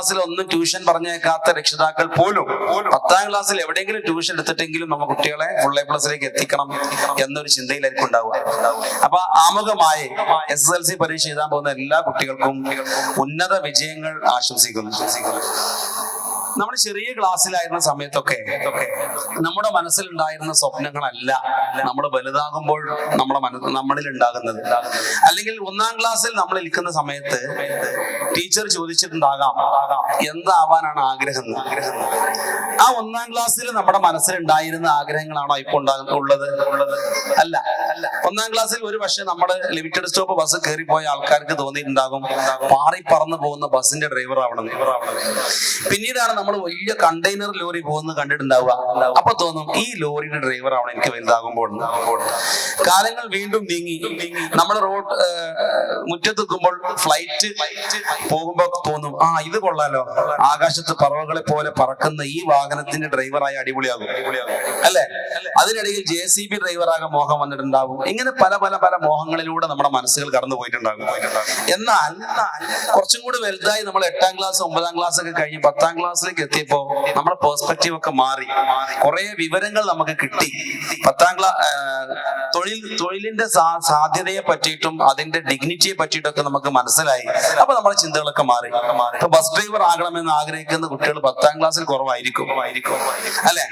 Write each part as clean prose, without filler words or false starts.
ക്ലാസ്സിൽ ഒന്നും ട്യൂഷൻ പറഞ്ഞേക്കാത്ത രക്ഷിതാക്കൾ പോലും 10ാം ക്ലാസ്സിൽ എവിടെയെങ്കിലും ട്യൂഷൻ എടുത്തിട്ടെങ്കിലും നമ്മ കുട്ടികളെ ഫുൾ A+ലേക്ക് എത്തിക്കണം എന്നൊരു ചിന്തയിലായിരിക്കും ഉണ്ടാവുക. അപ്പൊ ആമുഖമായി SSLC പരീക്ഷ എഴുതാൻ പോകുന്ന എല്ലാ കുട്ടികൾക്കും ഉന്നത വിജയങ്ങൾ ആശംസിക്കുന്നു. നമ്മൾ ചെറിയ ക്ലാസ്സിലായിരുന്ന സമയത്തൊക്കെ നമ്മുടെ മനസ്സിലുണ്ടായിരുന്ന സ്വപ്നങ്ങളല്ല നമ്മൾ വലുതാകുമ്പോൾ നമ്മളിൽ ഉണ്ടാകുന്നത്. അല്ലെങ്കിൽ 1ാം ക്ലാസ്സിൽ നമ്മൾ ഇരിക്കുന്ന സമയത്ത് ടീച്ചർ ചോദിച്ചിട്ടുണ്ടാകാം എന്താവാനാണ് ആഗ്രഹം. ആ 1ാം ക്ലാസ്സിൽ നമ്മുടെ മനസ്സിലുണ്ടായിരുന്ന ആഗ്രഹങ്ങളാണോ ഇപ്പൊ ഉള്ളത്? അല്ല. 1ാം ക്ലാസ്സിൽ ഒരു പക്ഷെ നമ്മുടെ ലിമിറ്റഡ് സ്റ്റോപ്പ് ബസ് കയറിപ്പോയ ആൾക്കാർക്ക് തോന്നിയിട്ടുണ്ടാകും പാറി പറന്നു പോകുന്ന ബസിന്റെ ഡ്രൈവർ ആവണം. പിന്നീടാണ് നമ്മൾ വലിയ കണ്ടെയ്നർ ലോറി പോകുന്നത് കണ്ടിട്ടുണ്ടാവുക. അപ്പൊ തോന്നും ഈ ലോറിയുടെ ഡ്രൈവർ ആവണം എനിക്ക് വലുതാകുമ്പോൾ. കാലങ്ങൾ വീണ്ടും നീങ്ങി നമ്മൾ മുറ്റത്തെത്തുമ്പോൾ ഫ്ലൈറ്റ് പോകുമ്പോ തോന്നും ഇത് കൊള്ളാലോ, ആകാശത്ത് പറവകളെ പോലെ പറക്കുന്ന ഈ വാഹനത്തിന്റെ ഡ്രൈവറായി അടിപൊളിയാകും അല്ലെ. അതിനിടയിൽ JCB ഡ്രൈവറാകാൻ മോഹം വന്നിട്ടുണ്ടാകും. ഇങ്ങനെ പല പല പല മോഹങ്ങളിലൂടെ നമ്മുടെ മനസ്സുകൾ കടന്നു പോയിട്ടുണ്ടാകും. എന്നാൽ കുറച്ചും കൂടി വലുതായി നമ്മൾ 8ാം ക്ലാസ് 9ാം ക്ലാസ് ഒക്കെ കഴിഞ്ഞ് 10ാം ക്ലാസ്സിലേക്ക് എത്തിയപ്പോ നമ്മുടെ പെർസ്പെക്റ്റീവ് ഒക്കെ മാറി. കുറെ വിവരങ്ങൾ നമുക്ക് കിട്ടി. 10ാം ക്ലാസ് തൊഴിലിന്റെ സാധ്യതയെ പറ്റിയിട്ടും അതിന്റെ ഡിഗ്നിറ്റിയെ പറ്റിയിട്ടൊക്കെ നമുക്ക് മനസ്സിലായി. അപ്പൊ നമ്മുടെ ചിന്തകളൊക്കെ മാറി. ഇപ്പൊ ബസ് ഡ്രൈവർ ആകണമെന്ന് ആഗ്രഹിക്കുന്ന കുട്ടികൾ 10ാം ക്ലാസ്സിൽ കുറവായിരിക്കും അല്ലെ.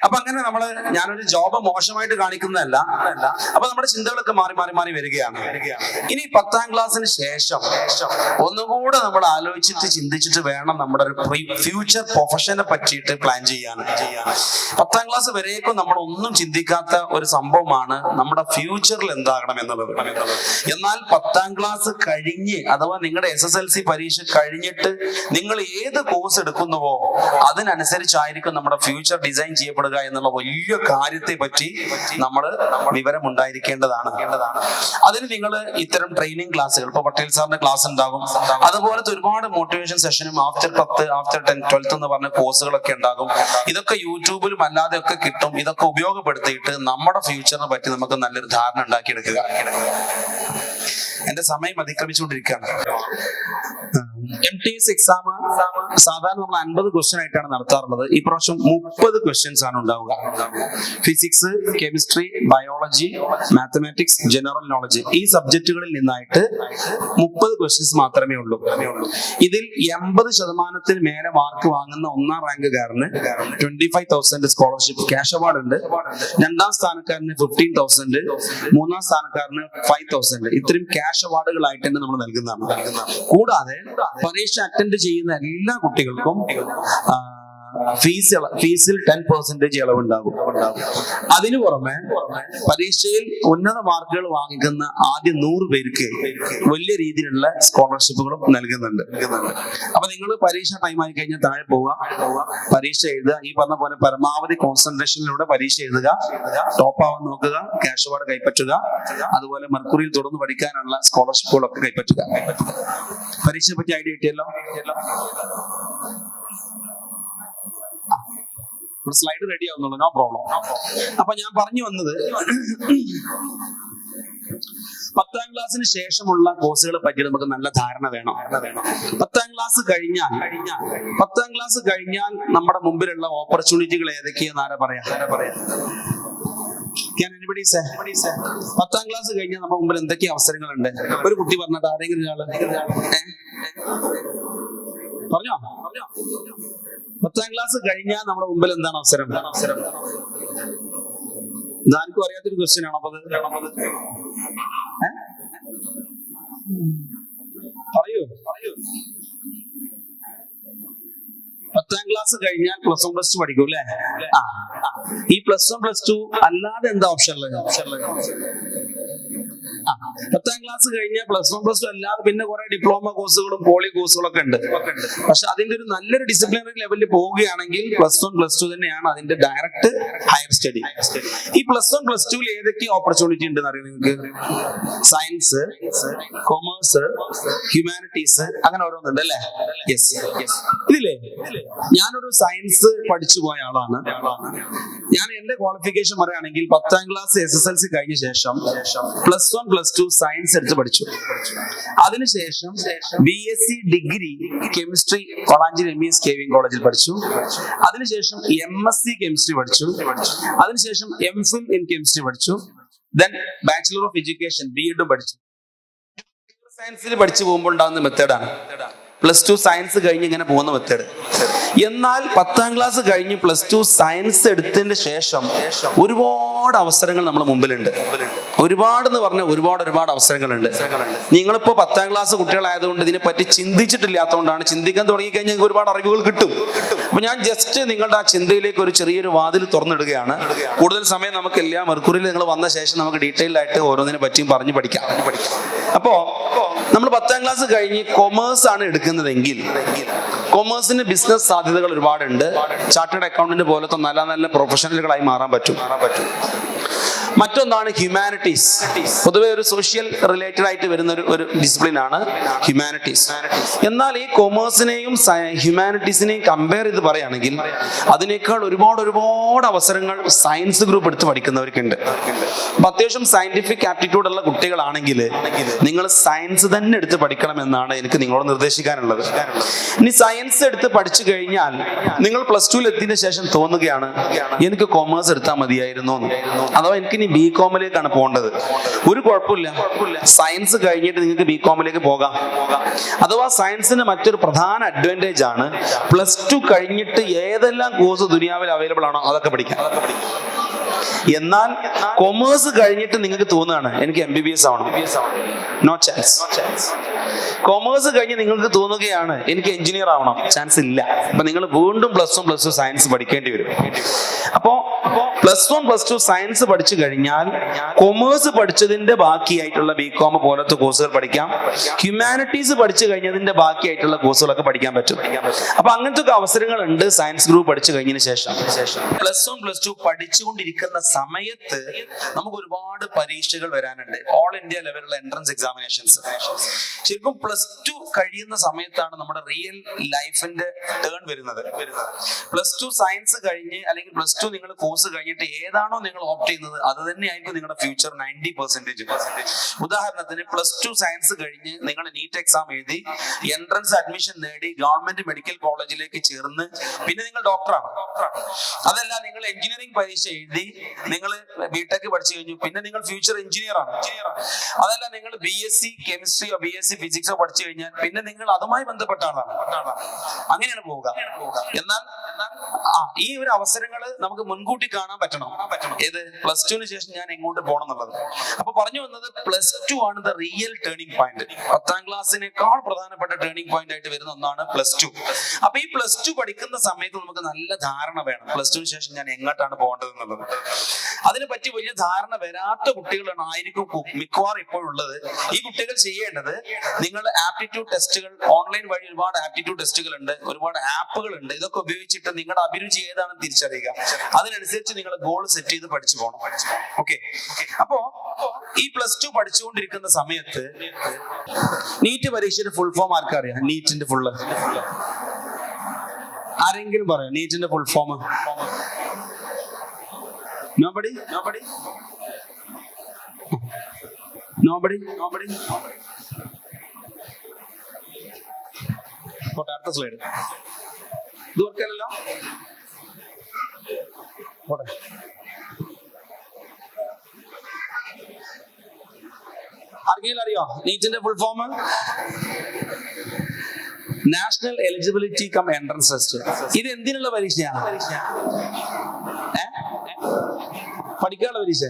അപ്പൊ അങ്ങനെ ഞാനൊരു ജോബ് മോശമായിട്ട് കാണിക്കുന്നതല്ല. അപ്പൊ നമ്മുടെ ചിന്തകളൊക്കെ മാറി മാറി മാറി വരികയാണ്. ഇനി 10ാം ക്ലാസ്സിന് ശേഷം ഒന്നുകൂടെ നമ്മൾ ആലോചിച്ചിട്ട് ചിന്തിച്ചിട്ട് വേണം നമ്മുടെ ഒരു ഫ്യൂച്ചർ പ്രൊഫഷനെ പറ്റിയിട്ട് പ്ലാൻ ചെയ്യാൻ. 10ാം ക്ലാസ് വരേക്കും നമ്മൾ ഒന്നും ചിന്തിക്കാത്ത ഒരു സംഭവമാണ് നമ്മുടെ ഫ്യൂച്ചറിൽ എന്താകണം എന്നുള്ളത്. എന്നാൽ 10ാം ക്ലാസ് കഴിഞ്ഞ് അഥവാ നിങ്ങളുടെ SSLC പരീക്ഷ കഴിഞ്ഞിട്ട് നിങ്ങൾ ഏത് കോഴ്സ് എടുക്കുന്നുവോ അതിനനുസരിച്ചായിരിക്കും നമ്മുടെ ഫ്യൂച്ചർ ഡിസൈൻ ചെയ്യപ്പെടുക എന്നുള്ള വലിയ കാര്യത്തെ പറ്റി നമ്മൾ വിവരം ഉണ്ടായിരിക്കേണ്ടതാണ്. അതിന് നിങ്ങൾ ഇത്തരം ട്രെയിനിങ് ക്ലാസ്സുകൾ, ഇപ്പൊ പട്ടേൽ സാറിന്റെ ക്ലാസ് ഉണ്ടാകും, അതുപോലത്തെ ഒരുപാട് മോട്ടിവേഷൻ സെഷനും ആഫ്റ്റർ 10 ആഫ്റ്റർ 10 12 എന്ന് പറഞ്ഞ കോഴ്സുകളൊക്കെ ഉണ്ടാകും. ഇതൊക്കെ യൂട്യൂബിലും അല്ലാതെ ഒക്കെ കിട്ടും. ഇതൊക്കെ ഉപയോഗപ്പെടുത്തിയിട്ട് നമ്മുടെ ഫ്യൂച്ചറിനെ പറ്റി നമുക്ക് നല്ലൊരു ധാരണ ഉണ്ടാക്കിയെടുക്കുക. എന്റെ സമയം അതിക്രമിച്ചുകൊണ്ടിരിക്കുകയാണ്. MTS എക്സാം സാധാരണ നമ്മൾ 50 ക്വസ്റ്റ്യൻ ആയിട്ടാണ് നടത്താറുള്ളത്. ഈ പ്രാവശ്യം 30 ക്വസ്റ്റ്യൻസ് ആണ് ഉണ്ടാവുക. Physics, chemistry, biology, mathematics, general knowledge ഈ സബ്ജക്റ്റുകളിൽ നിന്നായിട്ട് 30 ക്വസ്റ്റ്യൻസ് മാത്രമേ ഉള്ളൂ. ഇതിൽ 80% മേലെ മാർക്ക് വാങ്ങുന്ന 1ാം റാങ്കുകാരന് 25,000 സ്കോളർഷിപ്പ് ക്യാഷ് അവാർഡ് ഉണ്ട്. 2ാം സ്ഥാനക്കാരന് 15,000, 3ാം സ്ഥാനക്കാരന് 5,000. ഇത്രയും ക്യാഷ് അവാർഡുകളായിട്ട് തന്നെ നമ്മൾ നൽകുന്നതാണ്. കൂടാതെ പരീക്ഷ അറ്റൻഡ് ചെയ്യുന്ന എല്ലാ കുട്ടികൾക്കും ഫീസിൽ 10% ഇളവുണ്ടാകും. അതിനു പുറമെ പരീക്ഷയിൽ ഉന്നത മാർക്കുകൾ വാങ്ങിക്കുന്ന ആദ്യ 100 പേർക്ക് വലിയ രീതിയിലുള്ള സ്കോളർഷിപ്പുകളും നൽകുന്നുണ്ട്. അപ്പൊ നിങ്ങൾ പരീക്ഷ ടൈം ആയി കഴിഞ്ഞാൽ താഴെ പോവുക, പരീക്ഷ എഴുതുക. ഈ പറഞ്ഞ പോലെ പരമാവധി കോൺസെൻട്രേഷനിലൂടെ പരീക്ഷ എഴുതുക, ടോപ്പ് ആവാൻ നോക്കുക, ക്യാഷ് അവാർഡ് കൈപ്പറ്റുക, അതുപോലെ മെർക്കുറിയിൽ തുടർന്ന് പഠിക്കാനുള്ള സ്കോളർഷിപ്പുകളൊക്കെ കൈപ്പറ്റുക. പരീക്ഷയെ പറ്റി ഐഡിയ കിട്ടിയല്ലോ. സ്ലൈഡ് റെഡി ആവുന്നുള്ളൂ, നോ പ്രോബ്ലം. അപ്പൊ ഞാൻ പറഞ്ഞു വന്നത് 10ാം ക്ലാസ്സിന് ശേഷമുള്ള കോഴ്സുകളെ പറ്റി നമുക്ക് നല്ല ധാരണ വേണം. 10ാം ക്ലാസ് കഴിഞ്ഞാൽ നമ്മുടെ മുമ്പിലുള്ള ഓപ്പർച്യൂണിറ്റികൾ ഏതൊക്കെയെന്ന് ആരാ പറയാ? Can anybody say? 10ാം ക്ലാസ് കഴിഞ്ഞാൽ നമ്മുടെ മുമ്പിൽ എന്തൊക്കെ അവസരങ്ങളുണ്ട്? ഒരു കുട്ടി പറഞ്ഞത് ആരെങ്കിലും ഒരാള് പറഞ്ഞോ? 10ാം ക്ലാസ് കഴിഞ്ഞാൽ നമ്മുടെ മുമ്പിൽ എന്താണ് അവസരം? ഇതാർക്കും അറിയാത്തൊരു ക്വസ്റ്റ്യൻ ആണോ? അപ്പൊ പറയൂ. 10ാം ക്ലാസ് കഴിഞ്ഞാൽ +1 +2 പഠിക്കും അല്ലേ? ഈ +1 +2 അല്ലാതെ എന്താ ഓപ്ഷൻ ഉള്ളത്? 10ാം ക്ലാസ് കഴിഞ്ഞാൽ +1 +2 അല്ലാതെ പിന്നെ കുറെ ഡിപ്ലോമ കോഴ്സുകളും പോളി കോഴ്സുകളൊക്കെ ഉണ്ട്. പക്ഷെ അതിന്റെ ഒരു നല്ലൊരു ഡിസിപ്ലിനറി ലെവലിൽ പോവുകയാണെങ്കിൽ +1 +2 തന്നെയാണ് അതിന്റെ ഡയറക്റ്റ് ഹയർ സ്റ്റഡി. ഈ +1 +2 ഏതൊക്കെ ഓപ്പർച്യൂണിറ്റി ഉണ്ടെന്ന് അറിയാം നിങ്ങൾക്ക്? സയൻസ്, കൊമേഴ്സ്, ഹ്യൂമാനിറ്റീസ്, അങ്ങനെ ഓരോന്നുണ്ട് അല്ലേ? യെസ്. ഇതില്ലേ ഞാനൊരു സയൻസ് പഠിച്ചു പോയ ആളാണ്. ഞാൻ എന്റെ ക്വാളിഫിക്കേഷൻ പറയുകയാണെങ്കിൽ 10ാം ക്ലാസ് SSLC കഴിഞ്ഞ ശേഷം +1+2 സയൻസ് എടുത്ത് പഠിച്ചു. അതിനുശേഷം BSc degree chemistry Valanchery MES KVM കോളേജിൽ പഠിച്ചു. അതിനുശേഷം MSc കെമിസ്ട്രി പഠിച്ചു. അതിനുശേഷം MPhil ഇൻ കെമിസ്ട്രി പഠിച്ചു. Then bachelor of education BEd പഠിച്ചു. സയൻസിൽ പഠിച്ചു പോകുമ്പോൾ ഉണ്ടാകുന്ന മെത്തേഡാണ് +2 സയൻസ് കഴിഞ്ഞ് ഇങ്ങനെ പോകുന്ന മെത്തേഡ്. എന്നാൽ 10ാം ക്ലാസ് കഴിഞ്ഞ് +2 സയൻസ് എടുത്തതിന് ശേഷം ഒരുപാട് അവസരങ്ങൾ നമ്മുടെ മുമ്പിലുണ്ട്. ഒരുപാട് എന്ന് പറഞ്ഞാൽ ഒരുപാട് അവസരങ്ങളുണ്ട്. നിങ്ങളിപ്പോ 10ാം ക്ലാസ് കുട്ടികളായതുകൊണ്ട് ഇതിനെപ്പറ്റി ചിന്തിച്ചിട്ടില്ലാത്തതുകൊണ്ടാണ്. ചിന്തിക്കാൻ തുടങ്ങിക്കഴിഞ്ഞാൽ നിങ്ങൾക്ക് ഒരുപാട് അറിവുകൾ കിട്ടും. അപ്പൊ ഞാൻ ജസ്റ്റ് നിങ്ങളുടെ ആ ചിന്തയിലേക്ക് ഒരു ചെറിയൊരു വാതിൽ തുറന്നിടുകയാണ്. കൂടുതൽ സമയം നമുക്കില്ല. മെർക്കുറിയിൽ നിങ്ങൾ വന്ന ശേഷം നമുക്ക് ഡീറ്റെയിൽഡ് ആയിട്ട് ഓരോന്നിനെ പറ്റിയും പറഞ്ഞു പഠിക്കാം. അപ്പോ നമ്മൾ 10ാം ക്ലാസ് കഴിഞ്ഞ് കൊമേഴ്സ് ആണ് എടുക്കുന്നതെങ്കിൽ കൊമേഴ്സിന് ബിസിനസ് സാധ്യതകൾ ഒരുപാടുണ്ട്. ചാർട്ടേഡ് അക്കൗണ്ടന്റ് പോലത്തെ നല്ല പ്രൊഫഷണലുകളായി മാറാൻ പറ്റും. മറ്റൊന്നാണ് ഹ്യൂമാനിറ്റീസ്. പൊതുവെ ഒരു സോഷ്യൽ റിലേറ്റഡ് ആയിട്ട് വരുന്ന ഒരു ഡിസിപ്ലിൻ ആണ് ഹ്യൂമാനിറ്റീസ്. എന്നാൽ ഈ കൊമേഴ്സിനെയും ഹ്യൂമാനിറ്റീസിനെയും കമ്പയർ ചെയ്ത് പറയുകയാണെങ്കിൽ അതിനേക്കാൾ ഒരുപാട് അവസരങ്ങൾ സയൻസ് ഗ്രൂപ്പ് എടുത്ത് പഠിക്കുന്നവർക്കുണ്ട്. അപ്പൊ അത്യാവശ്യം സയന്റിഫിക് ആപ്റ്റിറ്റ്യൂഡ് ഉള്ള കുട്ടികളാണെങ്കിൽ നിങ്ങൾ സയൻസ് തന്നെ എടുത്ത് പഠിക്കണമെന്നാണ് എനിക്ക് നിങ്ങളോട് നിർദ്ദേശിക്കാനുള്ളത്. ഇനി സയൻസ് എടുത്ത് പഠിച്ചു കഴിഞ്ഞാൽ നിങ്ങൾ +2 എത്തിയതിനു ശേഷം തോന്നുകയാണ് എനിക്ക് കൊമേഴ്സ് എടുത്താൽ മതിയായിരുന്നു എന്ന്, അഥവാ എനിക്ക് ഇനി BCom-ലേക്കാണ് പോകേണ്ടത്. ഒരു കുഴപ്പമില്ല, സയൻസ് കഴിഞ്ഞിട്ട് നിങ്ങൾക്ക് BCom-ലേക്ക് പോകാം. അഥവാ സയൻസിന് മറ്റൊരു പ്രധാന അഡ്വാൻറ്റേജ് ആണ് +2 കഴിഞ്ഞിട്ട് ഏതെല്ലാം കോഴ്സ് ദുനിയാവിൽ അവൈലബിൾ ആണോ അതൊക്കെ പഠിക്കാം. എന്നാൽ കൊമേഴ്സ് കഴിഞ്ഞിട്ട് നിങ്ങൾക്ക് തോന്നുകയാണ് എനിക്ക് MBBS ആവണം, നോ ചാൻസ്. കൊമേഴ്സ് കഴിഞ്ഞ് നിങ്ങൾക്ക് തോന്നുകയാണ് എനിക്ക് എഞ്ചിനീയർ ആവണം, ചാൻസ് ഇല്ല. അപ്പൊ നിങ്ങൾ വീണ്ടും +1+2 സയൻസ് പഠിക്കേണ്ടി വരും. അപ്പോ +1+2 സയൻസ് പഠിച്ചു കഴിഞ്ഞാൽ കൊമേഴ്സ് പഠിച്ചതിന്റെ ബാക്കിയായിട്ടുള്ള BCom പോലത്തെ കോഴ്സുകൾ പഠിക്കാം. ഹ്യൂമാനിറ്റീസ് പഠിച്ചു കഴിഞ്ഞതിന്റെ ബാക്കിയായിട്ടുള്ള കോഴ്സുകളൊക്കെ പഠിക്കാൻ പറ്റും. അപ്പൊ അങ്ങനത്തെ ഒക്കെ അവസരങ്ങളുണ്ട് സയൻസ് ഗ്രൂപ്പ് പഠിച്ചു കഴിഞ്ഞതിന് ശേഷം. +1+2 പഠിച്ചുകൊണ്ടിരിക്കുന്ന സമയത്ത് നമുക്ക് ഒരുപാട് പരീക്ഷകൾ വരാനുണ്ട്. ഓൾ ഇന്ത്യ ലെവലുള്ള എൻട്രൻസ് എക്സാമിനേഷൻസ്. ശരിക്കും +2 കഴിയുന്ന സമയത്താണ് നമ്മുടെ റിയൽ ലൈഫിന്റെ ടേൺ വരുന്നത്. +2 സയൻസ് കഴിഞ്ഞ് അല്ലെങ്കിൽ +2 നിങ്ങൾ കോഴ്സ് കഴിഞ്ഞിട്ട് ഏതാണോ നിങ്ങൾ ഓപ്റ്റ് ചെയ്യുന്നത് അത് തന്നെയായിരിക്കും നിങ്ങളുടെ ഫ്യൂച്ചർ 90%. ഉദാഹരണത്തിന് +2 സയൻസ് കഴിഞ്ഞ് നിങ്ങൾ നീറ്റ് എക്സാം എഴുതി എൻട്രൻസ് അഡ്മിഷൻ നേടി ഗവൺമെന്റ് മെഡിക്കൽ കോളേജിലേക്ക് ചേർന്ന് പിന്നെ നിങ്ങൾ ഡോക്ടറാണ്. അതല്ല, നിങ്ങൾ എഞ്ചിനീയറിംഗ് പരീക്ഷ എഴുതി നിങ്ങൾ BTech പഠിച്ചു കഴിഞ്ഞു പിന്നെ നിങ്ങൾ ഫ്യൂച്ചർ എഞ്ചിനീയർ ആണ്. അതല്ല, നിങ്ങൾ BSc കെമിസ്ട്രിയോ BSc ഫിസിക്സോ പഠിച്ചു കഴിഞ്ഞാൽ പിന്നെ നിങ്ങൾ അതുമായി ബന്ധപ്പെട്ട ആളാണ്. അങ്ങനെയാണ് പോവുക. എന്നാൽ ഈ ഒരു അവസരങ്ങൾ നമുക്ക് മുൻകൂട്ടി കാണാൻ പറ്റണം. ഏത് +2 ശേഷം ഞാൻ എങ്ങോട്ട് പോകണം എന്നുള്ളത്. അപ്പൊ പറഞ്ഞു വന്നത് +2 ആണ് ദ റിയൽ ടേണിംഗ് പോയിന്റ്. 10ാം ക്ലാസ്സിനേക്കാൾ പ്രധാനപ്പെട്ട ടേണിംഗ് പോയിന്റ് ആയിട്ട് വരുന്ന ഒന്നാണ് +2. അപ്പൊ ഈ +2 പഠിക്കുന്ന സമയത്ത് നമുക്ക് നല്ല ധാരണ വേണം +2 ശേഷം ഞാൻ എങ്ങോട്ടാണ് പോകേണ്ടത് എന്നുള്ളത്. അതിനെ പറ്റി വലിയ ധാരണ വരാത്ത കുട്ടികളാണ് ആയിരിക്കും മിക്കവാറും ഇപ്പോഴുള്ളത്. ഈ കുട്ടികൾ ചെയ്യേണ്ടത്, നിങ്ങൾ ആപ്റ്റിറ്റ്യൂഡ് ടെസ്റ്റുകൾ ഓൺലൈൻ വഴി ഒരുപാട് ആപ്റ്റിറ്റ്യൂഡ് ടെസ്റ്റുകൾ ഉണ്ട്, ഒരുപാട് ആപ്പുകൾ ഉണ്ട്. ഇതൊക്കെ ഉപയോഗിച്ചിട്ട് നിങ്ങളുടെ അഭിരുചി ഏതാണെന്ന് തിരിച്ചറിയുക. അതിനനുസരിച്ച് നിങ്ങൾ ഗോൾ സെറ്റ് ചെയ്ത് പഠിച്ചു പോകണം. ഓക്കെ. അപ്പോ ഈ +2 പഠിച്ചുകൊണ്ടിരിക്കുന്ന സമയത്ത് നീറ്റ് പരീക്ഷയുടെ ഫുൾ ഫോം ആർക്കറിയാം? നീറ്റിന്റെ ഫുള്ള് ആരെങ്കിലും പറയാം? നീറ്റിന്റെ ഫുൾ ഫോം? Nobody? അടുത്ത സ്ലൈഡ്. ഇത് ഓർക്കാനല്ലോ. ആർക്കെങ്കിലും അറിയോ നീറ്റിന്റെ full form? National eligibility cum entrance test. ഇത് എന്തിനുള്ള പരീക്ഷയാണ്? പഠിക്കാനുള്ള പരീക്ഷ.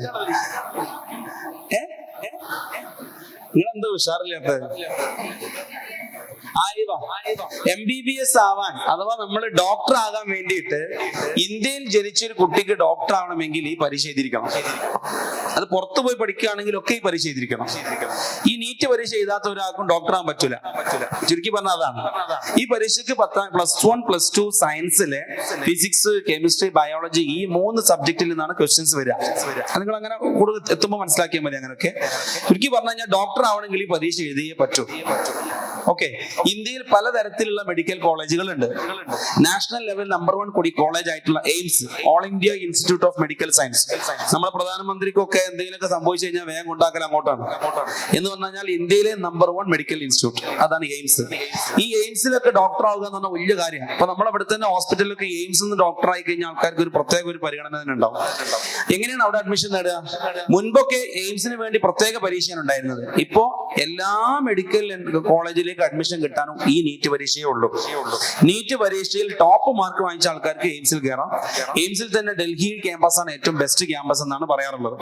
നിങ്ങളെന്തോ ഉഷാറില്ലാത്ത? MBBS ആവാൻ അഥവാ നമ്മൾ ഡോക്ടർ ആകാൻ വേണ്ടിയിട്ട് ഇന്ത്യയിൽ ജനിച്ചൊരു കുട്ടിക്ക് ഡോക്ടർ ആവണമെങ്കിൽ ഈ പരീക്ഷ എഴുതിയിരിക്കണം. അത് പുറത്തു പോയി പഠിക്കുകയാണെങ്കിലൊക്കെ ഈ പരീക്ഷ എഴുതിയിരിക്കണം. ഈ നീറ്റ് പരീക്ഷ എഴുതാത്ത ഒരാൾക്കും ഡോക്ടർ ആവാൻ പറ്റൂല. ചുരുക്കി പറഞ്ഞാൽ അതാണ്. ഈ പരീക്ഷയ്ക്ക് +1+2 സയൻസിലെ ഫിസിക്സ് കെമിസ്ട്രി ബയോളജി ഈ 3 സബ്ജക്റ്റിൽ നിന്നാണ് ക്വസ്റ്റ്യൻസ് വരിക. അത് നിങ്ങൾ അങ്ങനെ കൂടുതൽ എത്തുമ്പോൾ മനസ്സിലാക്കിയാൽ മതി. അങ്ങനെയൊക്കെ ചുരുക്കി പറഞ്ഞു കഴിഞ്ഞാൽ ഡോക്ടർ ആവണമെങ്കിൽ ഈ പരീക്ഷ എഴുതിയേ പറ്റൂ. ഓക്കെ, ഇന്ത്യയിൽ പലതരത്തിലുള്ള മെഡിക്കൽ കോളേജുകളുണ്ട്. നാഷണൽ ലെവൽ നമ്പർ 1 കോളേജ് ആയിട്ടുള്ള AIIMS, All India Institute of Medical Science, നമ്മുടെ പ്രധാനമന്ത്രിക്കൊക്കെ എന്തെങ്കിലുമൊക്കെ സംഭവിച്ചു കഴിഞ്ഞാൽ വേഗം ഉണ്ടാക്കൽ അങ്ങോട്ടാണ് എന്ന് പറഞ്ഞാൽ ഇന്ത്യയിലെ നമ്പർ 1 മെഡിക്കൽ ഇൻസ്റ്റിറ്റ്യൂട്ട് അതാണ് എയിംസ്. ഈ എയിംസിലൊക്കെ ഡോക്ടർ ആവുക എന്ന് പറഞ്ഞാൽ വലിയ കാര്യം. അപ്പൊ നമ്മുടെ ഇവിടെ തന്നെ ഹോസ്പിറ്റലിലൊക്കെ എയിംസ് ഡോക്ടർ ആയി കഴിഞ്ഞാൽ ആൾക്കാർക്ക് ഒരു പ്രത്യേക ഒരു പരിഗണന തന്നെ ഉണ്ടാവും. എങ്ങനെയാണ് അവിടെ അഡ്മിഷൻ നേടുക? മുൻപൊക്കെ എയിംസിന് വേണ്ടി പ്രത്യേക പരീക്ഷയാണ് ഉണ്ടായിരുന്നത്. ഇപ്പോ എല്ലാ മെഡിക്കൽ കോളേജിലേക്ക് അഡ്മിഷൻ കിട്ടാനും ഈ നീറ്റ് പരീക്ഷയേ ഉള്ളൂ. നീറ്റ് പരീക്ഷയിൽ ടോപ്പ് മാർക്ക് വാങ്ങിച്ച ആൾക്കാർക്ക് എയിംസിൽ കയറാം. എയിംസിൽ തന്നെ ഡൽഹി ക്യാമ്പസ് ആണ് ഏറ്റവും ബെസ്റ്റ് ക്യാമ്പസ് എന്നാണ് പറയാറുള്ളത്.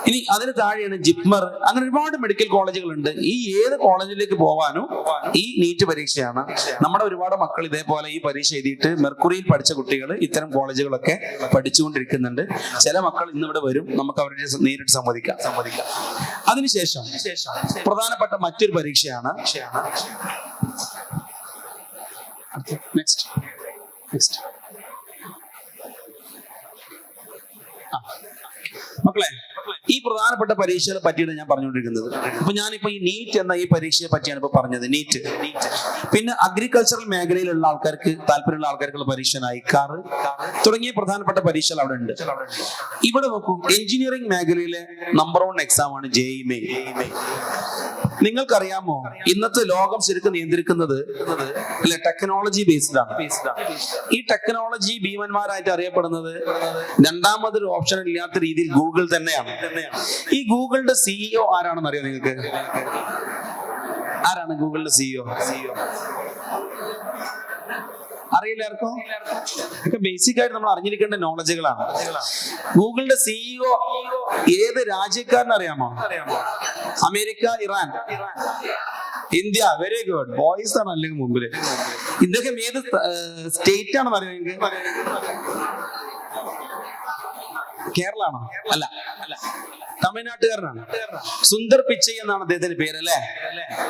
ഇനി അതിന് താഴെയാണ് ജിപ്മർ, അങ്ങനെ ഒരുപാട് മെഡിക്കൽ കോളേജുകളുണ്ട്. ഈ ഏത് കോളേജിലേക്ക് പോകാനും ഈ നീറ്റ് പരീക്ഷയാണ്. നമ്മുടെ ഒരുപാട് മക്കൾ ഇതേപോലെ ഈ പരീക്ഷ എഴുതിയിട്ട് മെർക്കുറിയിൽ പഠിച്ച കുട്ടികൾ ഇത്തരം കോളേജുകളൊക്കെ പഠിച്ചുകൊണ്ടിരിക്കുന്നുണ്ട്. ചില മക്കൾ ഇന്നിവിടെ വരും, നമുക്ക് അവരുടെ നേരിട്ട് സംവദിക്കാം. അതിനുശേഷം പ്രധാനപ്പെട്ട മറ്റൊരു പരീക്ഷയാണ് മക്കളെ, ഈ പ്രധാനപ്പെട്ട പരീക്ഷകളെ പറ്റിയാണ് ഞാൻ പറഞ്ഞുകൊണ്ടിരിക്കുന്നത്. അപ്പൊ ഞാനിപ്പോ ഈ നീറ്റ് എന്ന ഈ പരീക്ഷയെ പറ്റിയാണ് ഇപ്പൊ പറഞ്ഞത്. നീറ്റ്, പിന്നെ അഗ്രികൾച്ചറൽ മേഖലയിലുള്ള ആൾക്കാർക്ക് താല്പര്യമുള്ള ആൾക്കാർക്കുള്ള പരീക്ഷ ഐക്കാറ് തുടങ്ങിയ പ്രധാനപ്പെട്ട പരീക്ഷകൾ അവിടെ ഉണ്ട്. ഇവിടെ നോക്കൂ, എഞ്ചിനീയറിംഗ് മേഖലയിലെ നമ്പർ 1 എക്സാം ആണ് JEE മെയിൻ. നിങ്ങൾക്കറിയാമോ, ഇന്നത്തെ ലോകം ശരിക്കും നിയന്ത്രിക്കുന്നത് ടെക്നോളജി ബേസ്ഡ് ആണ്. ഈ ടെക്നോളജി ഭീമന്മാരായിട്ട് അറിയപ്പെടുന്നത് രണ്ടാമതൊരു ഓപ്ഷൻ ഇല്ലാത്ത രീതിയിൽ ഗൂഗിൾ തന്നെയാണ്. ഈ ഗൂഗിളിന്റെ CEO ആരാണെന്ന് അറിയാം നിങ്ങൾക്ക്? ആരാണ് ഗൂഗിളിന്റെ CEO? അറിയില്ല ആർക്കും? ഇതൊക്കെ ബേസിക് ആയിട്ട് നമ്മൾ അറിഞ്ഞിരിക്കേണ്ട നോളജുകളാണ്. ഗൂഗിളിന്റെ CEO ഏത് രാജ്യക്കാരൻ അറിയാമോ? America, Iran, India. Very good, boys ആണ് അല്ലെങ്കിൽ മുമ്പില്. ഇദ്ദേഹം ഏത് സ്റ്റേറ്റ് ആണെന്ന് അറിയാം നിങ്ങൾക്ക്? കേരള ആണോ? അല്ല, തമിഴ്നാട്ടുകാരനാണ്. സുന്ദർ പിച്ചൈ എന്നാണ് അദ്ദേഹത്തിന്റെ പേര്, അല്ലേ?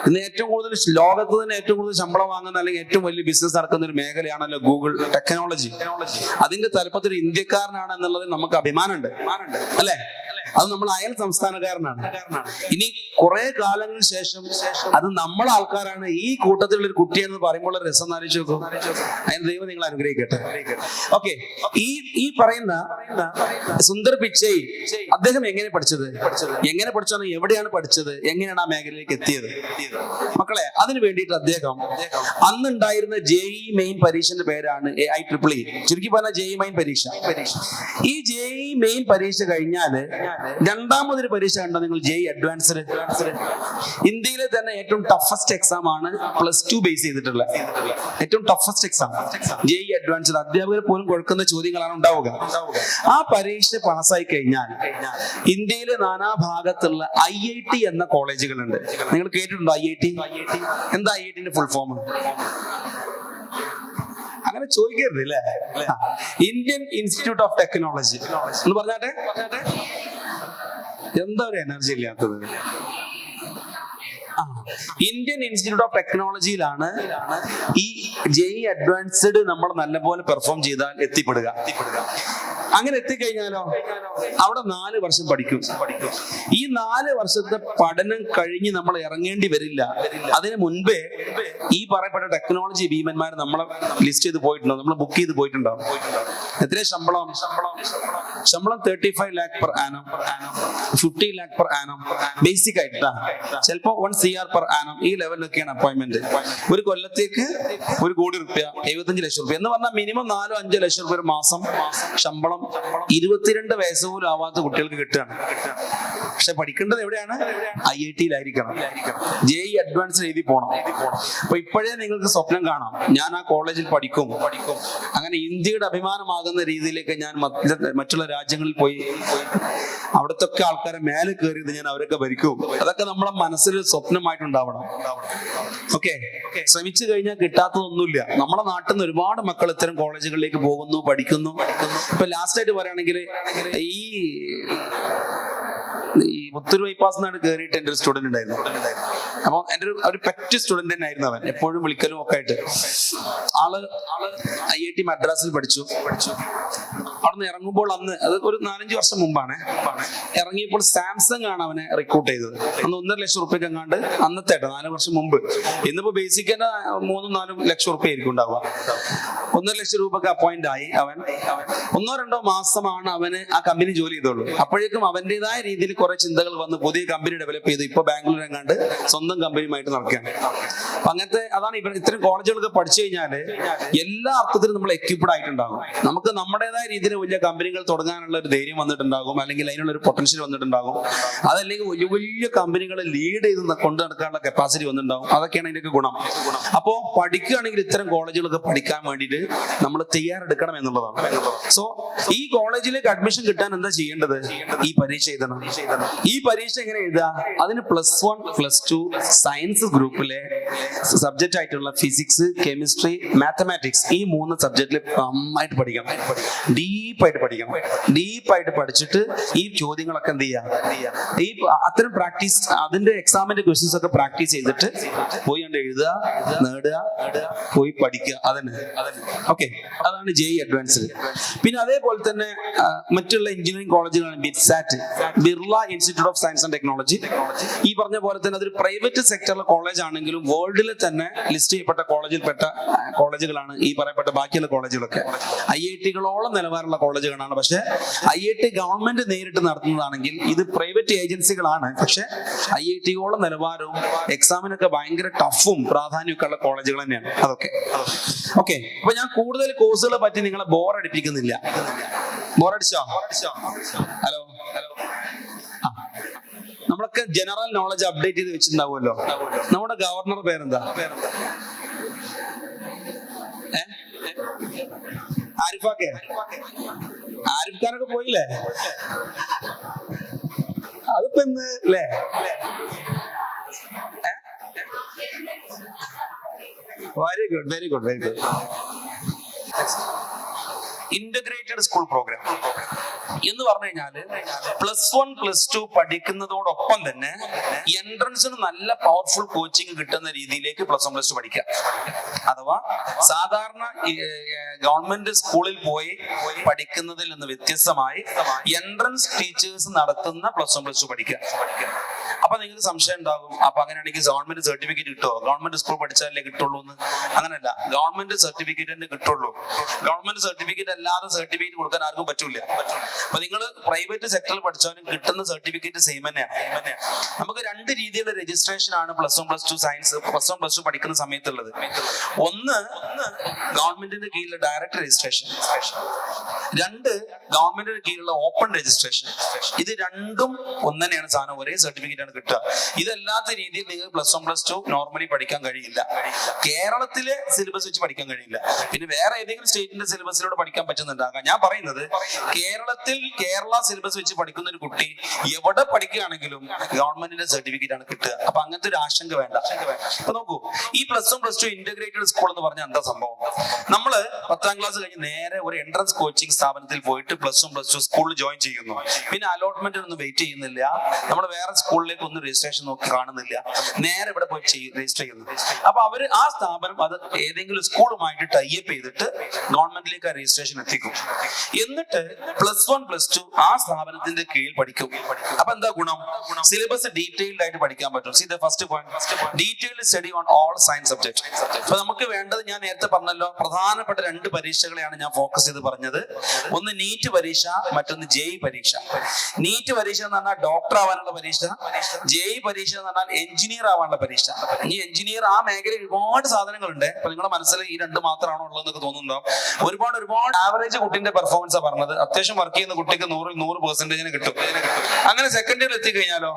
ഇന്ന് ഏറ്റവും കൂടുതൽ ലോകത്ത് തന്നെ ഏറ്റവും കൂടുതൽ ശമ്പളം വാങ്ങുന്ന അല്ലെങ്കിൽ ഏറ്റവും വലിയ ബിസിനസ് നടക്കുന്ന ഒരു മേഖലയാണല്ലോ ഗൂഗിൾ ടെക്നോളജി. അതിന്റെ തലപ്പത്തിൽ ഇന്ത്യക്കാരനാണ് എന്നുള്ളതിൽ നമുക്ക് അഭിമാനമുണ്ട്, അല്ലേ? അത് നമ്മൾ അയൽ സംസ്ഥാനക്കാരനാണ്. ഇനി കുറെ കാലങ്ങൾക്ക് ശേഷം അത് നമ്മളെ ആൾക്കാരാണ് ഈ കൂട്ടത്തിലുള്ള ഒരു കുട്ടി എന്ന് പറയുമ്പോൾ രസം ആലോചിച്ച് നോക്കും. അതിന് ദൈവം നിങ്ങൾ അനുഗ്രഹിക്കട്ടെ. ഓക്കെ, ഈ പറയുന്ന സുന്ദർ പിച്ചൈ അദ്ദേഹം എങ്ങനെ പഠിച്ചത്, എവിടെയാണ് പഠിച്ചത്, എങ്ങനെയാണ് ആ മേഖലയിലേക്ക് എത്തിയത്? മക്കളെ, അതിനു വേണ്ടിയിട്ട് അദ്ദേഹം അന്നുണ്ടായിരുന്ന JEE മെയിൻ പരീക്ഷന്റെ പേരാണ് AIEEE. ചുരുക്കി പറഞ്ഞ JEE മെയിൻ പരീക്ഷ. ഈ JEE മെയിൻ പരീക്ഷ കഴിഞ്ഞാല് രണ്ടാമതൊരു പരീക്ഷ കണ്ടോ നിങ്ങൾ? JEE advanced. ഇന്ത്യയിലെ തന്നെ ഏറ്റവും ടഫസ്റ്റ് എക്സാം ആണ് +2 ബേസ് ചെയ്തിട്ടുള്ള ഏറ്റവും ടഫസ്റ്റ് എക്സാം JEE അഡ്വാൻസ്ഡ്. അധ്യാപകർ പോലും കൊടുക്കുന്ന ചോദ്യങ്ങളാണ് ഉണ്ടാവുക. ആ പരീക്ഷ പാസ്സായി കഴിഞ്ഞാൽ ഇന്ത്യയിലെ നാനാഭാഗത്തുള്ള IIT എന്ന കോളേജുകളുണ്ട്. നിങ്ങൾ കേട്ടിട്ടുണ്ടോ IIT? എന്താ IITന്റെ ഫുൾ ഫോം? അങ്ങനെ ചോദിക്കരുത്, അല്ലേ? ഇന്ത്യൻ ഇൻസ്റ്റിറ്റ്യൂട്ട് ഓഫ് ടെക്നോളജി എന്ന് പറഞ്ഞാട്ടെ. എന്താ ഒരു എനർജി ഇല്ലാത്തത്? ഇന്ത്യൻ ഇൻസ്റ്റിറ്റ്യൂട്ട് ഓഫ് ടെക്നോളജിയിലാണ് ഈ JEE അഡ്വാൻസ്ഡ് നമ്മൾ നല്ലപോലെ പെർഫോം ചെയ്താൽ എത്തിപ്പെടുക. അങ്ങനെ എത്തിക്കഴിഞ്ഞാലോ അവിടെ 4 വർഷം പഠിക്കും. ഈ 4 വർഷത്തെ പഠനം കഴിഞ്ഞ് നമ്മൾ ഇറങ്ങേണ്ടി വരില്ല. അതിന് മുൻപേ ഈ പറയപ്പെട്ട ടെക്നോളജി ഭീമന്മാർ നമ്മളെ ലിസ്റ്റ് ചെയ്ത് പോയിട്ടുണ്ടോ, നമ്മൾ ബുക്ക് ചെയ്ത് പോയിട്ടുണ്ടോ? എത്ര ശമ്പളം? 35 lakh per annum, 50 lakh per annum. Basic ആയിട്ടാ, ചിലപ്പോ 1 CR per annum. ഈ ലെവലിലൊക്കെയാണ് അപ്പോയിന്റ്മെന്റ്. ഒരു കൊല്ലത്തേക്ക് 1 കോടി രൂപ, 75 ലക്ഷം രൂപ എന്ന് പറഞ്ഞാൽ മിനിമം 4-5 ലക്ഷം രൂപ ഒരു മാസം ശമ്പളം 22 വയസ്സ് പോലും ആവാത്ത കുട്ടികൾക്ക് കിട്ടുകയാണ്. പക്ഷെ പഠിക്കേണ്ടത് എവിടെയാണ്? IIT-യിലായിരിക്കണം. JEE അഡ്വാൻസ് എഴുതി പോകണം. അപ്പൊ ഇപ്പോഴേ നിങ്ങൾക്ക് സ്വപ്നം കാണാം, ഞാൻ ആ കോളേജിൽ പഠിക്കും, അങ്ങനെ ഇന്ത്യയുടെ അഭിമാനമാകുന്ന രീതിയിലേക്ക് ഞാൻ മറ്റുള്ള രാജ്യങ്ങളിൽ പോയി അവിടുത്തെ ആൾക്കാരെ മേലെ കയറിയത് ഞാൻ അവരൊക്കെ ഭരിക്കും. അതൊക്കെ നമ്മളെ മനസ്സിൽ സ്വപ്നമായിട്ടുണ്ടാവണം. ഓക്കെ, ശ്രമിച്ചു കഴിഞ്ഞാൽ കിട്ടാത്തതൊന്നുമില്ല. നമ്മുടെ നാട്ടിൽ നിന്ന് ഒരുപാട് മക്കൾ ഇത്തരം കോളേജുകളിലേക്ക് പോകുന്നു, പഠിക്കുന്നു. ഇപ്പൊ ലാസ്റ്റ് ആയിട്ട് പറയുകയാണെങ്കിൽ ഈ പുത്തൂർ ബൈപ്പാസ് കയറിയിട്ട് എൻ്റെ ഒരു സ്റ്റുഡന്റ് ഉണ്ടായിരുന്നു. അപ്പൊ എൻ്റെ ഒരു പെറ്റ് സ്റ്റുഡന്റ് തന്നെ ആയിരുന്നു അവൻ, എപ്പോഴും വിളിക്കലും ഒക്കെ ആയിട്ട്. ആള് IIT മദ്രാസിൽ പഠിച്ചു. അവിടുന്ന് ഇറങ്ങുമ്പോൾ അന്ന് അത് ഒരു 4-5 വർഷം മുമ്പാണ് ഇറങ്ങിയപ്പോൾ സാംസങ് ആണ് അവനെ റിക്രൂട്ട് ചെയ്തത്. അന്ന് 1.5 ലക്ഷം റുപ്യക്ക് എങ്ങാണ്ട് അന്നത്തെ 4 വർഷം മുമ്പ്. ഇന്നിപ്പോ ബേസിക് തന്നെ 3-4 ലക്ഷം റുപ്യ ആയിരിക്കും ഉണ്ടാവുക. 1.5 ലക്ഷം രൂപക്ക് അപ്പോയിന്റ് ആയി. അവൻ 1-2 മാസമാണ് അവന് ആ കമ്പനി ജോലി ചെയ്തോളൂ. അപ്പോഴേക്കും അവന്റേതായ രീതിയിൽ കുറെ ചിന്തകൾ വന്ന് പുതിയ കമ്പനി ഡെവലപ്പ് ചെയ്തു. ഇപ്പൊ ബാംഗ്ലൂർ എങ്ങാണ്ട് സ്വന്തം കമ്പനിയുമായിട്ട് നടക്കുകയാണ്. അപ്പൊ അങ്ങനത്തെ അതാണ് ഇത്തരം കോളേജുകളൊക്കെ പഠിച്ചു കഴിഞ്ഞാല് എല്ലാ അർത്ഥത്തിലും നമ്മൾ എക്യുപ്ഡ് ആയിട്ടുണ്ടാകും. നമുക്ക് നമ്മുടേതായ രീതിയിൽ വലിയ കമ്പനികൾ തുടങ്ങാനുള്ള ഒരു ധൈര്യം വന്നിട്ടുണ്ടാകും, അല്ലെങ്കിൽ അതിനുള്ള ഒരു പൊട്ടൻഷ്യൽ വന്നിട്ടുണ്ടാകും. അതല്ലെങ്കിൽ വലിയ വലിയ കമ്പനികളെ ലീഡ് ചെയ്ത് കൊണ്ടു നടക്കാനുള്ള കപ്പാസിറ്റി വന്നിട്ടുണ്ടാകും. അതൊക്കെയാണ് ഇതിന്റെ ഗുണം. അപ്പോ പഠിക്കുകയാണെങ്കിൽ ഇത്തരം കോളേജുകളൊക്കെ പഠിക്കാൻ വേണ്ടിയിട്ട് നമ്മൾ തയ്യാറെടുക്കണം എന്നുള്ളതാണ്. സോ ഈ കോളേജിലേക്ക് അഡ്മിഷൻ കിട്ടാൻ എന്താ ചെയ്യേണ്ടത്? ഈ പരീക്ഷ എഴുതണം. ഈ പരീക്ഷ എങ്ങനെ എഴുതുക? അതിന് +1 +2 സയൻസ് ഗ്രൂപ്പിലെ സബ്ജക്റ്റ് ആയിട്ടുള്ള ഫിസിക്സ്, കെമിസ്ട്രി, മാത്തമാറ്റിക്സ് ഈ 3 സബ്ജക്റ്റിൽ നന്നായിട്ട് പഠിക്കണം. ഡീപ്പായിട്ട് പഠിക്കണം. ഡീപ്പായിട്ട് പഠിച്ചിട്ട് ഈ ചോദ്യങ്ങളൊക്കെ എന്ത് ചെയ്യുക, ഈ അത്തരം പ്രാക്ടീസ്, അതിന്റെ എക്സാമിന്റെ ക്വസ്റ്റ്യൻസ് ഒക്കെ പ്രാക്ടീസ് ചെയ്തിട്ട് പോയി കണ്ട് എഴുതുക, നേടുക, പോയി പഠിക്കുക. ഓക്കെ, അതാണ് JEE അഡ്വാൻസ്ഡ്. പിന്നെ അതേപോലെ തന്നെ മറ്റുള്ള എഞ്ചിനീയറിംഗ് കോളേജുകളാണ് BITSAT, Birla Institute of Science and Technology. ഈ പറഞ്ഞ പോലെ തന്നെ അതൊരു പ്രൈവറ്റ് സെക്ടറിലെ കോളേജ് ആണെങ്കിലും വേൾഡിൽ തന്നെ ലിസ്റ്റ് ചെയ്യപ്പെട്ട കോളേജുകളാണ് ഈ പറയപ്പെട്ട ബാക്കിയുള്ള കോളേജുകളൊക്കെ. IIT-കളോളം നിലവാരമുള്ള കോളേജുകളാണ്. പക്ഷെ IIT ഗവൺമെന്റ് നേരിട്ട് നടത്തുന്നതാണെങ്കിൽ ഇത് പ്രൈവറ്റ് ഏജൻസികളാണ്. പക്ഷെ IIT-യോളം നിലവാരവും എക്സാമിനൊക്കെ ഭയങ്കര ടഫും പ്രാധാന്യമൊക്കെ ഉള്ള കോളേജുകൾ തന്നെയാണ് അതൊക്കെ. ഓക്കെ, അപ്പൊ ഞാൻ കൂടുതൽ കോഴ്സുകളെ പറ്റി നിങ്ങളെ ബോറടിപ്പിക്കുന്നില്ല. ബോറടിച്ചോ? ഹലോ, നമ്മളൊക്കെ ജനറൽ നോളജ് അപ്ഡേറ്റ് ചെയ്ത് വെച്ചിട്ടുണ്ടാവുമല്ലോ. നമ്മുടെ ഗവർണർ പേരെന്താ? ആരിഫ് ഖാനൊക്കെ പോയില്ലേ? അതിപ്പോ ഇന്ന് അല്ലേ? Very good, very good, very good. Integrated school programme എന്ന് പറഞ്ഞു കഴിഞ്ഞാല് +1 +2 പഠിക്കുന്നതോടൊപ്പം തന്നെ എൻട്രൻസിന് നല്ല പവർഫുൾ കോച്ചിങ് കിട്ടുന്ന രീതിയിലേക്ക് +1 +2 പഠിക്കുക. അഥവാ സാധാരണ ഗവൺമെന്റ് സ്കൂളിൽ പോയി പഠിക്കുന്നതിൽ നിന്ന് വ്യത്യസ്തമായി എൻട്രൻസ് ടീച്ചേഴ്സ് നടത്തുന്ന +1 +2 പഠിക്കുക. അപ്പൊ നിങ്ങൾക്ക് സംശയം ഉണ്ടാകും, അപ്പൊ അങ്ങനെയാണെങ്കിൽ ഗവൺമെന്റ് സർട്ടിഫിക്കറ്റ് കിട്ടുമോ? ഗവൺമെന്റ് സ്കൂൾ പഠിച്ചാലേ കിട്ടുള്ളൂ എന്ന്. അങ്ങനെയല്ല, ഗവൺമെന്റ് സർട്ടിഫിക്കറ്റ് തന്നെ കിട്ടുള്ളൂ. ഗവൺമെന്റ് സർട്ടിഫിക്കറ്റ് അല്ലാതെ സർട്ടിഫിക്കറ്റ് കൊടുക്കാൻ ആർക്കും പറ്റൂല. അപ്പൊ നിങ്ങൾ പ്രൈവറ്റ് സെക്ടറിൽ പഠിച്ചാലും കിട്ടുന്ന സർട്ടിഫിക്കറ്റ് സെയിം തന്നെയാണ്. നമുക്ക് 2 രീതിയിലുള്ള രജിസ്ട്രേഷൻ ആണ് +1 +2 സയൻസ് +1 +2 പഠിക്കുന്ന സമയത്തുള്ളത്. ഒന്ന് ഗവൺമെന്റിന്റെ കീഴിലുള്ള ഡയറക്റ്റ് രജിസ്ട്രേഷൻ, 2 ഗവൺമെന്റിന്റെ കീഴിലുള്ള ഓപ്പൺ രജിസ്ട്രേഷൻ. ഇത് രണ്ടും ഒന്ന് തന്നെയാണ് സാധനം, ഒരേ സർട്ടിഫിക്കറ്റ് ആണ് കിട്ടുക. ഇതല്ലാത്ത രീതിയിൽ നിങ്ങൾ +1 +2 നോർമലി പഠിക്കാൻ കഴിയില്ല. കേരളത്തിലെ സിലബസ് വെച്ച് പഠിക്കാൻ കഴിയില്ല. പിന്നെ വേറെ ഏതെങ്കിലും സ്റ്റേറ്റിന്റെ സിലബസിലൂടെ പഠിക്കാൻ പറ്റുന്നുണ്ടാകാം. ഞാൻ പറയുന്നത് കേരളത്തിൽ കേരള സിലബസ് വെച്ച് പഠിക്കുന്ന ഒരു കുട്ടി എവിടെ പഠിക്കുകയാണെങ്കിലും ഗവൺമെന്റിന്റെ സർട്ടിഫിക്കറ്റ് ആണ് കിട്ടുക. അപ്പൊ അങ്ങനത്തെ ഒരു ആശങ്ക വേണ്ട. അപ്പൊ നോക്കൂ, ഈ +1 +2 ഇന്റഗ്രേറ്റഡ് സ്കൂൾ എന്ന് പറഞ്ഞാൽ എന്താ സംഭവം? നമ്മള് 10ാം ക്ലാസ് കഴിഞ്ഞ് നേരെ ഒരു എൻട്രൻസ് കോച്ചിങ് സ്ഥാപനത്തിൽ പോയിട്ട് +1 +2 സ്കൂളിൽ ജോയിൻ ചെയ്യുന്നു. പിന്നെ അലോട്ട്മെന്റ് ഒന്നും വെയിറ്റ് ചെയ്യുന്നില്ല, നമ്മൾ വേറെ സ്കൂളിലേക്ക് ഒന്നും രജിസ്ട്രേഷൻ നോക്കി കാണുന്നില്ല, നേരെ ഇവിടെ പോയി രജിസ്റ്റർ ചെയ്യുന്നു. അപ്പൊ അവര് ആ സ്ഥാപനം അത് ഏതെങ്കിലും സ്കൂളുമായിട്ട് ടൈപ്പ് ചെയ്തിട്ട് ഗവൺമെന്റിലേക്ക് ആ രജിസ്ട്രേഷൻ എത്തിക്കും. എന്നിട്ട് +1 +2 ആ സ്ഥാപനത്തിന്റെ കീഴിൽ പഠിക്കും. അപ്പൊ എന്താ ഗുണം? സിലബസ് ഡീറ്റെയിൽഡ് ആയിട്ട് പഠിക്കാൻ പറ്റും. See the first point, detailed study on all science subject. അപ്പൊ നമുക്ക് വേണ്ടത്, ഞാൻ നേരത്തെ പറഞ്ഞല്ലോ, പ്രധാനപ്പെട്ട 2 പരീക്ഷകളെയാണ് ഞാൻ ഫോക്കസ് ചെയ്ത് പറഞ്ഞത്. ഒന്ന് നീറ്റ് പരീക്ഷ, മറ്റൊന്ന് JEE പരീക്ഷ. നീറ്റ് പരീക്ഷ എന്ന് പറഞ്ഞാൽ ഡോക്ടർ ആവാനുള്ള പരീക്ഷ, JEE പരീക്ഷ എന്ന് പറഞ്ഞാൽ എഞ്ചിനീയർ ആവാനുള്ള പരീക്ഷ. ഈ എഞ്ചിനീയർ ആ മേഖലയിൽ ഒരുപാട് സാധനങ്ങളുണ്ട്. അപ്പൊ നിങ്ങളുടെ മനസ്സിൽ ഈ 2 മാത്രമാണോ ഉള്ളതെന്നൊക്കെ തോന്നുന്നുണ്ടോ? ഒരുപാട് ആവറേജ് കുട്ടിന്റെ പെർഫോമൻസ് പറഞ്ഞത്. അത്യാവശ്യം വർക്ക് ചെയ്യുന്ന കുട്ടിക്ക് 100% കിട്ടും. അങ്ങനെ സെക്കൻഡ് ഇയറിൽ എത്തിക്കഴിഞ്ഞാലോ,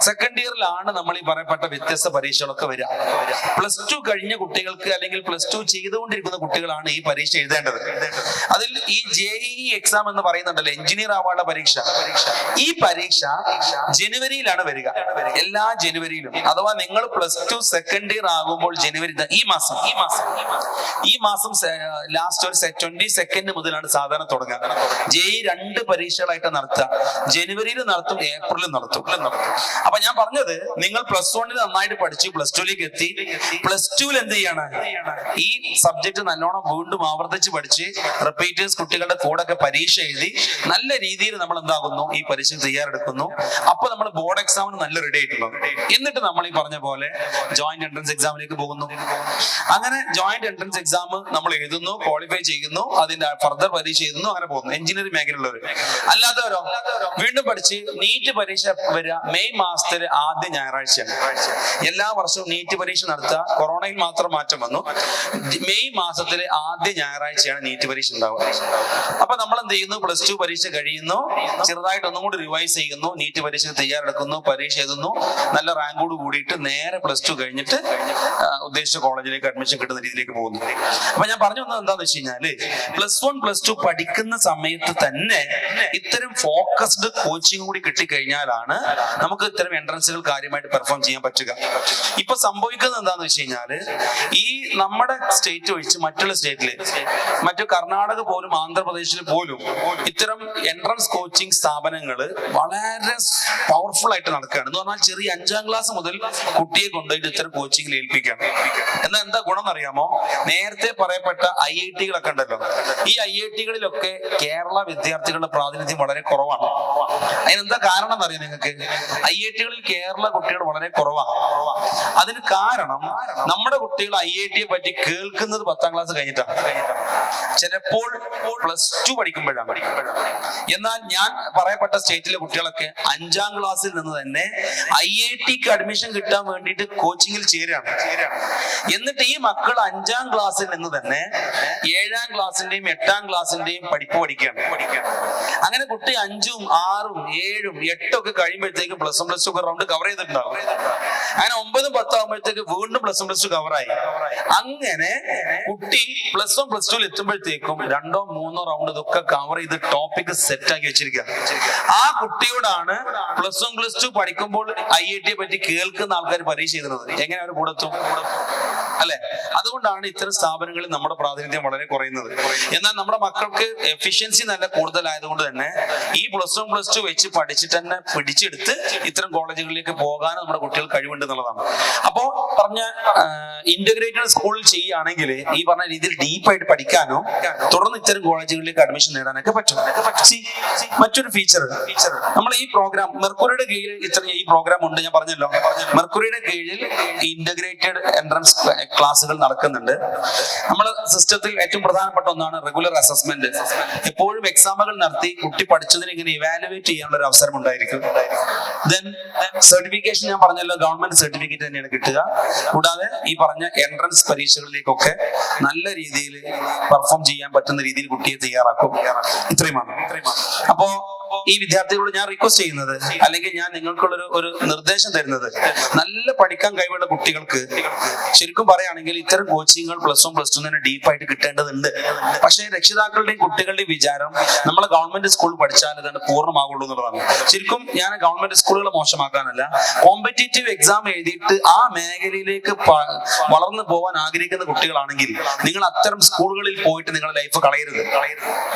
സെക്കൻഡ് ഇയറിലാണ് നമ്മൾ ഈ പറയപ്പെട്ട വ്യത്യസ്ത പരീക്ഷകളൊക്കെ വരിക. +2 കഴിഞ്ഞ കുട്ടികൾക്ക് അല്ലെങ്കിൽ +2 ചെയ്തുകൊണ്ടിരിക്കുന്ന കുട്ടികളാണ് ഈ പരീക്ഷ എഴുതേണ്ടത്. അതിൽ ഈ JEE എക്സാം എന്ന് പറയുന്നുണ്ടല്ലോ, എഞ്ചിനീയർ ആവാനുള്ള പരീക്ഷ. ഈ പരീക്ഷ ജനുവരിയിലാണ് വരിക, എല്ലാ ജനുവരിയിലും. അഥവാ നിങ്ങൾ +2 സെക്കൻഡ് ഇയർ ആകുമ്പോൾ ജനുവരി, ഈ മാസം ലാസ്റ്റ് ഒരു 22 മുതലാണ് സാധാരണ തുടങ്ങുക. JEE 2 പരീക്ഷകളായിട്ട് നടത്തുക. ജനുവരിയിൽ നടത്തും, ഏപ്രിലിൽ നടത്തും. അപ്പൊ ഞാൻ പറഞ്ഞത്, നിങ്ങൾ +1 നന്നായിട്ട് പഠിച്ചു, +2 എത്തി. +2 എന്ത് ചെയ്യാണ്? ഈ സബ്ജക്ട് നല്ലോണം വീണ്ടും ആവർത്തിച്ച് പഠിച്ച് റിപ്പീറ്റേഴ്സ് കുട്ടികളുടെ കൂടെ ഒക്കെ പരീക്ഷ എഴുതി നല്ല രീതിയിൽ നമ്മൾ എന്താകുന്നു, ഈ പരീക്ഷ തയ്യാറെടുക്കുന്നു. അപ്പൊ നമ്മൾ ബോർഡ് എക്സാമിന് നല്ല റെഡി ആയിട്ടുണ്ടാവും. എന്നിട്ട് നമ്മൾ ഈ പറഞ്ഞ പോലെ ജോയിന്റ് എൻട്രൻസ് എക്സാമിലേക്ക് പോകുന്നു. അങ്ങനെ ജോയിന്റ് എൻട്രൻസ് എക്സാം നമ്മൾ എഴുതുന്നു, ക്വാളിഫൈ ചെയ്യുന്നു, അതിന്റെ ഫർദർ പരീക്ഷ എഴുതുന്നു, അങ്ങനെ പോകുന്നു. എഞ്ചിനീയറിംഗ് മേഖലയുള്ളവർ. അല്ലാത്തവരോ വീണ്ടും പഠിച്ച് നീറ്റ് പരീക്ഷ വരിക മെയ് മാസത്തിലെ ആദ്യ ഞായറാഴ്ചയാണ്. എല്ലാ വർഷവും നീറ്റ് പരീക്ഷ നടത്തുക. കൊറോണയിൽ മാത്രം മാറ്റം വന്നു. മെയ് മാസത്തിലെ ആദ്യ ഞായറാഴ്ചയാണ് നീറ്റ് പരീക്ഷ ഉണ്ടാവുക. അപ്പൊ നമ്മൾ എന്ത് ചെയ്യുന്നു? +2 പരീക്ഷ കഴിയുന്നു, ചെറുതായിട്ട് ഒന്നും കൂടി റിവൈസ് ചെയ്യുന്നു, നീറ്റ് പരീക്ഷയ്ക്ക് തയ്യാറെടുക്കുന്നു, പരീക്ഷ എഴുതുന്നു, നല്ല റാങ്കോട് കൂടിയിട്ട് നേരെ +2 കഴിഞ്ഞിട്ട് ഉദ്ദേശിച്ച കോളേജിലേക്ക് അഡ്മിഷൻ കിട്ടുന്ന രീതിയിലേക്ക് പോകുന്നു. അപ്പൊ ഞാൻ പറഞ്ഞു വന്നത് എന്താന്ന് വെച്ച് കഴിഞ്ഞാല്, +1 +2 പഠിക്കുന്ന സമയത്ത് തന്നെ ഇത്തരം ഫോക്കസ്ഡ് കോച്ചിങ് കൂടി കിട്ടിക്കഴിഞ്ഞാലാണ് നമുക്ക് ഇത്തരം എൻട്രൻസുകൾ കാര്യമായിട്ട് പെർഫോം ചെയ്യാൻ പറ്റുക. ഇപ്പൊ സംഭവിക്കുന്നത് എന്താന്ന് വെച്ച് കഴിഞ്ഞാല്, ഈ നമ്മുടെ സ്റ്റേറ്റ് ഒഴിച്ച് മറ്റുള്ള സ്റ്റേറ്റില്, മറ്റു കർണാടക പോലും ആന്ധ്രാപ്രദേശിൽ പോലും ഇത്തരം എൻട്രൻസ് കോച്ചിങ് സ്ഥാപനങ്ങൾ വളരെ പവർഫുൾ ആയിട്ട് നടക്കുകയാണ്. എന്ന് പറഞ്ഞാൽ ചെറിയ 5ാം ക്ലാസ് മുതൽ കുട്ടിയെ കൊണ്ടുപോയിട്ട് ഇത്തരം കോച്ചിങ്ങിൽ ഏൽപ്പിക്കാം. എന്നാൽ എന്താ ഗുണം എന്നറിയാമോ? നേരത്തെ പറയപ്പെട്ട IIT-കളൊക്കെ ഉണ്ടല്ലോ, ഈ IIT-കളിലൊക്കെ കേരള വിദ്യാർത്ഥികളുടെ പ്രാതിനിധ്യം വളരെ കുറവാണ്. അതിനെന്താ കാരണം എന്നറിയാം നിങ്ങൾക്ക്? IIT-കളിൽ കേരള കുട്ടികൾ വളരെ കുറവാണ്. അതിന് കാരണം നമ്മുടെ കുട്ടികൾ IIT-യെ പറ്റി കേൾക്കുന്നത് 10ാം ക്ലാസ് കഴിഞ്ഞിട്ടാണ്, ചിലപ്പോൾ +2 പഠിക്കുമ്പോഴാണ്. എന്നാൽ ഞാൻ പറയപ്പെട്ട സ്റ്റേറ്റിലെ കുട്ടികളൊക്കെ 5ാം ക്ലാസ്സിൽ നിന്ന് തന്നെ IIT-ക്ക് അഡ്മിഷൻ കിട്ടാൻ വേണ്ടിയിട്ട് കോച്ചിങ്ങിൽ ചേരുകയാണ്. എന്നിട്ട് ഈ മക്കൾ 5ാം ക്ലാസ്സിൽ നിന്ന് തന്നെ 7ാം ക്ലാസ്സിന്റെയും 8ാം ക്ലാസ്സിന്റെയും പഠിപ്പ് പഠിക്കുകയാണ്. അങ്ങനെ കുട്ടി 5ഉം 6ഉം 7ഉം 8ഉം ഒക്കെ കഴിയുമ്പോഴത്തേക്കും +1 +2 ഒക്കെ റൗണ്ട് കവർ ചെയ്തിട്ടുണ്ടാവും. അങ്ങനെ 9ഉം 10ഉം ആകുമ്പോഴത്തേക്ക് വീണ്ടും +1 +2 കവറായി. അങ്ങനെ കുട്ടി +1 +2 എത്തുമ്പോഴത്തേക്കും 2ഓ 3ഓ റൗണ്ട് ഇതൊക്കെ കവർ ചെയ്ത് ടോപ്പിക് സെറ്റ് ആക്കി വെച്ചിരിക്കുക. ആ കുട്ടിയോടാണ് +1 +2 പഠിക്കുമ്പോൾ IIT-യെ പറ്റി കേൾക്കുന്ന ആൾക്കാർ പരീക്ഷ എഴുതുന്നത്. എങ്ങനെ അവർ കൂടെത്തും അല്ലെ? അതുകൊണ്ടാണ് ഇത്തരം സ്ഥാപനങ്ങളിൽ നമ്മുടെ പ്രാതിനിധ്യം വളരെ കുറയുന്നത്. എന്നാൽ നമ്മുടെ മക്കൾക്ക് എഫിഷ്യൻസി നല്ല കൂടുതലായതുകൊണ്ട് തന്നെ ഈ +1 +2 വെച്ച് പഠിച്ചിട്ട് തന്നെ പിടിച്ചെടുത്ത് ഇത്തരം കോളേജുകളിലേക്ക് പോകാൻ നമ്മുടെ കുട്ടികൾ കഴിവുണ്ട് എന്നുള്ളതാണ്. അപ്പോ പറഞ്ഞ ഇന്റഗ്രേറ്റഡ് സ്കൂളിൽ ചെയ്യുകയാണെങ്കിൽ ഈ പറഞ്ഞ രീതിയിൽ ഡീപ്പായിട്ട് പഠിക്കാനോ തുടർന്ന് ഇത്തരം കോളേജുകളിലേക്ക് അഡ്മിഷൻ നേടാനൊക്കെ പറ്റും. മറ്റൊരു ഫീച്ചർ, നമ്മൾ ഈ പ്രോഗ്രാം മെർക്കുറിയുടെ കീഴിൽ ഈ പ്രോഗ്രാം ഉണ്ട്, ഞാൻ പറഞ്ഞല്ലോ. മെർക്കുറിയുടെ കീഴിൽ ഇന്റഗ്രേറ്റഡ് എൻട്രൻസ് ക്ലാസ്സുകൾ നടക്കുന്നുണ്ട്. നമ്മുടെ സിസ്റ്റത്തിൽ ഏറ്റവും പ്രധാനപ്പെട്ട ഒന്നാണ് റെഗുലർ അസസ്മെന്റ്. എപ്പോഴും എക്സാമുകൾ നടത്തി കുട്ടി പഠിച്ചതിന് ഇങ്ങനെ ഇവാലുവേറ്റ് ചെയ്യാനുള്ള ഒരു അവസരം ഉണ്ടായിരിക്കും. ദെൻ സർട്ടിഫിക്കേഷൻ, ഞാൻ പറഞ്ഞല്ലോ, ഗവൺമെന്റ് സർട്ടിഫിക്കറ്റ് തന്നെയാണ് കിട്ടുക. കൂടാതെ ഈ പറഞ്ഞ എൻട്രൻസ് പരീക്ഷകളിലേക്കൊക്കെ നല്ല രീതിയിൽ പെർഫോം ചെയ്യാൻ പറ്റുന്ന രീതിയിൽ കുട്ടിയെ തയ്യാറാക്കും. ഇത്രയുമാണ്. അപ്പോ ഈ വിദ്യാർത്ഥികളോട് ഞാൻ റിക്വസ്റ്റ് ചെയ്യുന്നത്, അല്ലെങ്കിൽ ഞാൻ നിങ്ങൾക്കുള്ള ഒരു നിർദ്ദേശം തരുന്നത്, നല്ല പഠിക്കാൻ കഴിവുള്ള കുട്ടികൾക്ക് ശരിക്കും പറയുകയാണെങ്കിൽ ഇത്തരം കോച്ചിങ്ങുകൾ +1 +2 തന്നെ ഡീപ്പായിട്ട് കിട്ടേണ്ടതുണ്ട്. പക്ഷേ രക്ഷിതാക്കളുടെയും കുട്ടികളുടെയും വിചാരം നമ്മളെ ഗവൺമെന്റ് സ്കൂളിൽ പഠിച്ചാൽ ഇതാണ് പൂർണ്ണമാകുള്ളൂ എന്നുള്ളതാണ്. ശരിക്കും ഞാൻ ഗവൺമെന്റ് സ്കൂളുകൾ മോശമാക്കാനല്ല, കോമ്പറ്റേറ്റീവ് എക്സാം എഴുതിയിട്ട് ആ മേഖലയിലേക്ക് വളർന്നു പോകാൻ ആഗ്രഹിക്കുന്ന കുട്ടികളാണെങ്കിൽ നിങ്ങൾ അത്തരം സ്കൂളുകളിൽ പോയിട്ട് നിങ്ങളുടെ ലൈഫ് കളയരുത്.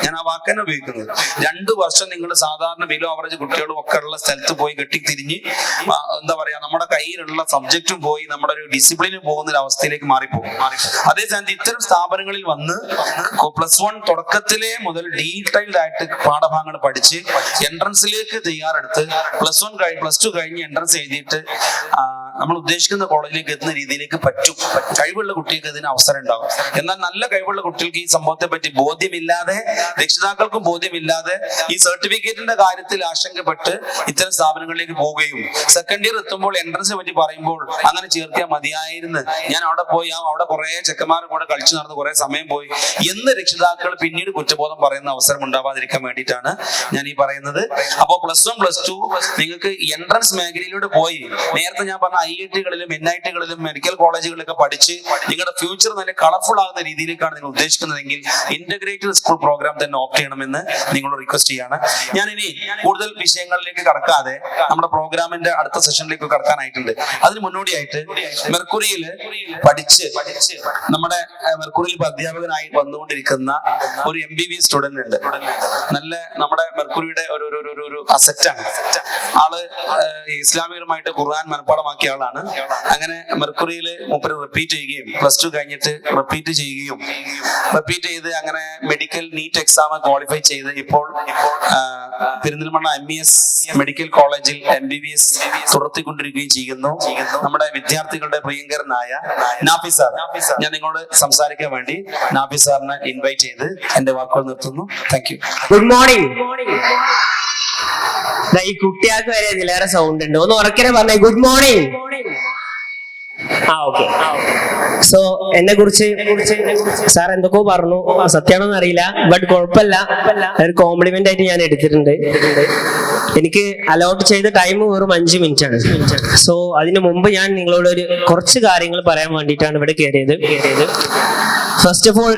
ഞാൻ ആ വാക്ക് തന്നെ ഉപയോഗിക്കുന്നത്. 2 വർഷം നിങ്ങൾ സാധാരണ ബിലോ ആവറേജ് കുട്ടികളും ഒക്കെ ഉള്ള സ്ഥലത്ത് പോയി കെട്ടിത്തിരിഞ്ഞ് എന്താ പറയാ, നമ്മുടെ കയ്യിലുള്ള സബ്ജക്റ്റും പോയി നമ്മുടെ ഒരു ഡിസിപ്ലിനും പോകുന്ന ഒരു അവസ്ഥയിലേക്ക് മാറിപ്പോകും. അതേസമയത്ത് ഇത്തരം സ്ഥാപനങ്ങളിൽ വന്ന് +1 തുടക്കത്തിലെ മുതൽ ഡീറ്റെയിൽഡ് ആയിട്ട് പാഠഭാഗങ്ങൾ പഠിച്ച് എൻട്രൻസിലേക്ക് തയ്യാറെടുത്ത് +2 കഴിഞ്ഞ് എൻട്രൻസ് എഴുതിയിട്ട് നമ്മൾ ഉദ്ദേശിക്കുന്ന കോളേജിലേക്ക് എത്തുന്ന രീതിയിലേക്ക് പറ്റും. കഴിവുള്ള കുട്ടികൾക്ക് ഇതിന് അവസരം ഉണ്ടാകും. എന്നാൽ നല്ല കഴിവുള്ള കുട്ടികൾക്ക് ഈ സംഭവത്തെ പറ്റി ബോധ്യമില്ലാതെ, രക്ഷിതാക്കൾക്കും ബോധ്യമില്ലാതെ ഈ സർട്ടിഫിക്കറ്റിന്റെ കാര്യത്തിൽ ആശങ്കപ്പെട്ട് ഇത്തരം സ്ഥാപനങ്ങളിലേക്ക് പോവുകയും സെക്കൻഡ് ഇയർ എത്തുമ്പോൾ എൻട്രൻസിനെ പറ്റി പറയുമ്പോൾ അങ്ങനെ ചേർത്തിയാൽ മതിയായിരുന്നു, ഞാൻ അവിടെ പോയി അവിടെ കുറെ ചെക്കന്മാരും കൂടെ കളിച്ചു നടന്ന് കുറെ സമയം പോയി എന്ന് രക്ഷിതാക്കൾ പിന്നീട് കുറ്റബോധം പറയുന്ന അവസരം ഉണ്ടാവാതിരിക്കാൻ വേണ്ടിയിട്ടാണ് ഞാൻ ഈ പറയുന്നത്. അപ്പോ +1 +2 നിങ്ങൾക്ക് എൻട്രൻസ് മേഖലയിലൂടെ പോയി നേരത്തെ ഞാൻ പറഞ്ഞ IIT-കളിലും NIT-കളിലും മെഡിക്കൽ കോളേജുകളിലൊക്കെ പഠിച്ച് നിങ്ങളുടെ ഫ്യൂച്ചർ നല്ല കളർഫുൾ ആകുന്ന രീതിയിലേക്കാണ് നിങ്ങൾ ഉദ്ദേശിക്കുന്നതെങ്കിൽ ഇന്റഗ്രേറ്റഡ് സ്കൂൾ പ്രോഗ്രാം തന്നെ ഓപ്റ്റ് ചെയ്യണമെന്ന് നിങ്ങളോട് റിക്വസ്റ്റ് ചെയ്യാണ്. ഞാൻ ഞാനിനി കൂടുതൽ വിഷയങ്ങളിലേക്ക് കടക്കാതെ നമ്മുടെ പ്രോഗ്രാമിന്റെ അടുത്ത സെഷനിലേക്ക് കടക്കാനായിട്ടുണ്ട്. അതിന് മുന്നോടിയായിട്ട് മെർക്കുറിയിൽ പഠിച്ച് നമ്മുടെ മെർക്കുറിയിൽ അധ്യാപകനായി വന്നുകൊണ്ടിരിക്കുന്ന ഒരു MBBS സ്റ്റുഡന്റ് ഉണ്ട്. നല്ല നമ്മുടെ മെർക്കുറിയുടെ ഒരു അസറ്റാണ് ആള്. ഇസ്ലാമികരുമായിട്ട് ഖുർആൻ മനഃപ്പാടമാക്കിയ ആളാണ്. അങ്ങനെ മെർക്കുറിയിൽ മൂപ്പര് റിപ്പീറ്റ് ചെയ്യുകയും +2 കഴിഞ്ഞിട്ട് റിപ്പീറ്റ് ചെയ്യുകയും റിപ്പീറ്റ് ചെയ്ത് അങ്ങനെ മെഡിക്കൽ നീറ്റ് എക്സാം ക്വാളിഫൈ ചെയ്ത് ഇപ്പോൾ പെരിന്തൽമണ്ണ MES മെഡിക്കൽ കോളേജിൽ MBBS തുടർത്തിക്കൊണ്ടിരിക്കുകയും ചെയ്യുന്നു നമ്മുടെ വിദ്യാർത്ഥികളുടെ പ്രിയങ്കരനായ നാഫി സാർ. ഞാൻ നിങ്ങളോട് സംസാരിക്കാൻ വേണ്ടി നാഫി സാറിനെ ഇൻവൈറ്റ് ചെയ്ത് എന്റെ വാക്കുകൾ നിർത്തുന്നു. Thank you. Good morning. ഈ കുട്ടികൾക്ക് വരെ ഇതിലേറെ സൗണ്ട് ഉണ്ട്. ഒന്ന് ഉറക്കനെ പറഞ്ഞേ ഗുഡ് മോർണിംഗ്. ഓക്കെ. സോ എന്നെ കുറിച്ച് സാർ എന്തൊക്കെയോ പറഞ്ഞു, സത്യമാണോന്ന് അറിയില്ല, ബട്ട് കുഴപ്പമില്ല, ഒരു കോംപ്ലിമെന്റ് ആയിട്ട് ഞാൻ എടുത്തിട്ടുണ്ട്. എനിക്ക് അലോട്ട് ചെയ്ത ടൈം വെറും 5 മിനിറ്റ് ആണ്. സോ അതിനു മുമ്പ് ഞാൻ നിങ്ങളോട് കുറച്ച് കാര്യങ്ങൾ പറയാൻ വേണ്ടിയിട്ടാണ് ഇവിടെ കയറിയത്. ഫസ്റ്റ് ഓഫ് ഓൾ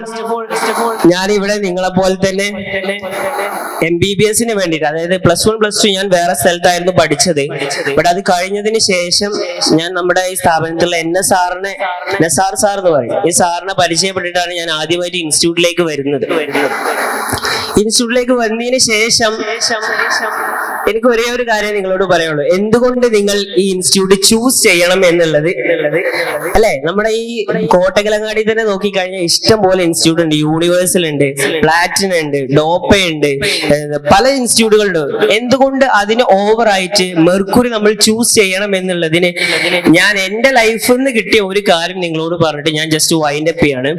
ഞാൻ ഇവിടെ നിങ്ങളെ പോലെ തന്നെ MBBSന് വേണ്ടിയിട്ട്, അതായത് +1 +2 ഞാൻ വേറെ സ്ഥലത്തായിരുന്നു പഠിച്ചത്. ബട്ട് അത് കഴിഞ്ഞതിന് ശേഷം ഞാൻ നമ്മുടെ ഈ സ്ഥാപനത്തിലുള്ള നസാർ സാർ എന്ന് പറയും, ഈ സാറിനെ പരിചയപ്പെട്ടിട്ടാണ് ഞാൻ ആദ്യമായിട്ട് ഇൻസ്റ്റിറ്റ്യൂട്ടിലേക്ക് വരുന്നത്. ഇൻസ്റ്റിറ്റ്യൂട്ടിലേക്ക് വന്നതിന് ശേഷം എനിക്ക് ഒരേ ഒരു കാര്യം നിങ്ങളോട് പറയുള്ളൂ, എന്തുകൊണ്ട് നിങ്ങൾ ഈ ഇൻസ്റ്റിറ്റ്യൂട്ട് ചൂസ് ചെയ്യണം എന്നുള്ളത്. അല്ലെ, നമ്മുടെ ഈ കോട്ടകലങ്ങാടി തന്നെ നോക്കിക്കഴിഞ്ഞാൽ ഇഷ്ടം പോലെ ഇൻസ്റ്റിറ്റ്യൂട്ട് ഉണ്ട്. യൂണിവേഴ്സൽ ഉണ്ട്, പ്ലാറ്റിനം ഉണ്ട്, ഡോപ്പ ഉണ്ട്, പല ഇൻസ്റ്റിറ്റ്യൂട്ടുകളുണ്ട്. എന്തുകൊണ്ട് അതിന് ഓവറായിട്ട് മെർക്കുറി നമ്മൾ ചൂസ് ചെയ്യണം എന്നുള്ളതിന് ഞാൻ എന്റെ ലൈഫിൽ നിന്ന് കിട്ടിയ ഒരു കാര്യം നിങ്ങളോട് പറഞ്ഞിട്ട് ഞാൻ ജസ്റ്റ് വൈൻഡ് അപ്പ് ചെയ്യാണ്.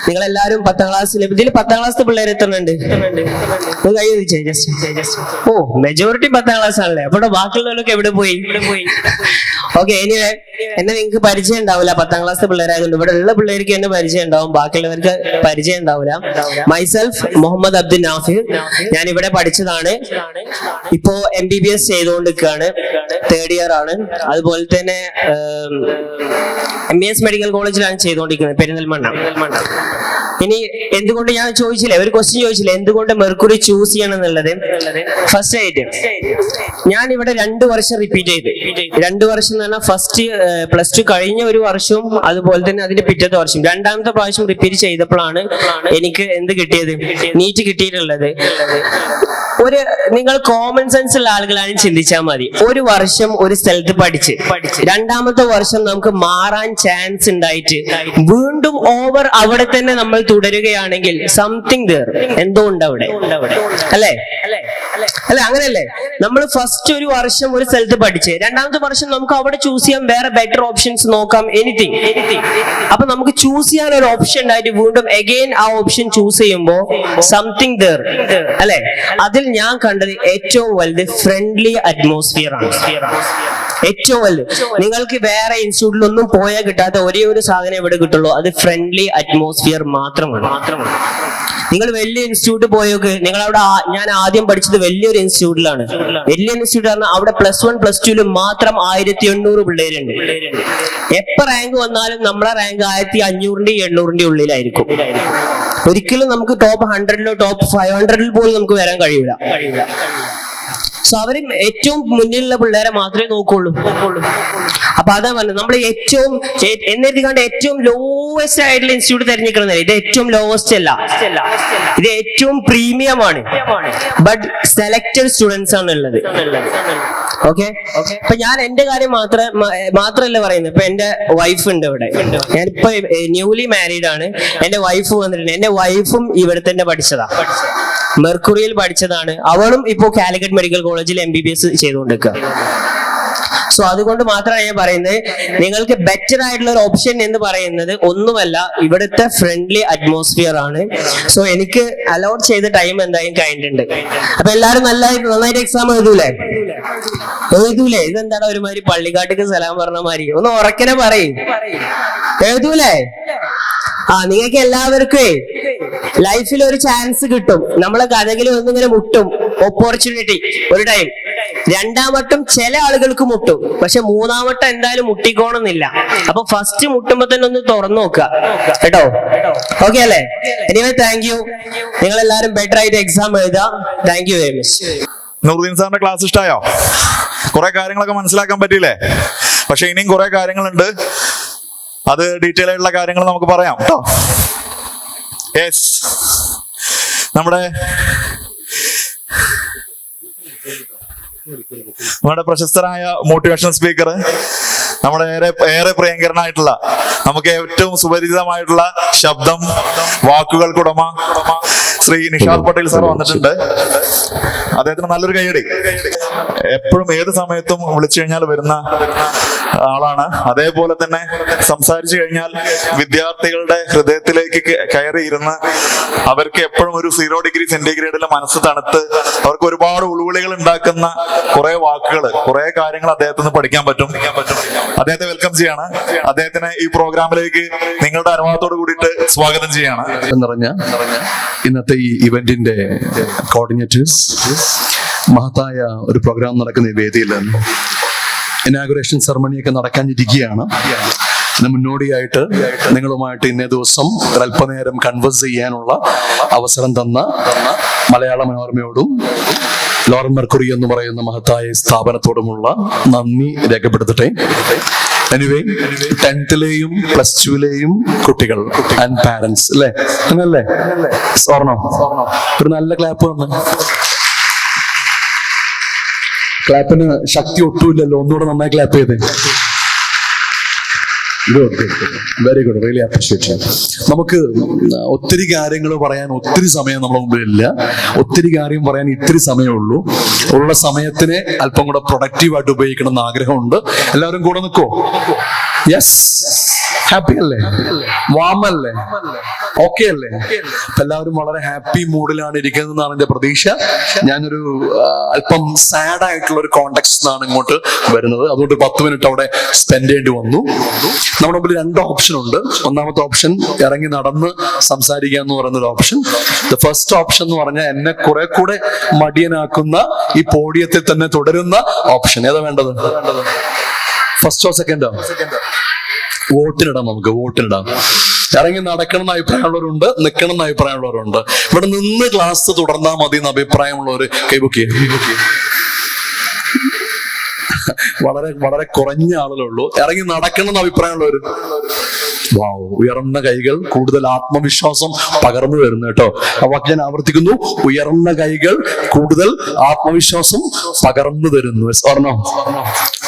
നിങ്ങളെല്ലാവരും 10ാം ക്ലാസ്സിൽ, ഇതിൽ 10ാം ക്ലാസ്സിലെ പിള്ളേർ എത്തുന്നുണ്ട്? കൈ ചോദിച്ചേ ജസ്റ്റ്. ഓ, മെജോറിറ്റി 10ാം ക്ലാസ് ആണല്ലേ. അപ്പോൾ ബാക്കിയുള്ളവരൊക്കെ എവിടെ പോയി? ഓക്കെ, ഇനി എന്നെ നിങ്ങൾക്ക് പരിചയം ഉണ്ടാവില്ല 10ാം ക്ലാസ് പിള്ളേരായതുകൊണ്ട്. ഇവിടെ ഉള്ള പിള്ളേർക്ക് എന്നെ പരിചയം ഉണ്ടാവും, ബാക്കിയുള്ളവർക്ക് പരിചയം ഉണ്ടാവില്ല. മൈസെൽഫ് മുഹമ്മദ് അബ്ദുൽ നാഫിർ. ഞാൻ ഇവിടെ പഠിച്ചതാണ്. ഇപ്പോ MBBS ചെയ്തുകൊണ്ടിരിക്കുകയാണ്, 3rd ഇയർ ആണ്. അതുപോലെ തന്നെ MES മെഡിക്കൽ കോളേജിലാണ് ചെയ്തുകൊണ്ടിരിക്കുന്നത്, പെരിന്തൽമണ്ണ. ഇനി എന്തുകൊണ്ട് ഞാൻ ചോദിച്ചില്ലേ, ഒരു ക്വസ്റ്റ്യൻ ചോദിച്ചില്ലേ, എന്തുകൊണ്ട് മെർക്കുറി ചൂസ് ചെയ്യണം എന്നുള്ളത്. ഫസ്റ്റ് ആയിട്ട് ഞാൻ ഇവിടെ 2 വർഷം റിപ്പീറ്റ് ചെയ്ത്, 2 വർഷം എന്ന് പറഞ്ഞാൽ ഫസ്റ്റ് +2 കഴിഞ്ഞ ഒരു വർഷവും അതുപോലെ തന്നെ അതിന്റെ പിറ്റത്തെ വർഷം, 2ാമത്തെ പ്രാവശ്യം റിപ്പീറ്റ് ചെയ്തപ്പോഴാണ് എനിക്ക് എന്ത് കിട്ടിയത്, നീറ്റ് കിട്ടിയിട്ടുള്ളത്. നിങ്ങൾ കോമൺ സെൻസ് ഉള്ള ആളുകളാണ് ചിന്തിച്ചാൽ മതി. ഒരു വർഷം ഒരു സ്ഥലത്ത് പഠിച്ച് 2ാമത്തെ വർഷം നമുക്ക് മാറാൻ ചാൻസ് ഉണ്ടായിട്ട് വീണ്ടും ഓവർ അവിടെ തന്നെ നമ്മൾ തുടരുകയാണെങ്കിൽ സംതിങ് ദർ, എന്തോ ഉണ്ട് അവിടെ, അല്ലേ? അങ്ങനെയല്ലേ? നമ്മൾ ഫസ്റ്റ് ഒരു വർഷം ഒരു സ്ഥലത്ത് പഠിച്ച് 2ാമത്തെ വർഷം നമുക്ക് അവിടെ ചൂസ് ചെയ്യാൻ വേറെ ബെറ്റർ ഓപ്ഷൻസ് നോക്കാം, എനിത്തിങ്. അപ്പൊ നമുക്ക് ചൂസ് ചെയ്യാൻ ഒരു ഓപ്ഷൻ ഉണ്ടായിട്ട് വീണ്ടും അഗൈൻ ആ ഓപ്ഷൻ ചൂസ് ചെയ്യുമ്പോൾ സംതിങ് ദർ, അല്ലെ? അതിൽ ഞാൻ കണ്ടത് ഏറ്റവും വലുത് ഫ്രണ്ട്ലി അറ്റ്മോസ്ഫിയർ ആണ്. ഏറ്റവും വലുത്. നിങ്ങൾക്ക് വേറെ ഇൻസ്റ്റിറ്റ്യൂട്ടിലൊന്നും പോയാൽ കിട്ടാത്ത ഒരേ ഒരു സാധനം ഇവിടെ കിട്ടുള്ളൂ, അത് ഫ്രണ്ട്ലി അറ്റ്മോസ്ഫിയർ മാത്രമാണ്. നിങ്ങൾ വലിയ ഇൻസ്റ്റിറ്റ്യൂട്ട് പോയൊക്കെ, നിങ്ങളവിടെ ഞാൻ ആദ്യം പഠിച്ചത് വലിയൊരു ഇൻസ്റ്റിറ്റ്യൂട്ടിലാണ്. വലിയ ഇൻസ്റ്റിറ്റ്യൂട്ട് പറഞ്ഞാൽ അവിടെ +1 +2 മാത്രം 1800 പിള്ളേരുണ്ട്. എപ്പോ റാങ്ക് വന്നാലും നമ്മളെ റാങ്ക് 1500 800 ഉള്ളിലായിരിക്കും. ഒരിക്കലും നമുക്ക് ടോപ്പ് 100 ടോപ്പ് 500 പോലും നമുക്ക് വരാൻ കഴിയില്ല. സോ അവര് ഏറ്റവും മുന്നിലുള്ള പിള്ളേരെ മാത്രമേ നോക്കുള്ളൂ. അപ്പൊ അതാ പറഞ്ഞത്, നമ്മൾ ഏറ്റവും എന്നിരുന്നാണ്ട് ഏറ്റവും ലോവസ്റ്റ് ആയിട്ടുള്ള ഇൻസ്റ്റിറ്റ്യൂട്ട് തിരഞ്ഞെടുക്കുന്നത്. ഇത് ഏറ്റവും ലോവസ്റ്റ് അല്ല, ഇത് ഏറ്റവും പ്രീമിയം ആണ്. ബട്ട് സെലക്ടഡ് സ്റ്റുഡൻസ് ആണ് ഉള്ളത്. ഓക്കെ, അപ്പൊ ഞാൻ എന്റെ കാര്യം മാത്രമല്ല പറയുന്നത്. ഇപ്പൊ എന്റെ വൈഫ് ഉണ്ട് ഇവിടെ. ഞാനിപ്പോ ന്യൂലി മാരീഡ് ആണ്. എന്റെ വൈഫ് വന്നിട്ടുണ്ട്. എന്റെ വൈഫും ഇവിടെ തന്നെ പഠിച്ചതാ, മെർക്കുറിയിൽ പഠിച്ചതാണ്. അവളും ഇപ്പോ കാലിക്കറ്റ് മെഡിക്കൽ കോളേജിൽ MBBS ചെയ്തുകൊണ്ടിരിക്കുക. സോ അതുകൊണ്ട് മാത്രമാണ് ഞാൻ പറയുന്നത്, നിങ്ങൾക്ക് ബെറ്റർ ആയിട്ടുള്ള ഒരു ഓപ്ഷൻ എന്ന് പറയുന്നത് ഒന്നുമല്ല, ഇവിടുത്തെ ഫ്രണ്ട്ലി അറ്റ്മോസ്ഫിയർ ആണ്. സോ എനിക്ക് അലോട്ട് ചെയ്ത ടൈം എന്തായാലും കഴിഞ്ഞിട്ടുണ്ട്. അപ്പൊ എല്ലാവരും നന്നായിട്ട് എക്സാം എഴുതൂലേ? ഇതെന്താണ് ഒരുമാതിരി പള്ളിക്കാട്ടിക്ക് സലാം പറഞ്ഞ മാതിരി? ഒന്ന് ഉറക്കനെ പറയും, എഴുതൂലേ? നിങ്ങൾക്ക് എല്ലാവർക്കും ലൈഫിൽ ഒരു ചാൻസ് കിട്ടും. നമ്മളെ കഥകിൽ ഒന്നിങ്ങനെ മുട്ടും, ഓപ്പർച്യൂണിറ്റി ഒരു ടൈം. രണ്ടാം വട്ടം ചില ആളുകൾക്ക് മുട്ടും, പക്ഷെ മൂന്നാം വട്ടം എന്തായാലും മുട്ടിക്കോണമെന്നില്ല. അപ്പൊ ഫസ്റ്റ് മുട്ടുമ്പോ തന്നെ ഒന്ന് തുറന്നു നോക്കുക കേട്ടോ. ഓക്കെ അല്ലേ? Anyway thank you. നിങ്ങൾ എല്ലാവരും ബെറ്റർ ആയിട്ട് എക്സാം എഴുതാം. Thank you very much. Nooruddin സാറിന്റെ ക്ലാസ് ഇഷ്ടമായോ? കുറെ കാര്യങ്ങളൊക്കെ മനസ്സിലാക്കാൻ പറ്റിയില്ലേ? പക്ഷെ ഇനിയും കുറെ കാര്യങ്ങളുണ്ട്, അത് ഡീറ്റെയിൽ ആയിട്ടുള്ള കാര്യങ്ങൾ നമുക്ക് പറയാം കേട്ടോ. യെസ്, നമ്മുടെ പ്രശസ്തനായ മോട്ടിവേഷണൽ സ്പീക്കർ, നമ്മുടെ ഏറെ പ്രിയങ്കരനായിട്ടുള്ള, നമുക്ക് ഏറ്റവും സുപരിചിതമായിട്ടുള്ള ശബ്ദം, വാക്കുകൾക്കുടമ ശ്രീ നിഷാദ് പട്ടേൽ സാർ വന്നിട്ടുണ്ട്. അദ്ദേഹത്തിന് നല്ലൊരു കൈയടി. എപ്പോഴും ഏത് സമയത്തും വിളിച്ചു കഴിഞ്ഞാൽ വരുന്ന ആളാണ്. അതേപോലെ തന്നെ സംസാരിച്ചു കഴിഞ്ഞാൽ വിദ്യാർത്ഥികളുടെ ഹൃദയത്തിലേക്ക് കയറി ഇരുന്ന് അവർക്ക് എപ്പോഴും ഒരു 0 ഡിഗ്രി സെന്റിഗ്രേഡിലെ മനസ്സ് തണുത്ത് അവർക്ക് ഒരുപാട് ഉൾവിളികൾ ഉണ്ടാക്കുന്ന കുറെ വാക്കുകൾ, കുറെ കാര്യങ്ങൾ അദ്ദേഹത്തിന് പഠിക്കാൻ പറ്റും. അദ്ദേഹത്തെ വെൽക്കം ചെയ്യാണ്. അദ്ദേഹത്തിന് ഈ പ്രോഗ്രാമിലേക്ക് നിങ്ങളുടെ അനുവാദത്തോട് കൂടിയിട്ട് സ്വാഗതം ചെയ്യാണ്. നിറഞ്ഞ ഇന്നത്തെ ഈ ഇവന്റിന്റെ കോർഡിനേറ്റേഴ്സ്, മഹത്തായ ഒരു പ്രോഗ്രാം നടക്കുന്ന ഈ വേദിയിൽ ഇനാഗുറേഷൻ സെറമണിയൊക്കെ നടക്കാനിരിക്കുകയാണ്. അതിന് മുന്നോടിയായിട്ട് നിങ്ങളുമായിട്ട് ഇന്നേ ദിവസം ഒരല്പനേരം കൺവേഴ്സ് ചെയ്യാനുള്ള അവസരം തന്ന മലയാള മനോരമയോടും ലോറൻ മെർക്കുറി എന്ന് പറയുന്ന മഹത്തായ സ്ഥാപനത്തോടുമുള്ള നന്ദി രേഖപ്പെടുത്തട്ടെ. എനിവേ, 10th-ലെയും +2-ലെയും കുട്ടികൾ ആൻഡ് പാരന്റ്സ് അല്ലേ, അങ്ങനല്ലേ? ഓർണോ? ഒരു നല്ല ക്ലാപ്പ് വന്ന്. ക്ലാപ്പിന് ശക്തി ഒട്ടുമില്ലല്ലോ, ഒന്നുകൂടെ നന്നായി ക്ലാപ്പ് ചെയ്തേ. Very good, really appreciate. നമുക്ക് ഒത്തിരി കാര്യങ്ങൾ പറയാൻ ഒത്തിരി സമയം നമ്മുടെ മുമ്പിലില്ല. ഒത്തിരി കാര്യം പറയാൻ ഇത്തിരി സമയമുള്ളൂ. ഉള്ള സമയത്തിനെ അല്പം കൂടെ പ്രൊഡക്റ്റീവായിട്ട് ഉപയോഗിക്കണം എന്ന് ആഗ്രഹമുണ്ട്. എല്ലാവരും കൂടെ നിൽക്കോ? യെസ്, ഹാപ്പി അല്ലേ? വാമല്ലേ? ഓക്കെ അല്ലേ? എല്ലാവരും വളരെ ഹാപ്പി മൂഡിലാണ് ഇരിക്കുന്നതെന്നാണ് എന്റെ പ്രതീക്ഷ. ഞാനൊരു അല്പം സാഡ് ആയിട്ടുള്ള ഒരു കോണ്ടെക്സ്റ്റിലാണ് ഇങ്ങോട്ട് വരുന്നത്. അതുകൊണ്ട് 10 മിനിറ്റ് അവിടെ സ്പെൻഡ് ചെയ്യേണ്ടി വന്നു. നമ്മുടെ മുമ്പിൽ 2 ഓപ്ഷൻ ഉണ്ട്. ഒന്നാമത്തെ ഓപ്ഷൻ ഇറങ്ങി നടന്ന് സംസാരിക്കുക എന്ന് പറയുന്ന ഒരു ഓപ്ഷൻ. ദ ഫസ്റ്റ് ഓപ്ഷൻ എന്ന് പറഞ്ഞാൽ എന്നെ കുറെ കൂടെ മടിയനാക്കുന്ന ഈ പോഡിയത്തിൽ തന്നെ തുടരുന്ന ഓപ്ഷൻ. ഏതാ വേണ്ടത്? ഫസ്റ്റോ സെക്കൻഡോ? വോട്ടിനിടാം, നമുക്ക് വോട്ടിനിടാം. ഇറങ്ങി നടക്കണം എന്ന് അഭിപ്രായമുള്ളവരുണ്ട്, നിൽക്കണം എന്ന് അഭിപ്രായമുള്ളവരുണ്ട്. ഇവിടെ നിന്ന് ക്ലാസ് തുടർന്നാൽ മതി എന്ന് അഭിപ്രായമുള്ളവര് കൈബുക്ക് ചെയ്യും. വളരെ വളരെ കുറഞ്ഞ ആളുകളുള്ളൂ. ഇറങ്ങി നടക്കണം എന്ന് അഭിപ്രായമുള്ളവര്. വാവ്, ഉയർന്ന കൈകൾ, കൂടുതൽ ആത്മവിശ്വാസം പകർന്നു വരുന്നു കേട്ടോ. അപ്പൊ ഞാൻ ആവർത്തിക്കുന്നു, ഉയർന്ന കൈകൾ കൂടുതൽ ആത്മവിശ്വാസം പകർന്നു തരുന്നു.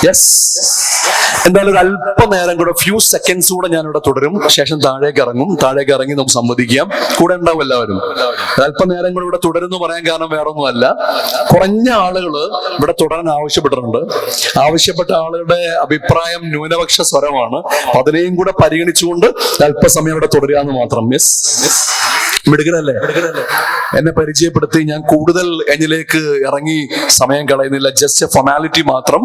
യെസ്. എന്തായാലും ഒരു അല്പനേരം കൂടെ, ഫ്യൂ സെക്കൻഡ്സ് കൂടെ ഞാൻ ഇവിടെ തുടരും. ശേഷം താഴേക്ക് ഇറങ്ങും. താഴേക്ക് ഇറങ്ങി നമുക്ക് സംവദിക്കാം. കൂടെ ഉണ്ടാവും എല്ലാവരും. അല്പനേരം കൂടെ ഇവിടെ തുടരുന്നു പറയാൻ കാരണം വേറൊന്നുമല്ല, കുറഞ്ഞ ആളുകൾ ഇവിടെ തുടരാൻ ആവശ്യപ്പെട്ടിട്ടുണ്ട്. ആവശ്യപ്പെട്ട ആളുകളുടെ അഭിപ്രായം ന്യൂനപക്ഷ സ്വരമാണ്. അതിനെയും കൂടെ പരിഗണിച്ചുകൊണ്ട് അല്പസമയം ഇവിടെ തുടരുക എന്ന് മാത്രം. മിസ് മിടുക്കനല്ലേ? എന്നെ പരിചയപ്പെടുത്തി. ഞാൻ കൂടുതൽ എന്നിലേക്ക് ഇറങ്ങി സമയം കളയുന്നില്ല. ജസ്റ്റ് എ ഫോർമാലിറ്റി മാത്രം.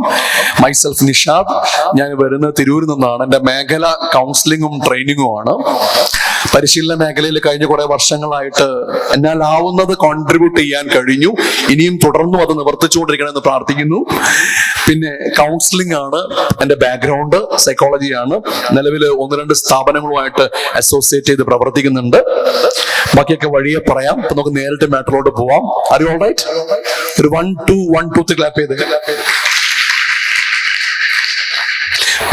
മൈസെൽഫ് നിഷാദ്. ഞാൻ വരുന്നത് തിരൂരിൽ നിന്നാണ്. എൻ്റെ മേഖല കൗൺസിലിങ്ങും ട്രെയിനിങ്ങും ആണ്. പരിശീലന മേഖലയിൽ കഴിഞ്ഞ കുറെ വർഷങ്ങളായിട്ട് എന്നാലാവുന്നത് കോൺട്രിബ്യൂട്ട് ചെയ്യാൻ കഴിഞ്ഞു. ഇനിയും തുടർന്നും അത് നിവർത്തിച്ചുകൊണ്ടിരിക്കണമെന്ന് പ്രാർത്ഥിക്കുന്നു. പിന്നെ കൗൺസിലിംഗ് ആണ് എൻ്റെ ബാക്ക്ഗ്രൗണ്ട്, സൈക്കോളജിയാണ്. നിലവിൽ 1-2 സ്ഥാപനങ്ങളുമായിട്ട് അസോസിയേറ്റ് ചെയ്ത് പ്രവർത്തിക്കുന്നുണ്ട്. ബാക്കിയൊക്കെ വഴിയെ പറയാം. അപ്പൊ നമുക്ക് നേരിട്ട് മാറ്ററിലോട്ട് പോവാം. Are you all right? ഒരു 1 2 1 2 3 ക്ലാപ്പ് ചെയ്ത്.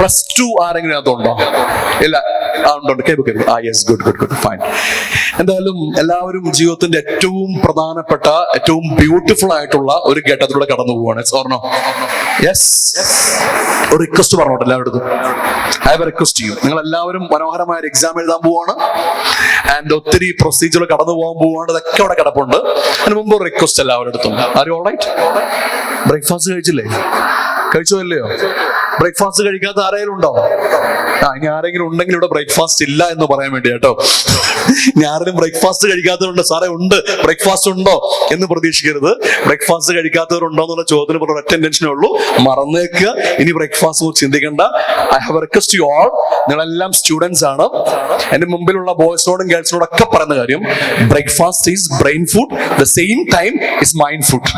+2 ആരെങ്കിലും അതുണ്ടോ? ഇല്ല, ഉണ്ട്. Yes, good good good, fine. എന്തായാലും എല്ലാവരും ജീവിതത്തിന്റെ ഏറ്റവും പ്രധാനപ്പെട്ട, ഏറ്റവും ബ്യൂട്ടിഫുൾ ആയിട്ടുള്ള ഒരു ഘട്ടത്തിലൂടെ കടന്നു പോവാണ്. ഓർണോ? യെസ്. ഒരു റിക്വസ്റ്റ് പറഞ്ഞോട്ടെ എല്ലാവരും. ഐ ഹാവ് എ റിക്വസ്റ്റ് ചെയ്യും. നിങ്ങൾ എല്ലാവരും മനോഹരമായ ഒരു എക്സാം എഴുതാൻ പോവാണ്. ആൻഡ് ഒത്തിരി പ്രൊസീജിയർ കടന്നു പോകാൻ പോവാണ്. ഇതൊക്കെ അവിടെ കിടപ്പുണ്ട്. അതിന് മുമ്പ് ഒരു റിക്വസ്റ്റ് എല്ലാവരുടെ അടുത്തും. Are you all right? Breakfast കഴിച്ചില്ലേ? കഴിച്ചോ ഇല്ലയോ? ബ്രേക്ക്ഫാസ്റ്റ് കഴിക്കാത്ത ആരെങ്കിലും ഉണ്ടോ? ഇനി ആരെങ്കിലും ഉണ്ടെങ്കിൽ ഇവിടെ ബ്രേക്ക്ഫാസ്റ്റ് ഇല്ല എന്ന് പറയാൻ വേണ്ടി കേട്ടോ. ഇനി ആരെങ്കിലും ബ്രേക്ക്ഫാസ്റ്റ് കഴിക്കാത്തവരുണ്ട്, സാറേ ഉണ്ട്, ബ്രേക്ക്ഫാസ്റ്റ് ഉണ്ടോ എന്ന് പ്രതീക്ഷിക്കരുത്. ബ്രേക്ക്ഫാസ്റ്റ് കഴിക്കാത്തവരുണ്ടോ എന്നുള്ള ചോദ്യത്തിന് പറഞ്ഞ ഒറ്റ ടെൻഷനേ ഉള്ളൂ. മറന്നേക്കുക, ഇനി ബ്രേക്ക്ഫാസ്റ്റ് ചിന്തിക്കണ്ട. I have a request you all. നിങ്ങളെല്ലാം സ്റ്റുഡൻസ് ആണ്. എന്റെ മുമ്പിലുള്ള ബോയ്സിനോടും ഗേൾസിനോടും ഒക്കെ പറയുന്ന കാര്യം, breakfast is brain food, the same time is mind food.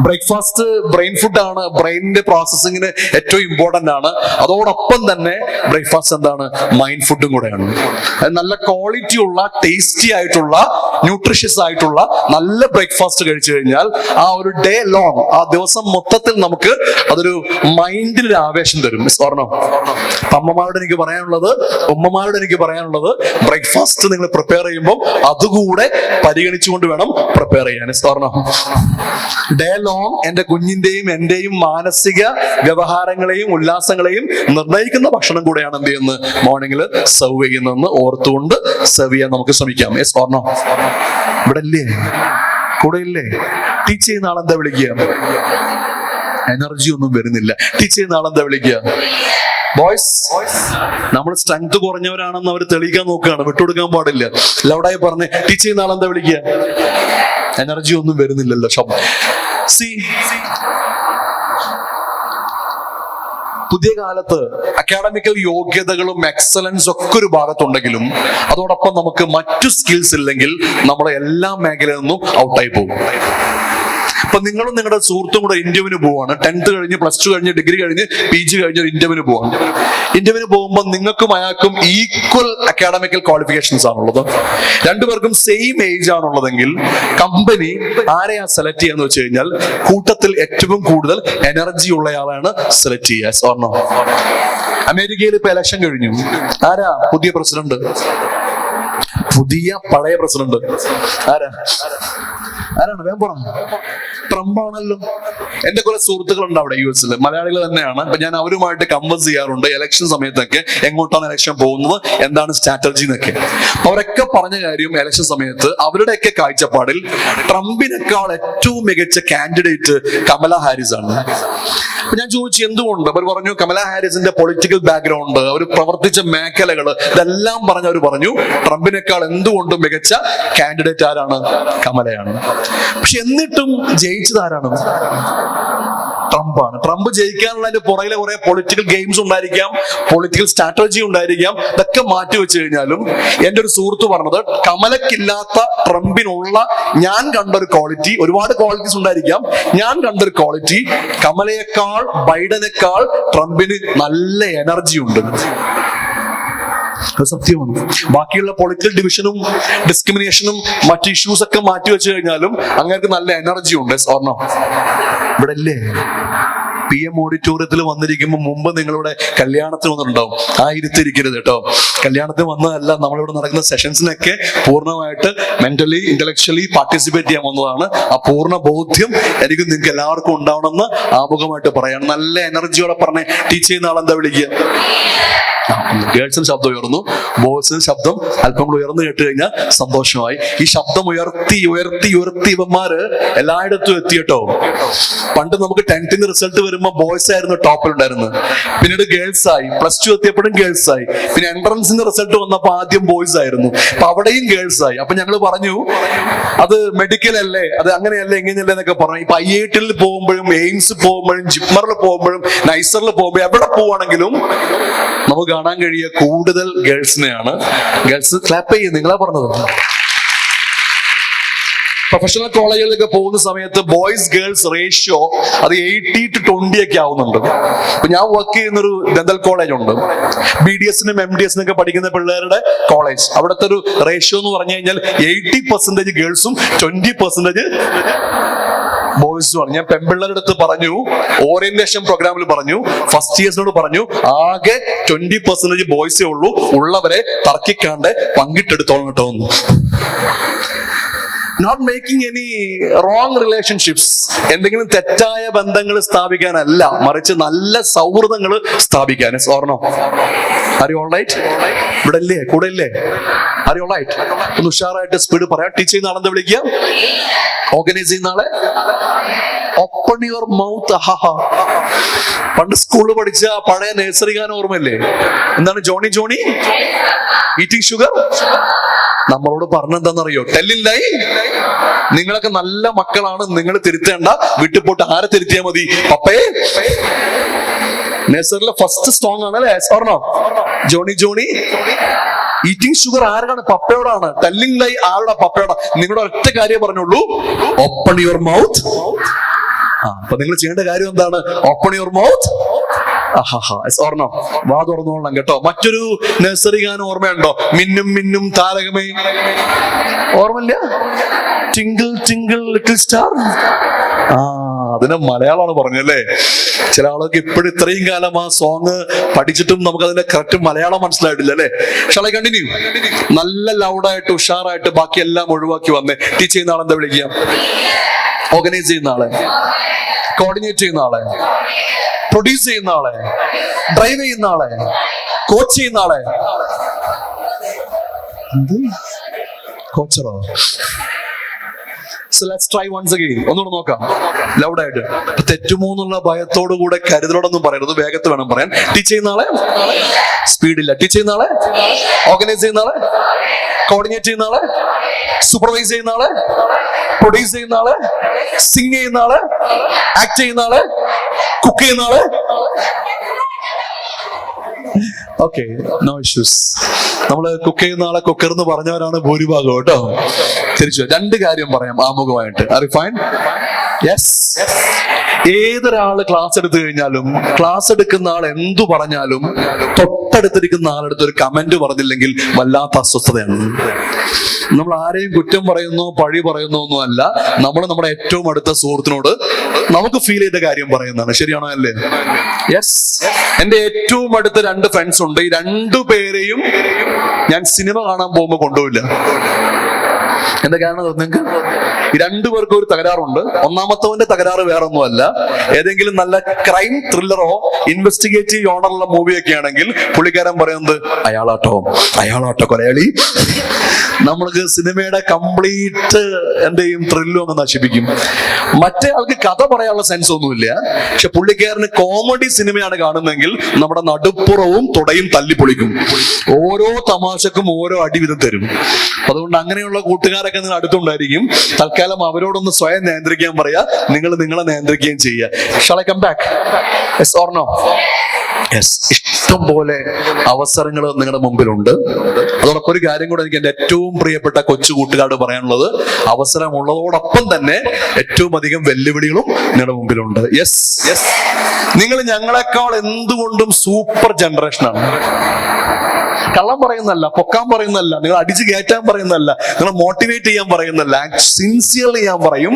Breakfast brain food ആണ്, ബ്രെയിനിന്റെ പ്രോസസ്സിങ്ങിന് ഏറ്റവും ഇമ്പോർട്ടന്റ് ആണ്. അതോടൊപ്പം തന്നെ ബ്രേക്ക്ഫാസ്റ്റ് എന്താണ്, മൈൻഡ് ഫുഡും കൂടെയാണ്. നല്ല ക്വാളിറ്റി ഉള്ള, ടേസ്റ്റി ആയിട്ടുള്ള, ന്യൂട്രീഷ്യസ് ആയിട്ടുള്ള നല്ല ബ്രേക്ക്ഫാസ്റ്റ് കഴിച്ചു കഴിഞ്ഞാൽ ആ ഒരു ഡേ ലോങ്, ആ ദിവസം മൊത്തത്തിൽ നമുക്ക് അതൊരു മൈൻഡിൽ ഒരു ആവേശം തരും. ഓർണം, അമ്മമാരോട് എനിക്ക് പറയാനുള്ളത്, ഉമ്മമാരോട് എനിക്ക് പറയാനുള്ളത്, ബ്രേക്ക്ഫാസ്റ്റ് നിങ്ങൾ പ്രിപ്പയർ ചെയ്യുമ്പോൾ അതുകൂടെ പരിഗണിച്ചുകൊണ്ട് വേണം പ്രിപ്പയർ ചെയ്യാൻ. ഓർണം, ഡേ ലോങ് എന്റെ കുഞ്ഞിന്റെയും എന്റെയും മാനസിക വ്യവഹാരങ്ങളെയും ഉല്ലാസങ്ങളെയും നിർണ്ണയിക്കുന്ന ഭക്ഷണം കൂടെയാണ് എന്ത് ചെയ്യുന്നത്, മോർണിംഗിൽ സെർവ് ചെയ്യുന്നതെന്ന് ഓർത്തുകൊണ്ട് സെർവ് ചെയ്യാൻ നമുക്ക് ശ്രമിക്കാം. Yes or no? ഇവിടെ ഇല്ലേ, കൂടെ ഇല്ലേ? ടീച്ച് ചെയ്യുന്ന ആളെന്താ വിളിക്കുക? എനർജി ഒന്നും വരുന്നില്ല. ടീച്ച് ചെയ്യുന്ന ആളെന്താ വിളിക്കുക? ബോയ്സ്, നമ്മൾ സ്ട്രെങ്ത് കുറഞ്ഞവരാണെന്ന് അവർ തെളിയിക്കാൻ നോക്കുകയാണ്, വിട്ടുകൊടുക്കാൻ പാടില്ല. ലൗഡായി പറഞ്ഞ് ടീച്ച് ചെയ്യുന്ന ആളെന്താ വിളിക്കുക? എനർജി ഒന്നും വരുന്നില്ലല്ലോ. ശബ്ദം പുതിയ കാലത്ത് അക്കാഡമിക്കൽ യോഗ്യതകളും എക്സലൻസ് ഒക്കെ ഒരു ഭാഗത്തുണ്ടെങ്കിലും അതോടൊപ്പം നമുക്ക് മറ്റു സ്കിൽസ് ഇല്ലെങ്കിൽ നമ്മളെ എല്ലാ മേഖലയിൽ നിന്നും ഔട്ടായി പോകും. ഇപ്പൊ നിങ്ങളും നിങ്ങളുടെ സുഹൃത്തും കൂടെ ഇന്റർവ്യൂവിന് പോവാണ്. 10th കഴിഞ്ഞ്, +2 കഴിഞ്ഞ്, ഡിഗ്രി കഴിഞ്ഞ്, PG കഴിഞ്ഞ് ഒരു ഇന്റർവ്യൂവിന് പോവാണ്. ഇന്റർവ്യൂവിന് പോകുമ്പോൾ നിങ്ങൾക്കും അയാൾക്കും ഈക്വൽ അക്കാഡമിക്കൽ ക്വാളിഫിക്കേഷൻസ് ആണുള്ളത്. രണ്ടുപേർക്കും സെയിം ഏജ് ആണുള്ളതെങ്കിൽ കമ്പനി ആരെയാ സെലക്ട് ചെയ്യാന്ന് വെച്ച് കഴിഞ്ഞാൽ കൂട്ടത്തിൽ ഏറ്റവും കൂടുതൽ എനർജി ഉള്ളയാളാണ് സെലക്ട് ചെയ്യുക. ഓർണോ? അമേരിക്കയിൽ ഇപ്പൊ ഇലക്ഷൻ കഴിഞ്ഞു. ആരാ പുതിയ പ്രസിഡന്റ്? പുതിയ പഴയ പ്രസിഡന്റ് ആരാണ്? വേഗം പറ. ട്രംപ് ആണല്ലോ. എന്റെ കുറെ സുഹൃത്തുക്കളുണ്ട് അവിടെ US-ൽ, മലയാളികൾ തന്നെയാണ്. അപ്പൊ ഞാൻ അവരുമായിട്ട് കൺവേഴ്സ് ചെയ്യാറുണ്ട് ഇലക്ഷൻ സമയത്തൊക്കെ. എങ്ങോട്ടാണ് ഇലക്ഷൻ പോകുന്നത്, എന്താണ് സ്ട്രാറ്റജി എന്നൊക്കെ. അവരൊക്കെ പറഞ്ഞ കാര്യം, ഇലക്ഷൻ സമയത്ത് അവരുടെയൊക്കെ കാഴ്ചപ്പാടിൽ ട്രംപിനേക്കാൾ ഏറ്റവും മികച്ച കാൻഡിഡേറ്റ് കമല ഹാരിസ് ആണ്. അപ്പൊ ഞാൻ ചോദിച്ചു എന്തുകൊണ്ട്. അവർ പറഞ്ഞു കമല ഹാരിസിന്റെ പൊളിറ്റിക്കൽ ബാക്ക്ഗ്രൗണ്ട്, അവർ പ്രവർത്തിച്ച മേഖലകൾ, ഇതെല്ലാം അവർ പറഞ്ഞു ട്രംപിനേക്കാൾ എന്തുകൊണ്ടും മികച്ച കാൻഡിഡേറ്റ് ആരാണ്? കമലയാണ്. പക്ഷെ എന്നിട്ടും ജയിച്ചത് ആരാണ്? ട്രംപാണ്. ട്രംപ് ജയിക്കാനുള്ളതിന്റെ പുറകിലെ കുറെ പൊളിറ്റിക്കൽ ഗെയിംസ് ഉണ്ടായിരിക്കാം, പൊളിറ്റിക്കൽ സ്ട്രാറ്റജി ഉണ്ടായിരിക്കാം. ഇതൊക്കെ മാറ്റി വെച്ച് കഴിഞ്ഞാലും എന്റെ ഒരു സുഹൃത്ത് പറഞ്ഞത് കമലക്കില്ലാത്ത ട്രംപിനുള്ള ഞാൻ കണ്ടൊരു ക്വാളിറ്റി, ഒരുപാട് ക്വാളിറ്റീസ് ഉണ്ടായിരിക്കാം, ഞാൻ കണ്ടൊരു ക്വാളിറ്റി, കമലയേക്കാൾ, ബൈഡനേക്കാൾ ട്രംപിന് നല്ല എനർജി ഉണ്ട്. സത്യമാണ്. ബാക്കിയുള്ള പൊളിറ്റിക്കൽ ഡിവിഷനും ഡിസ്ക്രിമിനേഷനും മറ്റു ഇഷ്യൂസ് ഒക്കെ മാറ്റി വെച്ച് കഴിഞ്ഞാലും അങ്ങനെ നല്ല എനർജി ഉണ്ട്. ഓർണോ? ഇവിടെ അല്ലേ PM ഓഡിറ്റോറിയത്തിൽ വന്നിരിക്കുമ്പോൾ മുമ്പ് നിങ്ങളുടെ കല്യാണത്തിന് വന്നിട്ടുണ്ടാവും. ഇരുത്തിരിക്കരുത് കേട്ടോ. കല്യാണത്തിന് വന്നതല്ല, നമ്മളിവിടെ നടക്കുന്ന സെഷൻസിനൊക്കെ പൂർണ്ണമായിട്ട് മെന്റലി ഇന്റലക്ച്വലി പാർട്ടിസിപ്പേറ്റ് ചെയ്യാൻ വന്നതാണ്. ആ പൂർണ്ണ ബോധ്യം എനിക്ക് നിങ്ങൾക്ക് എല്ലാവർക്കും ഉണ്ടാവണമെന്ന് ആമുഖമായിട്ട് പറയാണ്. നല്ല എനർജിയോടെ പറഞ്ഞ് ടീച്ച് ചെയ്യുന്ന ആളെന്താ വിളിക്കുക? ഗേൾസിന് ശബ്ദം ഉയർന്നു, ബോയ്സിന് ശബ്ദം അല്പം കൂടെ ഉയർന്നു കേട്ട് കഴിഞ്ഞാൽ സന്തോഷമായി. ഈ ശബ്ദം ഉയർത്തി ഉയർത്തി ഉയർത്തി ഇവന്മാര് എല്ലായിടത്തും എത്തിയിട്ടോ. പണ്ട് നമുക്ക് 10th റിസൾട്ട് വരുമ്പോ ബോയ്സ് ആയിരുന്നു ടോപ്പിലുണ്ടായിരുന്നത്, പിന്നീട് ഗേൾസ് ആയി. +2 എത്തിയപ്പോഴും ഗേൾസ് ആയി. പിന്നെ എൻട്രൻസിന്റെ റിസൾട്ട് വന്നപ്പോ ആദ്യം ബോയ്സ് ആയിരുന്നു, അപ്പൊ അവിടെയും ഗേൾസ് ആയി. അപ്പൊ ഞങ്ങൾ പറഞ്ഞു അത് മെഡിക്കൽ അല്ലേ, അത് അങ്ങനെയല്ലേ, എങ്ങനെയല്ലേ എന്നൊക്കെ പറഞ്ഞു. ഇപ്പൊ IIT-ൽ പോകുമ്പോഴും, എയിംസ് പോകുമ്പോഴും, ജിപ്മറിൽ പോകുമ്പോഴും, നൈസറിൽ പോകുമ്പോഴും, എവിടെ പോവാണെങ്കിലും നമുക്ക് കാണാൻ കഴിയുക കൂടുതൽ ഗേൾസിനെയാണ്. ഗേൾസ് ക്ലാപ്പ് ചെയ്യും. നിങ്ങളാ പറഞ്ഞത്. പ്രൊഫഷണൽ കോളേജുകളിലൊക്കെ പോകുന്ന സമയത്ത് ബോയ്സ് ഗേൾസ് റേഷ്യോ അത് 80-20 ഒക്കെ ആവുന്നുണ്ട്. ഇപ്പൊ ഞാൻ വർക്ക് ചെയ്യുന്നൊരു ഡെന്റൽ കോളേജ് ഉണ്ട്, BDS-നും MDS-നും ഒക്കെ പഠിക്കുന്ന പിള്ളേരുടെ കോളേജ്. അവിടുത്തെ ഒരു റേഷ്യോ എന്ന് പറഞ്ഞു കഴിഞ്ഞാൽ 80% ഗേൾസും 20% ബോയ്സുമാണ്. ഞാൻ പെൺപിള്ളേരുടെ അടുത്ത് പറഞ്ഞു, ഓറിയന്റേഷൻ പ്രോഗ്രാമിൽ പറഞ്ഞു, ഫസ്റ്റ് ഇയേഴ്സിനോട് പറഞ്ഞു, ആകെ 20% ബോയ്സേ ഉള്ളൂ, ഉള്ളവരെ തർക്കിക്കാണ്ട് പങ്കിട്ടെടുത്തോളം കേട്ടോ. Not making any wrong relationships, എന്തെങ്കിലും തെറ്റായ ബന്ധങ്ങൾ സ്ഥാപിക്കാനല്ല, മറിച്ച് നല്ല സൗഹൃദങ്ങൾ സ്ഥാപിക്കാൻ. Or no? Are you all right? ഇവിടെ ഇല്ലേ, കൂടെ ഇല്ലേ? Are you all right? ഒന്ന് ഉഷാറായിട്ട് സ്പീഡ് പറയാം. ടീച്ച് ചെയ്യുന്ന ആളെന്താ വിളിക്കുക? ഓർഗനൈസ് ചെയ്യുന്ന ആളെ ഓപ്പൺ യുവർ മൗത്ത്. പണ്ട് സ്കൂളിൽ പഠിച്ച പഴയ നഴ്സറി ഗാനം ഓർമ്മയില്ലേ? എന്താണ്? Johnny Johnny eating sugar. നമ്മളോട് പറഞ്ഞെന്താണെന്നറിയോ? ടെല്ലിൻ ലൈ. നിങ്ങളൊക്കെ നല്ല മക്കളാണ്, നിങ്ങൾ തിരുത്തേണ്ട. വീട്ടിൽ പോയിട്ട് ആരെ തിരുത്തിയാൽ മതി? പപ്പയെ. നഴ്സറിയിലെ ഫസ്റ്റ് സോങ് ആണ് അല്ലേ? Or no? Johnny Johnny eating sugar ആരാണ്? പപ്പയോടാണ്. ടെല്ലിംഗ് ലൈ ആരുടെ? പപ്പയോടാ. നിങ്ങളുടെ ഒറ്റ കാര്യം പറഞ്ഞുള്ളൂ, ഓപ്പൺ യുവർ മൗത്ത് അപ്പൊ നിങ്ങൾ ചെയ്യേണ്ട കാര്യം എന്താണ്? Open your mouth. ഓർണം, വാ തുറന്നോളണം കേട്ടോ. മറ്റൊരു നഴ്സറി ഗാനം ഓർമ്മയുണ്ടോ? മിന്നും മിന്നും താരകമേ, ഓർമ്മയില്ല? Twinkle twinkle little star. അതിന് മലയാളമാണ് പറഞ്ഞല്ലേ. ചില ആൾക്ക് ഇപ്പോഴും ഇത്രയും കാലം ആ സോങ് പഠിച്ചിട്ടും നമുക്ക് അതിന്റെ കറക്റ്റ് മലയാളം മനസ്സിലായിട്ടില്ല അല്ലെ. ഷാളെ കണ്ടിന്യൂ. നല്ല ലൗഡായിട്ട് ഉഷാറായിട്ട് ബാക്കി എല്ലാം ഒഴിവാക്കി വന്നേ. ടീച്ച് ചെയ്യുന്ന ആളെന്താ വിളിക്കുക? ഓർഗനൈസ് ചെയ്യുന്ന ആളെ, കോർഡിനേറ്റ് ചെയ്യുന്ന ആളെ, പ്രൊഡ്യൂസ് ചെയ്യുന്ന ആളെ, ഡ്രൈവ് ചെയ്യുന്ന ആളെ, കോച്ച് ചെയ്യുന്ന ആളെ. കോച്ചറോ? So let's try once again. ഒന്നുകൂടെ നോക്കാം ലൗഡായിട്ട്. തെറ്റുമോ എന്നുള്ള ഭയത്തോടു കൂടെ കരുതലോടൊന്നും പറയരുത്, വേഗത്തിൽ വേണം പറയാൻ. ടീച്ച് ചെയ്യുന്ന ആളെ, സ്പീഡില്ല. ടീച്ച് ചെയ്യുന്ന ആളെ, ഓർഗനൈസ് ചെയ്യുന്ന ആളെ, കോർഡിനേറ്റ് ചെയ്യുന്ന ആളെ, സൂപ്പർവൈസ് ചെയ്യുന്ന ആളെ, പ്രൊഡ്യൂസ് ചെയ്യുന്ന ആളെ, സിംഗ് ചെയ്യുന്ന ആളെ, ആക്ട് ചെയ്യുന്ന ആളെ, കുക്ക് ചെയ്യുന്ന ആളെ. Okay, no issues. നമ്മള് കുക്ക് ചെയ്യുന്ന ആളെ കുക്കർ എന്ന് പറഞ്ഞവരാണ് ഭൂരിഭാഗം കേട്ടോ. തിരിച്ചു രണ്ട് കാര്യം പറയാം ആമുഖമായിട്ട്. ഫൈൻ? യെസ്. ഏതൊരാള് ക്ലാസ് എടുത്തു കഴിഞ്ഞാലും, ക്ലാസ് എടുക്കുന്ന ആൾ എന്തു പറഞ്ഞാലും തൊട്ടടുത്തിരിക്കുന്ന ആളെടുത്ത് ഒരു കമന്റ് പറഞ്ഞില്ലെങ്കിൽ വല്ലാത്ത അസ്വസ്ഥതയാണ്. നമ്മൾ ആരെയും കുറ്റം പറയുന്നോ പഴി പറയുന്നോ ഒന്നും അല്ല, നമ്മൾ നമ്മുടെ ഏറ്റവും അടുത്ത സുഹൃത്തിനോട് നമുക്ക് ഫീൽ ചെയ്ത കാര്യം പറയുന്നതാണ്. ശരിയാണോ അല്ലേ? യെസ്. എന്റെ ഏറ്റവും അടുത്ത 2 ഫ്രണ്ട്സ് ഉണ്ട്. ഈ 2 പേരെയും ഞാൻ സിനിമ കാണാൻ പോകുമ്പോൾ കൊണ്ടുപോയില്ല. എന്താ കാരണം നിങ്ങൾക്ക്? ഈ 2 പേർക്കും ഒരു തകരാറുണ്ട്. ഒന്നാമത്തവന്റെ തകരാറ് വേറൊന്നുമല്ല, ഏതെങ്കിലും നല്ല ക്രൈം ത്രില്ലറോ ഇൻവെസ്റ്റിഗേറ്റീവ് ഓണറുള്ള മൂവിയൊക്കെ ആണെങ്കിൽ പുള്ളിക്കാരൻ പറയുന്നത് അയാളാട്ടോ കൊലയാളി. നമ്മൾക്ക് സിനിമയുടെ കംപ്ലീറ്റ് എന്തെയും ത്രില്ലും അങ്ങ് നശിപ്പിക്കും. മറ്റേ ആൾക്ക് കഥ പറയാനുള്ള സെൻസ് ഒന്നുമില്ല, പക്ഷെ പുള്ളിക്കാരന് കോമഡി സിനിമയാണ് കാണുന്നെങ്കിൽ നമ്മുടെ നടുപ്പുറവും തുടയും തല്ലിപ്പൊളിക്കും. ഓരോ തമാശക്കും ഓരോ അടി വീതം തരും. അതുകൊണ്ട് അങ്ങനെയുള്ള കൂട്ടുകാരൊക്കെ നിങ്ങൾ അടുത്തുണ്ടായിരിക്കും. തൽക്കാലം അവരോടൊന്ന് സ്വയം നിയന്ത്രിക്കാൻ പറയാ, നിങ്ങൾ നിങ്ങളെ നിയന്ത്രിക്കുകയും ചെയ്യുക. Shall I come back? Yes or no? Yes. ഇഷ്ടം പോലെ അവസരങ്ങൾ നിങ്ങളുടെ മുമ്പിലുണ്ട്. അതോടൊപ്പം ഒരു കാര്യം കൂടെ എനിക്ക് എന്റെ ഏറ്റവും പ്രിയപ്പെട്ട കൊച്ചു കൂട്ടുകാരോട് പറയാനുള്ളത്, അവസരമുള്ളതോടൊപ്പം തന്നെ ഏറ്റവും അധികം വെല്ലുവിളികളും നിങ്ങളുടെ മുമ്പിലുണ്ട്. Yes yes. നിങ്ങൾ ഞങ്ങളെക്കാൾ എന്തുകൊണ്ടും സൂപ്പർ ജനറേഷനാണ്. കള്ളം പറയുന്നല്ല, പൊക്കാൻ പറയുന്നല്ല, നിങ്ങൾ അടിച്ചു കയറ്റാൻ പറയുന്നല്ല, നിങ്ങൾ മോട്ടിവേറ്റ് ചെയ്യാൻ പറയുന്നല്ല, സിൻസിയർലി ഞാൻ പറയും,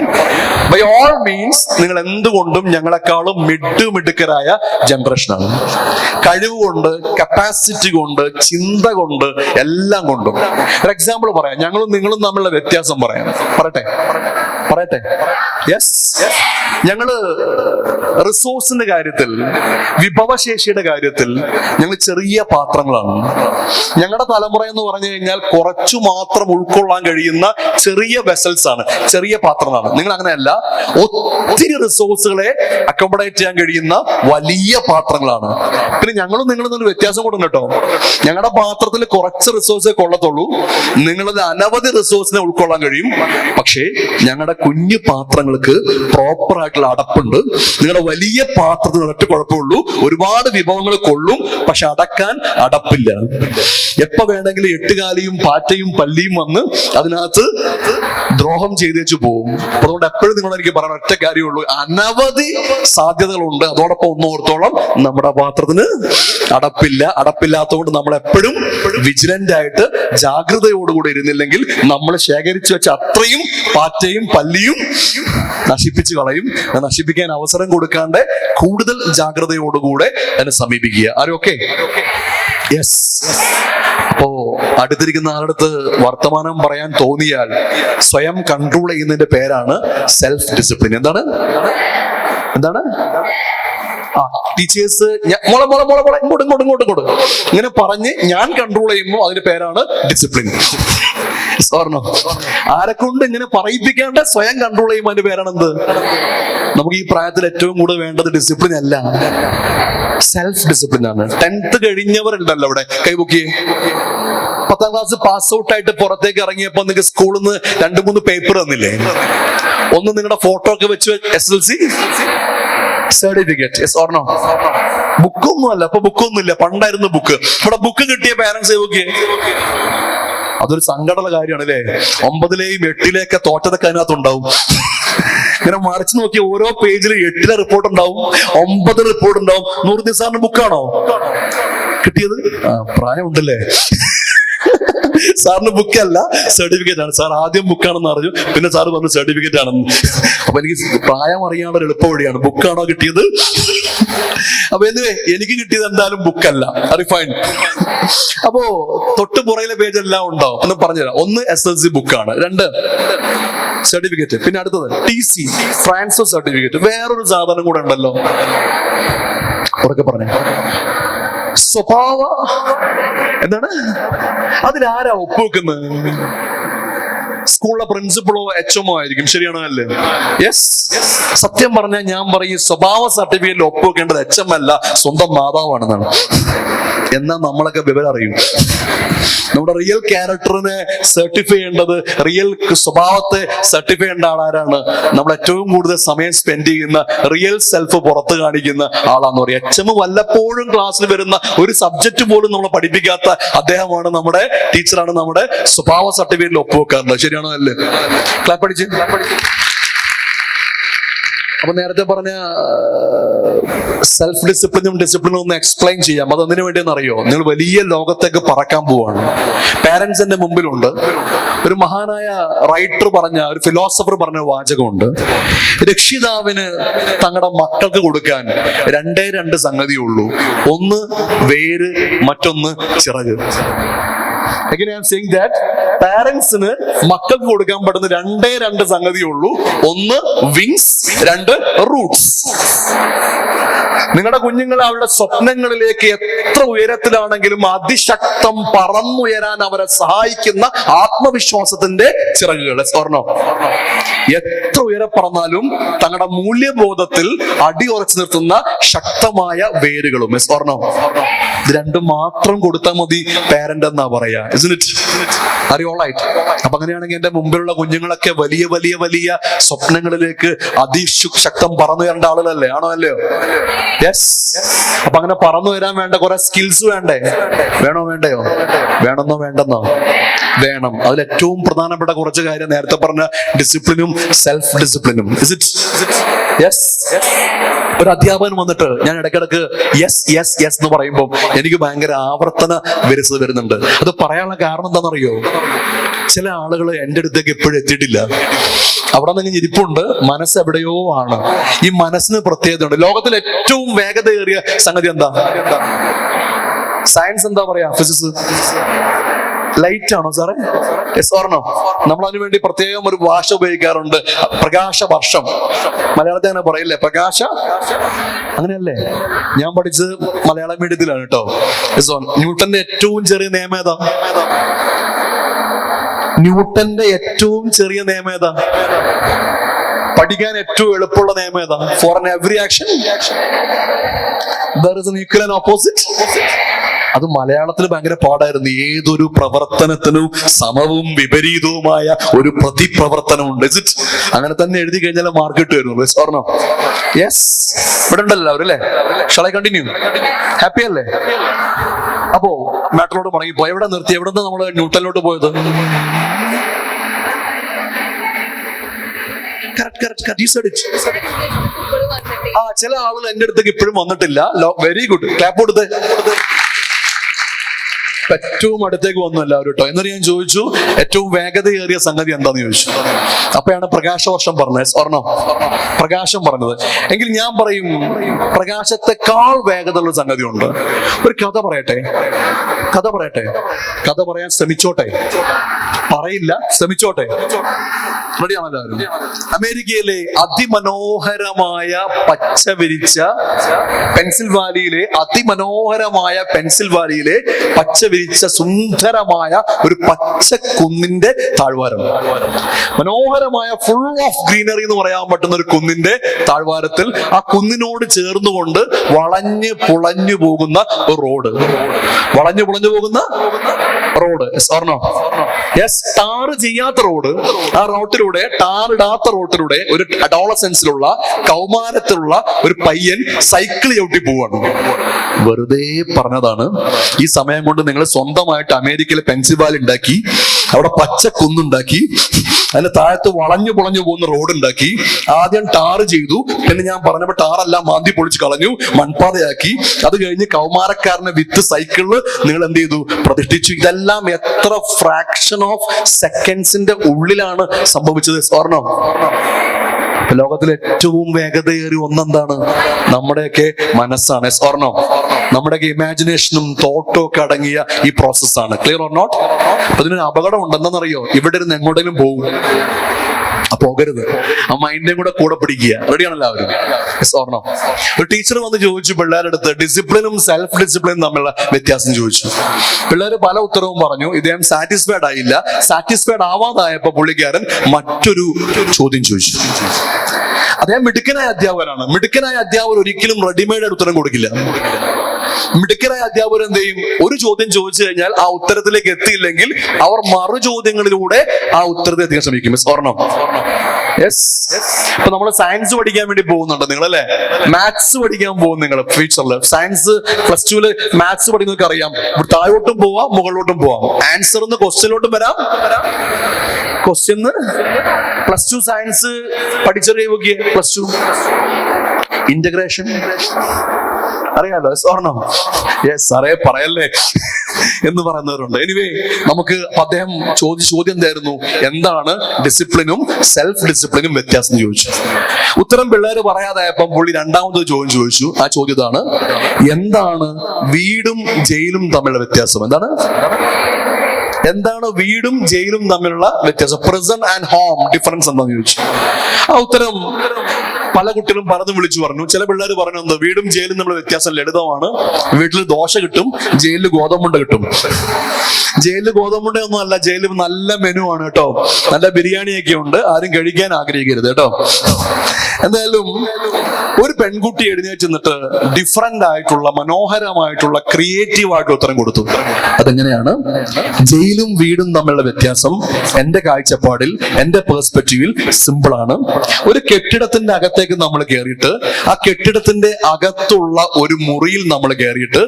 ബൈ ഓൾ മീൻസ് നിങ്ങൾ എന്തുകൊണ്ടും ഞങ്ങളെക്കാളും മിടുക്കരായ ജനറേഷനാണ്. കഴിവ് കൊണ്ട്, കപ്പാസിറ്റി കൊണ്ട്, ചിന്ത കൊണ്ട്, എല്ലാം കൊണ്ടും. ഒരു എക്സാമ്പിൾ പറയാം, ഞങ്ങളും നിങ്ങളും തമ്മിലുള്ള വ്യത്യാസം പറയട്ടെ. യെസ്. ഞങ്ങള് റിസോഴ്സിന്റെ കാര്യത്തിൽ, വിഭവശേഷിയുടെ കാര്യത്തിൽ ഞങ്ങൾ ചെറിയ പാത്രങ്ങളാണ്. ഞങ്ങളുടെ തലമുറ എന്ന് പറഞ്ഞു കഴിഞ്ഞാൽ കുറച്ചു മാത്രം ഉൾക്കൊള്ളാൻ കഴിയുന്ന ചെറിയ വെസൽസ് ആണ്, ചെറിയ പാത്രങ്ങളാണ്. നിങ്ങൾ അങ്ങനെയല്ല, ഒത്തിരി റിസോഴ്സുകളെ അക്കോമഡേറ്റ് ചെയ്യാൻ കഴിയുന്ന വലിയ പാത്രങ്ങളാണ്. പിന്നെ ഞങ്ങളും നിങ്ങളും ഒരു വ്യത്യാസം കൊടുക്കും കേട്ടോ. ഞങ്ങളുടെ പാത്രത്തിൽ കുറച്ച് റിസോഴ്സേ കൊള്ളത്തുള്ളൂ, നിങ്ങളത് അനവധി റിസോഴ്സിനെ ഉൾക്കൊള്ളാൻ കഴിയും. പക്ഷേ ഞങ്ങളുടെ കുഞ്ഞു പാത്രങ്ങൾക്ക് പ്രോപ്പർ ആയിട്ടുള്ള അടപ്പുണ്ട്. നിങ്ങളുടെ വലിയ പാത്രത്തിന് ഒരൊറ്റ കുഴപ്പമുള്ളൂ, ഒരുപാട് വിഭവങ്ങൾ കൊള്ളും, പക്ഷെ അടക്കാൻ അടപ്പില്ല. എപ്പോ വേണമെങ്കിലും 8 കാലിയും പാറ്റയും പല്ലിയും വന്ന് അതിനകത്ത് ദ്രോഹം ചെയ്തേച്ചു പോകും. അതുകൊണ്ട് എപ്പോഴും നിങ്ങൾ എനിക്ക് പറയാൻ ഒറ്റ കാര്യമുള്ളൂ, അനവധി സാധ്യതകളുണ്ട്. അതോടൊപ്പം ഒന്നോർത്തോളം നമ്മുടെ പാത്രത്തിന് അടപ്പില്ല. അടപ്പില്ലാത്തതുകൊണ്ട് നമ്മൾ എപ്പോഴും വിജിലന്റ് ആയിട്ട് ജാഗ്രതയോടുകൂടി ഇരുന്നില്ലെങ്കിൽ നമ്മൾ ശേഖരിച്ചു വെച്ച അത്രയും പാറ്റയും പല്ലിയും നശിപ്പിച്ചു കളയും. നശിപ്പിക്കാൻ അവസരം കൊടുക്കാണ്ട് കൂടുതൽ ജാഗ്രതയോടുകൂടെ അതിനെ സമീപിക്കുക. ആരും ഓക്കെ? യെസ്. അപ്പോ അടുത്തിരിക്കുന്ന ആളടുത്ത് വർത്തമാനം പറയാൻ തോന്നിയാൽ സ്വയം കൺട്രോൾ ചെയ്യുന്നതിന്റെ പേരാണ് സെൽഫ് ഡിസിപ്ലിൻ. എന്താണ്? ടീച്ചേഴ്സ് ഇങ്ങോട്ട് ഇങ്ങനെ പറഞ്ഞ് ഞാൻ കൺട്രോൾ ചെയ്യുമ്പോൾ അതിന്റെ പേരാണ് ഡിസിപ്ലിൻ. ഓർണോ? ആരെക്കൊണ്ട് ഇങ്ങനെ പറയിപ്പിക്കാണ്ട് സ്വയം കൺട്രോൾ ചെയ്യുമ്പോൾ അതിന്റെ പേരാണ് എന്ത്? നമുക്ക് ഈ പ്രായത്തിൽ ഏറ്റവും കൂടുതൽ വേണ്ടത് ഡിസിപ്ലിൻ അല്ല, സെൽഫ് ഡിസിപ്ലിൻ ആണ്. 10th കഴിഞ്ഞവരുണ്ടല്ലോ അവിടെ, കൈപൊക്കിയേ. 10ാം ക്ലാസ് പാസ് ഔട്ട് ആയിട്ട് പുറത്തേക്ക് ഇറങ്ങിയപ്പോ നിങ്ങൾക്ക് സ്കൂളിൽ നിന്ന് 2-3 പേപ്പർ തന്നില്ലേ? ഒന്ന് നിങ്ങളുടെ ഫോട്ടോ ഒക്കെ വെച്ച് SSLC certificate. Yes or no? ബുക്കൊന്നും അല്ല, അപ്പൊ ബുക്കൊന്നും ഇല്ല, പണ്ടായിരുന്നു ബുക്ക്. ഇവിടെ ബുക്ക് കിട്ടിയ പാരന്റ്സ് നോക്കിയേ, അതൊരു സങ്കടമുള്ള കാര്യമാണ് അല്ലേ? 9ലെയും 8ലെയൊക്കെ തോറ്റതൊക്കെ അതിനകത്തുണ്ടാവും. ഇങ്ങനെ മറിച്ച് നോക്കി ഓരോ പേജിലും 8ലെ റിപ്പോർട്ട് ഉണ്ടാവും, 9 റിപ്പോർട്ട് ഉണ്ടാവും. നൂറുദ്ദീൻ സാറിന്റെ ബുക്കാണോ കിട്ടിയത്? പ്രായമുണ്ടല്ലേ? സാറിന് ബുക്കല്ല, സർട്ടിഫിക്കറ്റ് ആണ്. സാർ ആദ്യം ബുക്കാണെന്ന് അറിഞ്ഞു, പിന്നെ സാറ് പറഞ്ഞു സർട്ടിഫിക്കറ്റ് ആണെന്ന്. അപ്പൊ എനിക്ക് പ്രായം അറിയാനുള്ള എളുപ്പ വഴിയാണ്, ബുക്കാണോ കിട്ടിയത്? അപ്പൊ എന്തുവേ എനിക്ക് കിട്ടിയത് എന്തായാലും ബുക്കല്ല, റിഫൈൻ. അപ്പോ തൊട്ട് പുറയിലെ പേജ് എല്ലാം ഉണ്ടാവും. എന്ന് പറഞ്ഞുതരാം. 1 SLC ബുക്കാണ്, 2 സർട്ടിഫിക്കറ്റ്, പിന്നെ അടുത്തത് TC ട്രാൻസ്ഫർ സർട്ടിഫിക്കറ്റ്. വേറൊരു സാധനം കൂടെ ഉണ്ടല്ലോ, ഉറക്കെ പറഞ്ഞേ, സ്വഭാവ എന്താണ്? അതിലാരാ ഒപ്പുവെക്കുന്നത്? സ്കൂളിലെ പ്രിൻസിപ്പളോ HMO ആയിരിക്കും, ശരിയാണോ അല്ലേ? യെസ്. സത്യം പറഞ്ഞാൽ ഞാൻ പറയും, സ്വഭാവ സർട്ടിഫിക്കറ്റിൽ ഒപ്പുവെക്കേണ്ടത് HM അല്ല, സ്വന്തം മാതാവാണെന്നാണ്. എന്നാൽ നമ്മളൊക്കെ വിവരം അറിയും. നമ്മുടെ റിയൽ ക്യാരക്ടറിനെ സർട്ടിഫൈ ചെയ്യേണ്ടത്, റിയൽ സ്വഭാവത്തെ സർട്ടിഫൈ ചെയ്യേണ്ട ആളാരാണ്? നമ്മൾ ഏറ്റവും കൂടുതൽ സമയം സ്പെൻഡ് ചെയ്യുന്ന, റിയൽ സെൽഫ് പുറത്ത് കാണിക്കുന്ന ആളാന്ന് പറയും. HM വല്ലപ്പോഴും ക്ലാസ്സിൽ വരുന്ന ഒരു സബ്ജക്ട് പോലും നമ്മളെ പഠിപ്പിക്കാത്ത അദ്ദേഹമാണ് നമ്മുടെ ടീച്ചറാണ് നമ്മുടെ സ്വഭാവ സർട്ടിഫിക്കറ്റിൽ ഒപ്പുവെക്കാറുള്ളത്, ശരിയാണോ അല്ലേ? ക്ലാപ്പ് അടിച്ച്. അപ്പൊ നേരത്തെ പറഞ്ഞ സെൽഫ് ഡിസിപ്ലിനും ഡിസിപ്ലിനും ഒന്ന് എക്സ്പ്ലെയിൻ ചെയ്യാം. അത് എന്തിനു വേണ്ടിയെന്ന് അറിയോ? നിങ്ങൾ വലിയ ലോകത്തേക്ക് പറക്കാൻ പോവാണ്. പാരന്റ്സിന്റെ മുമ്പിലുണ്ട് ഒരു മഹാനായ റൈറ്റർ പറഞ്ഞ, ഒരു ഫിലോസഫർ പറഞ്ഞ വാചകമുണ്ട്. രക്ഷിതാവിന് തങ്ങളുടെ മക്കൾക്ക് കൊടുക്കാൻ 2 സംഗതിയുള്ളൂ. ഒന്ന് വേര്, മറ്റൊന്ന് ചിറക്. Again, I am saying that പാരന്റ്സിന് മക്കൾക്ക് കൊടുക്കാൻ പറ്റുന്ന 2 സംഗതിയുള്ളൂ. ഒന്ന് വിങ്സ്, 2 റൂട്ട്സ്. നിങ്ങളുടെ കുഞ്ഞുങ്ങൾ അവരുടെ സ്വപ്നങ്ങളിലേക്ക് എത്ര ഉയരത്തിലാണെങ്കിലും അതിശക്തം പറന്നുയരാൻ അവരെ സഹായിക്കുന്ന ആത്മവിശ്വാസത്തിന്റെ ചിറകുകൾ. ഓർണോ? എത്ര ഉയരെ പറന്നാലും തങ്ങളുടെ മൂല്യബോധത്തിൽ അടിയുറച്ചു നിർത്തുന്ന ശക്തമായ വേരുകളും. ഓർണോ? ഇത് 2 മാത്രം കൊടുത്താൽ മതി പാരന്റ് എന്നാ പറയാ. അറിയോളായിട്ട്. അപ്പൊ അങ്ങനെയാണെങ്കിൽ എന്റെ മുമ്പിലുള്ള കുഞ്ഞുങ്ങളൊക്കെ വലിയ വലിയ വലിയ സ്വപ്നങ്ങളിലേക്ക് അതിശക്തം പറന്നു വരേണ്ട ആളുകളല്ലേ? ആണോ അല്ലയോ? യെസ്. അപ്പൊ അങ്ങനെ പറന്നു വരാൻ വേണ്ട കുറെ സ്കിൽസ് വേണ്ടേ? വേണോ വേണ്ടയോ? വേണമെന്നോ വേണ്ടെന്നോ? വേണം. അതിൽ ഏറ്റവും പ്രധാനപ്പെട്ട കുറച്ച് കാര്യം നേരത്തെ പറഞ്ഞ ഡിസിപ്ലിനും സെൽഫ് ഡിസിപ്ലിനും. യെസ്. ഒരു അധ്യാപകൻ വന്നിട്ട് ഞാൻ ഇടയ്ക്കിടയ്ക്ക് യെസ് യെസ് യെസ് എന്ന് പറയുമ്പോൾ എനിക്ക് ഭയങ്കര ആവർത്തന വിരസത വരുന്നുണ്ട്. അത് പറയാനുള്ള കാരണം എന്താണെന്നറിയോ? ചില ആളുകൾ എൻ്റെ അടുത്തേക്ക് എപ്പോഴും എത്തിയിട്ടില്ല. അവിടെ നിന്ന് ഇരിപ്പുണ്ട്, മനസ്സ് എവിടെയോ ആണ്. ഈ മനസ്സിന് പ്രത്യേകത ഉണ്ട്. ലോകത്തിൽ ഏറ്റവും വേഗതയേറിയ സംഗതി എന്താ? സയൻസ് എന്താ പറയാ? ഫിസിക്സ്. ലൈറ്റ് ആണോ സാറേ? Yes or no? നമ്മൾ അതിനു വേണ്ടി പ്രത്യേകം ഒരു ഭാഷ ഉപയോഗിക്കാറുണ്ട്, പ്രകാശ വർഷം. മലയാളത്തിൽ അങ്ങനെ പറയില്ലേ? പ്രകാശ, അങ്ങനെയല്ലേ? ഞാൻ പഠിച്ചത് മലയാളം മീഡിയത്തിലാണ് കേട്ടോ. Yes on. ന്യൂട്ടന്റെ ഏറ്റവും ചെറിയ നിയമം ഏതാ? ന്യൂട്ടന്റെ ഏറ്റവും ചെറിയ നിയമം ഏതാ? പഠിക്കാൻ ഏറ്റവും എളുപ്പമുള്ള നിയമം ഏതാ? For an every action there is an equal and opposite. അത് മലയാളത്തിൽ ഭയങ്കര പാടായിരുന്നു. ഏതൊരു പ്രവർത്തനത്തിനും സമവും വിപരീതവുമായ ഒരു പ്രതിപ്രവർത്തനമുണ്ട്. അങ്ങനെ തന്നെ എഴുതി കഴിഞ്ഞാൽ മാർക്ക് കിട്ടുമായിരുന്നു. ഓർണോ? യെസ്. ഇവിടെ ഉണ്ടല്ലോ അവരല്ലേ? Shawl I continue? ഹാപ്പി അല്ലേ? അപ്പോ മാറ്ററിലോട്ട് മടങ്ങിപ്പോ. എവിടെ നിർത്തി? എവിടെ നിന്ന് നമ്മള് ന്യൂട്ടനിലോട്ട് പോയത്? ചില ആളുകൾ എന്റെ അടുത്തേക്ക് ഇപ്പോഴും വന്നിട്ടില്ല. Very good. ക്ലാപ്പ് കൊടുത്ത്. ഏറ്റവും അടുത്തേക്ക് വന്നു എല്ലാവരും കേട്ടോ. എന്നിട്ട് ഞാൻ ചോദിച്ചു ഏറ്റവും വേഗതയേറിയ സംഗതി എന്താന്ന് ചോദിച്ചു. അപ്പോഴാണ് പ്രകാശവർഷം പറഞ്ഞത്. ഓർണോ? പ്രകാശം പറഞ്ഞത്. എങ്കിൽ ഞാൻ പറയും പ്രകാശത്തെക്കാൾ വേഗതയുള്ള സംഗതി ഉണ്ട്. ഒരു കഥ പറയട്ടെ? കഥ പറയാൻ ശ്രമിച്ചോട്ടെ? പറയില്ല, ശ്രമിച്ചോട്ടെ. റെഡിയാണല്ലോ? അമേരിക്കയിലെ അതിമനോഹരമായ പച്ച വിരിച്ച പെൻസിൽവാനിയിലെ പച്ച വിരിച്ച സുന്ദരമായ ഒരു പച്ച കുന്നിന്റെ താഴ്വാരം. മനോഹരമായ ഫുൾ ഓഫ് ഗ്രീനറി എന്ന് പറയാൻ പറ്റുന്ന ഒരു കുന്നിന്റെ താഴ്വാരത്തിൽ ആ കുന്നിനോട് ചേർന്നുകൊണ്ട് വളഞ്ഞു പുളഞ്ഞു പോകുന്ന ഒരു റോഡ്. യെസ്. ടാർ ചെയ്യാത്ത റോഡ്. ആ റോട്ടിലൂടെ, ടാറിടാത്ത റോട്ടിലൂടെ ഒരു അഡോളസെൻസിലുള്ള കൗമാരത്തിലുള്ള ഒരു പയ്യൻ സൈക്കിൾ ചവിട്ടി പോവാണ്. വെറുതെ പറഞ്ഞതാണ്. ഈ സമയം കൊണ്ട് നിങ്ങൾ സ്വന്തമായിട്ട് അമേരിക്കയിലെ പെൻസിൽവാലി ഉണ്ടാക്കി, അവിടെ പച്ചക്കുന്നുണ്ടാക്കി, അതിന്റെ താഴത്ത് വളഞ്ഞു പൊളഞ്ഞു പോകുന്ന റോഡ് ഉണ്ടാക്കി, ആദ്യം ടാർ ചെയ്തു, പിന്നെ ഞാൻ പറഞ്ഞപ്പോൾ ടാറെല്ലാം മാന്തി പൊളിച്ച് കളഞ്ഞു, മൺപാതയാക്കി. അത് കഴിഞ്ഞ് കൗമാരക്കാരനെ വിത്ത് സൈക്കിളില് നിങ്ങൾ എന്ത് ചെയ്തു? പ്രതിഷ്ഠിച്ചു. ഇതെല്ലാം എത്ര ഫ്രാക്ഷൻ ഓഫ് സെക്കൻഡ്സിന്റെ ഉള്ളിലാണ് സംഭവിച്ചത്. ഓർണം, ലോകത്തിൽ ഏറ്റവും വേഗതയേറിയ ഒന്നെന്താണ്? നമ്മുടെയൊക്കെ മനസ്സാണ്. ഓർണം, നമ്മുടെയൊക്കെ ഇമാജിനേഷനും തോട്ടും ഒക്കെ അടങ്ങിയ ഈ പ്രോസസ്സാണ്. Clear or not? അപ്പൊ ഇതിനൊരു അപകടം ഉണ്ട്. എന്താണെന്നറിയോ? ഇവിടെ ഇരുന്ന് എങ്ങോട്ടെങ്കിലും പോകും, പോകരുത്. ആ മൈൻഡിനെ കൂടെ പിടിക്കുക. റെഡിയാണ് എല്ലാവരും? ഓർണം. ഒരു ടീച്ചർ വന്ന് ചോദിച്ചു പിള്ളേരുടെ അടുത്ത് ഡിസിപ്ലിനും സെൽഫ് ഡിസിപ്ലിനും തമ്മിലുള്ള വ്യത്യാസം ചോദിച്ചു. പിള്ളേർ പല ഉത്തരവും പറഞ്ഞു. ഇദ്ദേഹം സാറ്റിസ്ഫൈഡ് ആയില്ല. സാറ്റിസ്ഫൈഡ് ആവാതായപ്പോ പുള്ളിക്കാരൻ മറ്റൊരു ചോദ്യം ചോദിച്ചു. അദ്ദേഹം മിടുക്കനായ അധ്യാപകനാണ്. മിടുക്കനായ അധ്യാപകർ ഒരിക്കലും റെഡിമെയ്ഡ് ഉത്തരം കൊടുക്കില്ല. മിടുക്കനായ അധ്യാപകർ എന്ത് ചെയ്യും? ഒരു ചോദ്യം ചോദിച്ചു കഴിഞ്ഞാൽ ആ ഉത്തരത്തിലേക്ക് എത്തിയില്ലെങ്കിൽ അവർ മറു ചോദ്യങ്ങളിലൂടെ ആ ഉത്തരത്തെ എത്തിക്കാൻ ശ്രമിക്കും. ഓർണം. യെസ്. ഇപ്പൊ നമ്മൾ സയൻസ് പഠിക്കാൻ വേണ്ടി പോകുന്നുണ്ട് നിങ്ങൾ, അല്ലെ? മാത്സ് പഠിക്കാൻ പോകും നിങ്ങൾ ഫ്യൂച്ചറിൽ. സയൻസ് +2 മാത്സ് പഠിക്കുന്നവർക്ക് അറിയാം, താഴോട്ടും പോവാം മുകളിലോട്ടും പോവാം. ആൻസർ ക്വസ്റ്റ്യനിലോട്ടും വരാം. ക്വസ്റ്റ്യൻ +2 സയൻസ് പഠിച്ചൊരു +2 ഇന്റഗ്രേഷൻ അറിയാലോ. ഓർണം. യെസ് സാറേ പറയല്ലേ എന്ന് പറയുന്നവരുണ്ട്. എനിവേ, നമുക്ക് അദ്ദേഹം ചോദ്യം എന്തായിരുന്നു? എന്താണ് ഡിസിപ്ലിനും സെൽഫ് ഡിസിപ്ലിനും വ്യത്യാസം ചോദിച്ചു. ഉത്തരം പിള്ളേര് പറയാതായപ്പം പുള്ളി രണ്ടാമത് ചോദ്യം ചോദിച്ചു. ആ ചോദ്യം ഇതാണ്: എന്താണ് വീടും ജയിലും തമ്മിലുള്ള വ്യത്യാസം? എന്താണ് വീടും ജയിലും തമ്മിലുള്ള വ്യത്യാസം? പ്രിസൺ ആൻഡ് ഹോം ഡിഫറൻസ് എന്താണെന്ന് ചോദിച്ചു. ആ ഉത്തരം പല കുട്ടികളും പറഞ്ഞു വിളിച്ചു പറഞ്ഞു. ചില പിള്ളേർ പറഞ്ഞു, എന്താ വീടും ജയിലും തമ്മിലുള്ള വ്യത്യാസം ലളിതമാണ്. വീട്ടിൽ ദോശ കിട്ടും, ജയിലിൽ ഗോതമ്പുണ്ട കിട്ടും. ജയിലിൽ ഗോതമ്പുണ്ട ഒന്നും അല്ല, ജയിലിൽ നല്ല മെനു ആണ് കേട്ടോ. നല്ല ബിരിയാണിയൊക്കെ ഉണ്ട്. ആരും കഴിക്കാൻ ആഗ്രഹിക്കരുത് കേട്ടോ. എന്തായാലും ഒരു പെൺകുട്ടി എഴുന്നേറ്റ് നിന്നിട്ട് ഡിഫറന്റ് ആയിട്ടുള്ള, മനോഹരമായിട്ടുള്ള, ക്രിയേറ്റീവ് ആയിട്ടുള്ള ഉത്തരം കൊടുത്തു. അതെങ്ങനെയാണ്? ജയിലും വീടും തമ്മിലുള്ള വ്യത്യാസം എന്റെ കാഴ്ചപ്പാടിൽ, എന്റെ പെർസ്പെക്റ്റീവിൽ സിമ്പിൾ ആണ്. ഒരു കെട്ടിടത്തിന്റെ അകത്തേക്ക് നമ്മൾ കയറിയിട്ട്, ആ കെട്ടിടത്തിന്റെ അകത്തുള്ള ഒരു മുറിയിൽ നമ്മൾ കയറിയിട്ട്,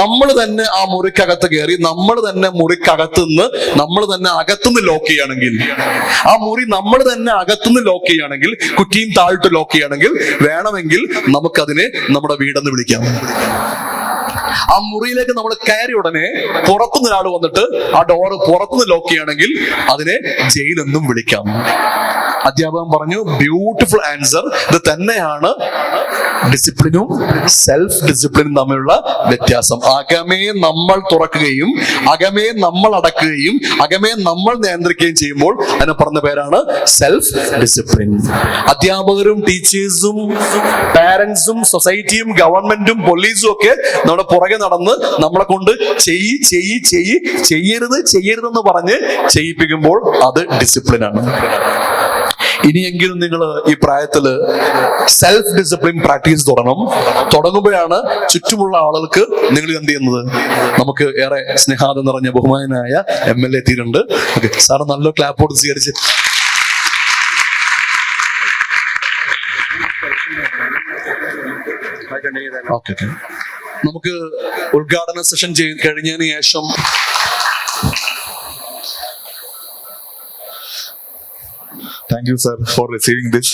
നമ്മൾ തന്നെ ആ മുറിക്കകത്ത് കയറി, നമ്മൾ തന്നെ മുറിക്കകത്ത് നിന്ന് നമ്മൾ തന്നെ അകത്തുനിന്ന് ലോക്ക് ചെയ്യുകയാണെങ്കിൽ, ആ മുറി നമ്മൾ തന്നെ അകത്തുനിന്ന് ലോക്ക് ചെയ്യുകയാണെങ്കിൽ, കുറ്റിയും താഴ്ത്ത് ലോക്ക് ചെയ്യുകയാണെങ്കിൽ, വേണമെങ്കിൽ നമുക്കതിനെ നമ്മുടെ വീടെന്ന് വിളിക്കാം. ആ മുറിയിലേക്ക് നമ്മൾ കയറി ഉടനെ പുറത്തുനിന്ന് ഒരാൾ വന്നിട്ട് ആ ഡോറ് പുറത്തുനിന്ന് ലോക്ക് ചെയ്യുകയാണെങ്കിൽ അതിനെ ജയിലെന്നും വിളിക്കാം. അധ്യാപകൻ പറഞ്ഞു, ബ്യൂട്ടിഫുൾ ആൻസർ. ഇത് തന്നെയാണ് ഡിസിപ്ലിനും സെൽഫ് ഡിസിപ്ലിനും തമ്മിലുള്ള വ്യത്യാസം. അകമേ നമ്മൾ തുറക്കുകയും അകമേ നമ്മൾ അടക്കുകയും അകമേ നമ്മൾ നിയന്ത്രിക്കുകയും ചെയ്യുമ്പോൾ അതിനെ പറഞ്ഞ പേരാണ് സെൽഫ് ഡിസിപ്ലിൻ. അധ്യാപകരും ടീച്ചേഴ്സും പാരന്റ്സും സൊസൈറ്റിയും ഗവൺമെന്റും പോലീസും ഒക്കെ നമ്മുടെ പുറകെ നടന്ന് നമ്മളെ കൊണ്ട് ചെയ്യരുതെന്ന് പറഞ്ഞ് ചെയ്യിപ്പിക്കുമ്പോൾ അത് ഡിസിപ്ലിനാണ്. ഇനിയെങ്കിലും നിങ്ങൾ ഈ പ്രായത്തില് സെൽഫ് ഡിസിപ്ലിൻ പ്രാക്ടീസ് തുടങ്ങുമ്പോഴാണ് ചുറ്റുമുള്ള ആളുകൾക്ക് നിങ്ങൾ എന്ത് ചെയ്യുന്നത്. നമുക്ക് ഏറെ സ്നേഹാദം നിറഞ്ഞ ബഹുമാനായ MLA എത്തിയിട്ടുണ്ട്. ഓക്കെ സാറ് നല്ല ക്ലാപ്പോട് സ്വീകരിച്ച് ഓക്കെ നമുക്ക് ഉദ്ഘാടന സെഷൻ കഴിഞ്ഞതിന് ശേഷം thank you sir four receiving this.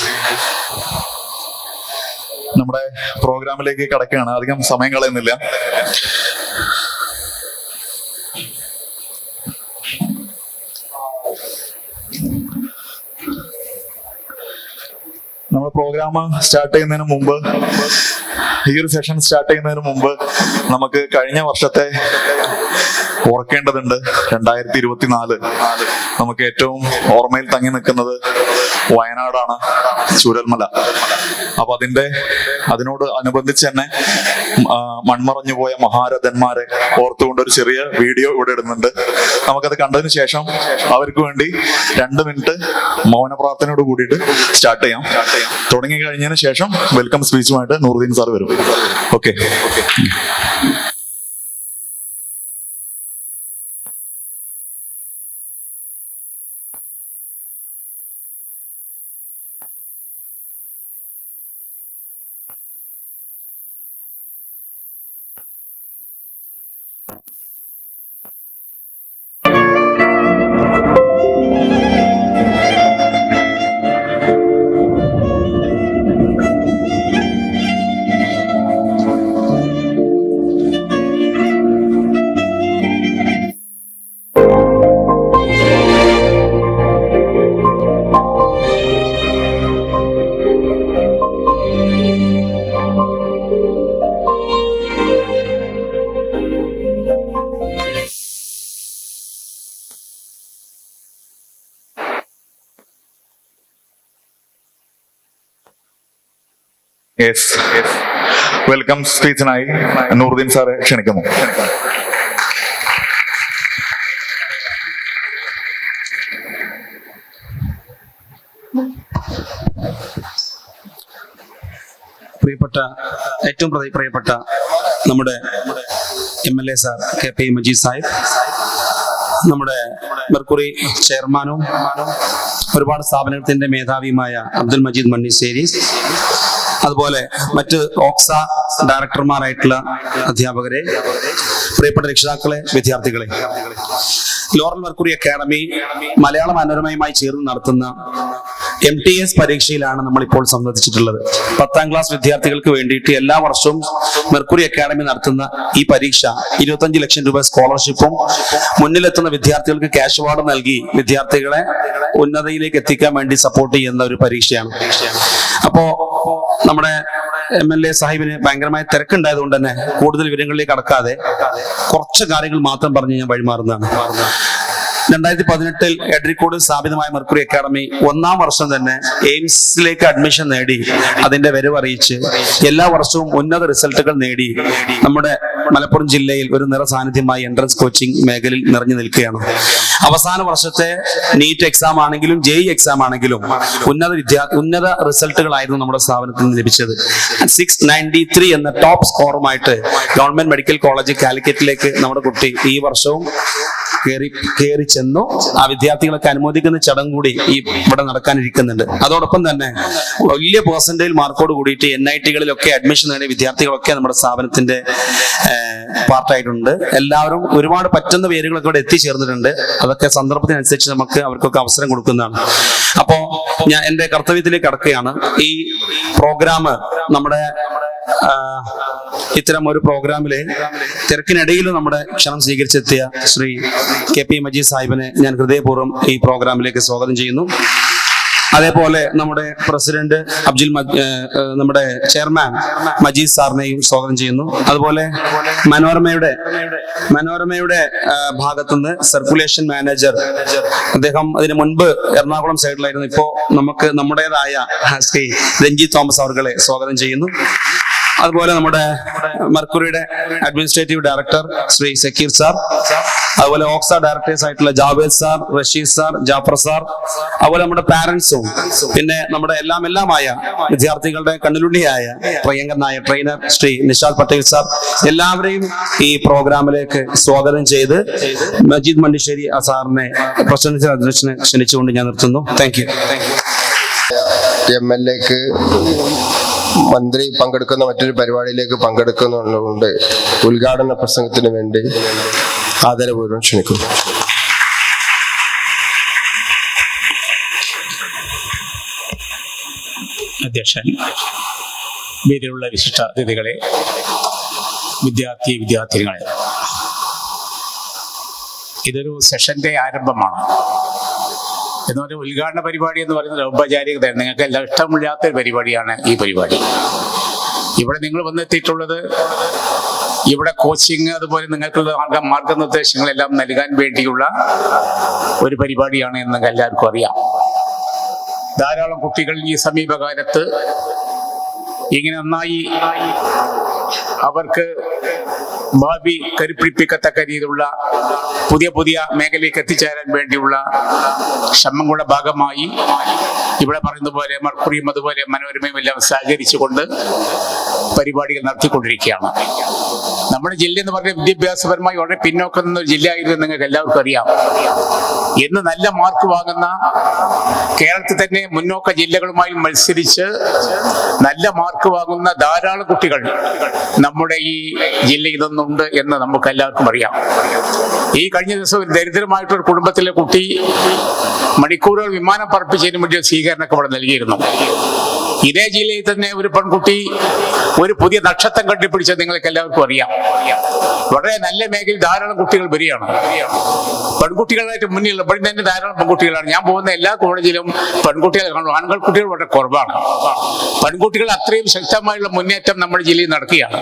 നമ്മുടെ പ്രോഗ്രാമിലേക്ക് കടക്കുകയാണ്. അധികം സമയം കളയുന്നില്ല. നമ്മൾ പ്രോഗ്രാം സ്റ്റാർട്ട് ചെയ്യുന്നതിന് മുമ്പ്, ഈ ഒരു സെഷൻ സ്റ്റാർട്ട് ചെയ്യുന്നതിന് മുമ്പ് നമുക്ക് കഴിഞ്ഞ വർഷത്തെ ഓർക്കേണ്ടതുണ്ട്. 2024 നമുക്ക് ഏറ്റവും ഓർമ്മയിൽ തങ്ങി നിൽക്കുന്നത് വയനാടാണ്, ചൂരൽമല. അപ്പൊ അതിനോട് അനുബന്ധിച്ച് തന്നെ മൺമറഞ്ഞു പോയ മഹാരഥന്മാരെ ഓർത്തുകൊണ്ട് ഒരു ചെറിയ വീഡിയോ ഇവിടെ ഇടുന്നുണ്ട്. നമുക്കത് കണ്ടതിന് ശേഷം അവർക്ക് വേണ്ടി 2 മിനിറ്റ് മൗന പ്രാർത്ഥനയോട് കൂടിയിട്ട് സ്റ്റാർട്ട് ചെയ്യാം. തുടങ്ങി കഴിഞ്ഞതിന് ശേഷം വെൽക്കം സ്പീച്ചുമായിട്ട് നൂറുദ്ദീൻ സാർ വരും. ഓക്കെ. യെസ്, വെൽക്കം സ്പീച്ചിനായി നൂറുദ്ദീൻ സാറെ ക്ഷണിക്കുന്നു. ഏറ്റവും പ്രിയപ്പെട്ട നമ്മുടെ MLA sir KP Majeed Sahib, നമ്മുടെ മെർക്കുറി ചെയർമാനും ഒരുപാട് സ്ഥാപനത്തിന്റെ മേധാവിയുമായ അബ്ദുൽ മജീദ് മണ്ണിശ്ശേരി, അതുപോലെ മറ്റ് ഓക്സ ഡയറക്ടർമാരായിട്ടുള്ള അധ്യാപകരെ, പ്രിയപ്പെട്ട രക്ഷിതാക്കളെ, വിദ്യാർത്ഥികളെ, ലോറൽ മെർക്കുറി അക്കാഡമി മലയാള മനോരമയുമായി ചേർന്ന് നടത്തുന്ന MTS പരീക്ഷയിലാണ് നമ്മളിപ്പോൾ സംബന്ധിച്ചിട്ടുള്ളത്. 10ാം ക്ലാസ് വിദ്യാർത്ഥികൾക്ക് വേണ്ടിയിട്ട് എല്ലാ വർഷവും മെർക്കുറി അക്കാഡമി നടത്തുന്ന ഈ പരീക്ഷ 25 ലക്ഷം രൂപ സ്കോളർഷിപ്പും മുന്നിലെത്തുന്ന വിദ്യാർത്ഥികൾക്ക് ക്യാഷ് അവാർഡ് നൽകി വിദ്യാർത്ഥികളെ ഉന്നതിയിലേക്ക് എത്തിക്കാൻ വേണ്ടി സപ്പോർട്ട് ചെയ്യുന്ന ഒരു പരീക്ഷയാണ്. അപ്പോ നമ്മുടെ MLA സാഹിബിന് ഭയങ്കരമായ തിരക്കുണ്ടായതുകൊണ്ട് തന്നെ കൂടുതൽ വിവരങ്ങളിലേക്ക് കടക്കാതെ കുറച്ച് കാര്യങ്ങൾ മാത്രം പറഞ്ഞ് ഞാൻ വഴിമാറുന്നതാണ്. 2018 എഡ്രിക്കോട് സ്ഥാപിതമായ മെർക്കുറി അക്കാഡമി 1ാം വർഷം തന്നെ എയിംസിലേക്ക് അഡ്മിഷൻ നേടി അതിന്റെ വരവ് അറിയിച്ച് എല്ലാ വർഷവും ഉന്നത റിസൾട്ടുകൾ നേടി നമ്മുടെ മലപ്പുറം ജില്ലയിൽ ഒരു നിറസാന്നിധ്യമായി എൻട്രൻസ് കോച്ചിങ് മേഖലയിൽ നിറഞ്ഞു നിൽക്കുകയാണ്. അവസാന വർഷത്തെ നീറ്റ് എക്സാം ആണെങ്കിലും JEE എക്സാം ആണെങ്കിലും ഉന്നത റിസൾട്ടുകളായിരുന്നു നമ്മുടെ സ്ഥാപനത്തിൽ നിന്ന് ലഭിച്ചത്. 693 എന്ന ടോപ്പ് സ്കോറുമായിട്ട് ഗവൺമെന്റ് മെഡിക്കൽ കോളേജ് കാലിക്കറ്റിലേക്ക് നമ്മുടെ കുട്ടി ഈ വർഷവും കയറി ചെന്നു. ആ വിദ്യാർത്ഥികളൊക്കെ അനുമോദിക്കുന്ന ചടങ്ങ് കൂടി ഇവിടെ നടക്കാനിരിക്കുന്നുണ്ട്. അതോടൊപ്പം തന്നെ വലിയ പെർസെന്റേജ് മാർക്കോട് കൂടിയിട്ട് NIT-കളിലൊക്കെ അഡ്മിഷൻ നേടിയ വിദ്യാർത്ഥികളൊക്കെ നമ്മുടെ സ്ഥാപനത്തിന്റെ പാർട്ടായിട്ടുണ്ട്. എല്ലാവരും ഒരുപാട് പറ്റുന്ന പേരുകളൊക്കെ ഇവിടെ എത്തിച്ചേർന്നിട്ടുണ്ട്. അതൊക്കെ സന്ദർഭത്തിനനുസരിച്ച് നമുക്ക് അവർക്കൊക്കെ അവസരം കൊടുക്കുന്നതാണ്. അപ്പോ ഞാൻ എന്റെ കർത്തവ്യത്തിലേക്ക് കടക്കുകയാണ്. ഈ പ്രോഗ്രാം നമ്മുടെ ഇത്തരം ഒരു പ്രോഗ്രാമിലെ തിരക്കിനിടയിലും നമ്മുടെ ക്ഷണം സ്വീകരിച്ചെത്തിയ ശ്രീ KP മജീദ് സാഹിബിനെ ഞാൻ ഹൃദയപൂർവ്വം ഈ പ്രോഗ്രാമിലേക്ക് സ്വാഗതം ചെയ്യുന്നു. അതേപോലെ നമ്മുടെ പ്രസിഡന്റ് നമ്മുടെ ചെയർമാൻ മജീദ് സാറിനെയും സ്വാഗതം ചെയ്യുന്നു. അതുപോലെ മനോരമയുടെ ഭാഗത്തുനിന്ന് സർക്കുലേഷൻ മാനേജർ, അദ്ദേഹം അതിന് മുൻപ് എറണാകുളം സൈഡിലായിരുന്നു, ഇപ്പോ നമുക്ക് നമ്മുടേതായ ശ്രീ രഞ്ജിത്ത് തോമസ് അവർകളെ സ്വാഗതം ചെയ്യുന്നു. അതുപോലെ നമ്മുടെ മെർക്കുറിയുടെ administrative director Shri Zakir sir, അതുപോലെ ഓക്സ ഡയറക്ടേഴ്സ് ആയിട്ടുള്ള Javed sir, Rasheed sir, Jaffar sir, അതുപോലെ നമ്മുടെ പാരന്റ്സും പിന്നെ നമ്മുടെ എല്ലാമായ വിദ്യാർത്ഥികളുടെ കണ്ണിലുണ്ണിയായ പ്രിയങ്കരനായ ട്രെയിനർ ശ്രീ നിഷാദ് പട്ടേൽ സാർ, എല്ലാവരെയും ഈ പ്രോഗ്രാമിലേക്ക് സ്വാഗതം ചെയ്ത് മജീദ് മണ്ണിശ്ശേരി സാറിനെ പ്രസിഡന്റ് അധ്യക്ഷനെ ക്ഷണിച്ചുകൊണ്ട് ഞാൻ നിർത്തുന്നു. Thank you. MLAക്ക് മന്ത്രി പങ്കെടുക്കുന്ന മറ്റൊരു പരിപാടിയിലേക്ക് പങ്കെടുക്കുന്നതുകൊണ്ട് ഉദ്ഘാടന പ്രസംഗത്തിന് വേണ്ടി ആദരപൂർവ്വം ക്ഷണിക്കുന്നു. അധ്യക്ഷൻ, വേദിയിലുള്ള വിശിഷ്ട അതിഥികളെ, വിദ്യാർത്ഥിനികളെ, ഇതൊരു സെഷന്റെ ആരംഭമാണ്. എന്നൊരു ഉദ്ഘാടന പരിപാടി എന്ന് പറയുന്നത് ഔപചാരികത, നിങ്ങൾക്ക് എല്ലാം ഇഷ്ടമില്ലാത്തൊരു പരിപാടിയാണ് ഈ പരിപാടി. ഇവിടെ നിങ്ങൾ വന്നെത്തിയിട്ടുള്ളത് ഇവിടെ കോച്ചിങ്, അതുപോലെ നിങ്ങൾക്ക് മാർഗനിർദ്ദേശങ്ങളെല്ലാം നൽകാൻ വേണ്ടിയുള്ള ഒരു പരിപാടിയാണ് എന്ന് എല്ലാവർക്കും അറിയാം. ധാരാളം കുട്ടികൾ ഈ സമീപകാലത്ത് ഇങ്ങനെ നന്നായി അവർക്ക് ഭാവി കരുപ്പിടിപ്പിക്കത്തക്ക രീതിയിലുള്ള പുതിയ മേഖലയിലേക്ക് എത്തിച്ചേരാൻ വേണ്ടിയുള്ള ശ്രമങ്ങളുടെ ഭാഗമായി ഇവിടെ പറയുന്ന പോലെ മെർക്കുറിയും അതുപോലെ മനോരമയും എല്ലാം സഹകരിച്ചുകൊണ്ട് പരിപാടികൾ നടത്തിക്കൊണ്ടിരിക്കുകയാണ്. നമ്മുടെ ജില്ല എന്ന് പറഞ്ഞാൽ വിദ്യാഭ്യാസപരമായി വളരെ പിന്നോക്കം നിന്ന ഒരു ജില്ലയായിരുന്നു നിങ്ങൾക്ക് എല്ലാവർക്കും അറിയാം. ഇന്ന് നല്ല മാർക്ക് വാങ്ങുന്ന കേരളത്തിൽ തന്നെ മുന്നോക്ക ജില്ലകളുമായി മത്സരിച്ച് നല്ല മാർക്ക് വാങ്ങുന്ന ധാരാളം കുട്ടികൾ നമ്മുടെ ഈ ജില്ലയിൽ നിന്നുണ്ട് എന്ന് നമുക്ക് എല്ലാവർക്കും അറിയാം. ഈ കഴിഞ്ഞ ദിവസം ഒരു ദരിദ്രമായിട്ടൊരു കുടുംബത്തിലെ കുട്ടി മണിക്കൂറുകൾ വിമാനം പറപ്പിച്ചതിന് വേണ്ടി സ്വീകരണമൊക്കെ ഇവിടെ നൽകിയിരുന്നു. ഇതേ ജില്ലയിൽ തന്നെ ഒരു പെൺകുട്ടി ഒരു പുതിയ നക്ഷത്രം കണ്ടുപിടിച്ചത് നിങ്ങൾക്ക് എല്ലാവർക്കും അറിയാം. വളരെ നല്ല മേഖലയിൽ ധാരാളം കുട്ടികൾ വരികയാണ്. പെൺകുട്ടികളായിട്ട് മുന്നിൽ ഇവിടെ തന്നെ ധാരാളം പെൺകുട്ടികളാണ്. ഞാൻ പോകുന്ന എല്ലാ കോളേജിലും പെൺകുട്ടികൾ കാണും. ആൺകുട്ടികൾ വളരെ കുറവാണ്. പെൺകുട്ടികൾ അത്രയും ശക്തമായുള്ള മുന്നേറ്റം നമ്മുടെ ജില്ലയിൽ നടക്കുകയാണ്.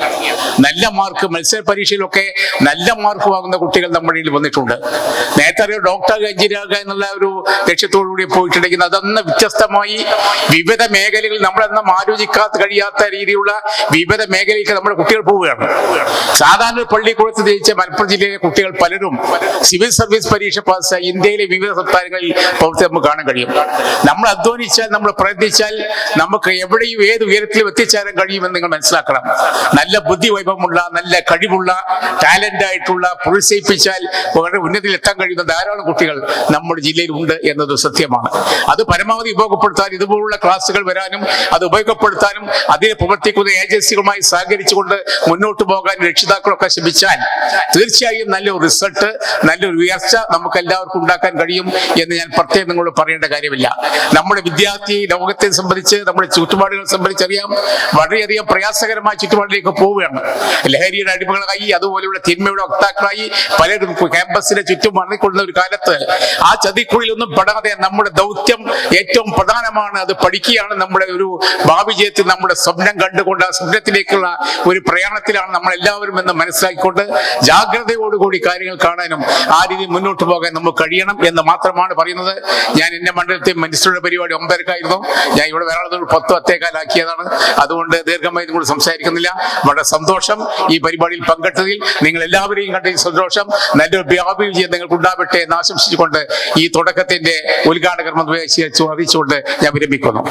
നല്ല മാർക്ക് മത്സര പരീക്ഷയിലൊക്കെ നല്ല മാർക്ക് വാങ്ങുന്ന കുട്ടികൾ നമ്മുടെ ജില്ലയിൽ വന്നിട്ടുണ്ട്. നേരത്തെ അറിയാം ഡോക്ടർ എഞ്ചിനീയർ എന്നുള്ള ഒരു ലക്ഷ്യത്തോടുകൂടി പോയിട്ടുണ്ടെങ്കിൽ അതൊന്ന് വ്യത്യസ്തമായി വിവിധ മേഖലകളിൽ നമ്മളെന്നും ആലോചിക്കാത്ത കഴിയാത്ത രീതിയിലുള്ള വിവിധ മേഖലയിലേക്ക് നമ്മുടെ കുട്ടികൾ പോവുകയാണ്. സാധാരണ പള്ളിക്കൂടത്ത് ജയിച്ച മലപ്പുറം ജില്ലയിലെ കുട്ടികൾ പലരും സിവിൽ സർവീസ് പരീക്ഷ പാസ്സായി ഇന്ത്യയിലെ വിവിധ സംസ്ഥാനങ്ങളിൽ പ്രവർത്തി നമുക്ക് കാണാൻ കഴിയും. നമ്മൾ അധ്വാനിച്ചാൽ, നമ്മൾ പ്രയത്നിച്ചാൽ നമുക്ക് എവിടെയും ഏത് ഉയരത്തിലും എത്തിച്ചേരാൻ കഴിയുമെന്ന് നിങ്ങൾ മനസ്സിലാക്കണം. നല്ല ബുദ്ധി വൈഭവമുള്ള, നല്ല കഴിവുള്ള, ടാലന്റ് ആയിട്ടുള്ള, പ്രോത്സാഹിപ്പിച്ചാൽ വളരെ ഉന്നതിയിൽ എത്താൻ കഴിയുന്ന ധാരാളം കുട്ടികൾ നമ്മുടെ ജില്ലയിൽ ഉണ്ട് എന്നത് സത്യമാണ്. അത് പരമാവധി ഉപയോഗപ്പെടുത്താൻ ഇതുപോലുള്ള ക്ലാസുകൾ വരാനും അത് ഉപയോഗപ്പെടുത്താനും അതിനെ പ്രവർത്തിക്കുന്ന ഏജൻസികളുമായി സഹകരിച്ചുകൊണ്ട് മുന്നോട്ട് പോകാൻ രക്ഷിതാക്കളൊക്കെ ശ്രമിച്ചാൽ തീർച്ചയായും നല്ലൊരു റിസൾട്ട്, നല്ലൊരു ഉയർച്ച നമുക്ക് എല്ലാവർക്കും ഉണ്ടാക്കാൻ കഴിയും എന്ന് ഞാൻ പ്രത്യേകം നിങ്ങളോട് പറയേണ്ട കാര്യമില്ല. നമ്മുടെ വിദ്യാർത്ഥി ലോകത്തെ സംബന്ധിച്ച്, നമ്മുടെ ചുറ്റുപാടുകളെ സംബന്ധിച്ചറിയാം, വളരെയധികം പ്രയാസകരമായ ചുറ്റുപാടിലേക്ക് പോവുകയാണ്. ലഹരിയുടെ അടിമകളായി, അതുപോലെയുള്ള തിന്മയുടെ വക്താക്കളായി പലരും ക്യാമ്പസിനെ ചുറ്റും വന്നിക്കൊള്ളുന്ന ഒരു കാലത്ത് ആ ചതിക്കുഴിലൊന്നും പെടാതെ നമ്മുടെ ദൗത്യം ഏറ്റവും പ്രധാനമാണ്. അത് പഠിക്കുകയാണ് നമ്മുടെ ഒരു ഭാവി ജീവിതത്തിൽ നമ്മുടെ സ്വപ്നം കണ്ടുകൊണ്ട് ആ സ്വപ്നത്തിലേക്കുള്ള ഒരു പ്രയാണത്തിലാണ് നമ്മൾ എല്ലാവരും എന്ന് മനസ്സിലാക്കിക്കൊണ്ട് ജാഗ്രതയോടുകൂടി കാര്യങ്ങൾ കാണാനും ആ രീതിയിൽ മുന്നോട്ട് പോകാൻ നമുക്ക് കഴിയണം എന്ന് മാത്രമാണ് പറയുന്നത്. ഞാൻ എന്റെ മണ്ഡലത്തിൽ മിനിസ്റ്ററുടെ പരിപാടി 9:00-ആയിരുന്നു. ഞാൻ ഇവിടെ വരാനുള്ളത് 10:10-കാലാക്കിയതാണ്. അതുകൊണ്ട് ദീർഘമായി നിങ്ങളോട് സംസാരിക്കുന്നില്ല. വളരെ സന്തോഷം ഈ പരിപാടിയിൽ പങ്കെടുത്തതിൽ. നിങ്ങൾ എല്ലാവരെയും കണ്ടതിൽ സന്തോഷം. നല്ലൊരു ഭാവി വിജയം നിങ്ങൾക്ക് ഉണ്ടാവട്ടെ എന്ന് ആശംസിച്ചുകൊണ്ട് ഈ തുടക്കത്തിന്റെ ഉദ്ഘാടന കർമ്മം അറിയിച്ചുകൊണ്ട് ഞാൻ വിരമിക്കുന്നു.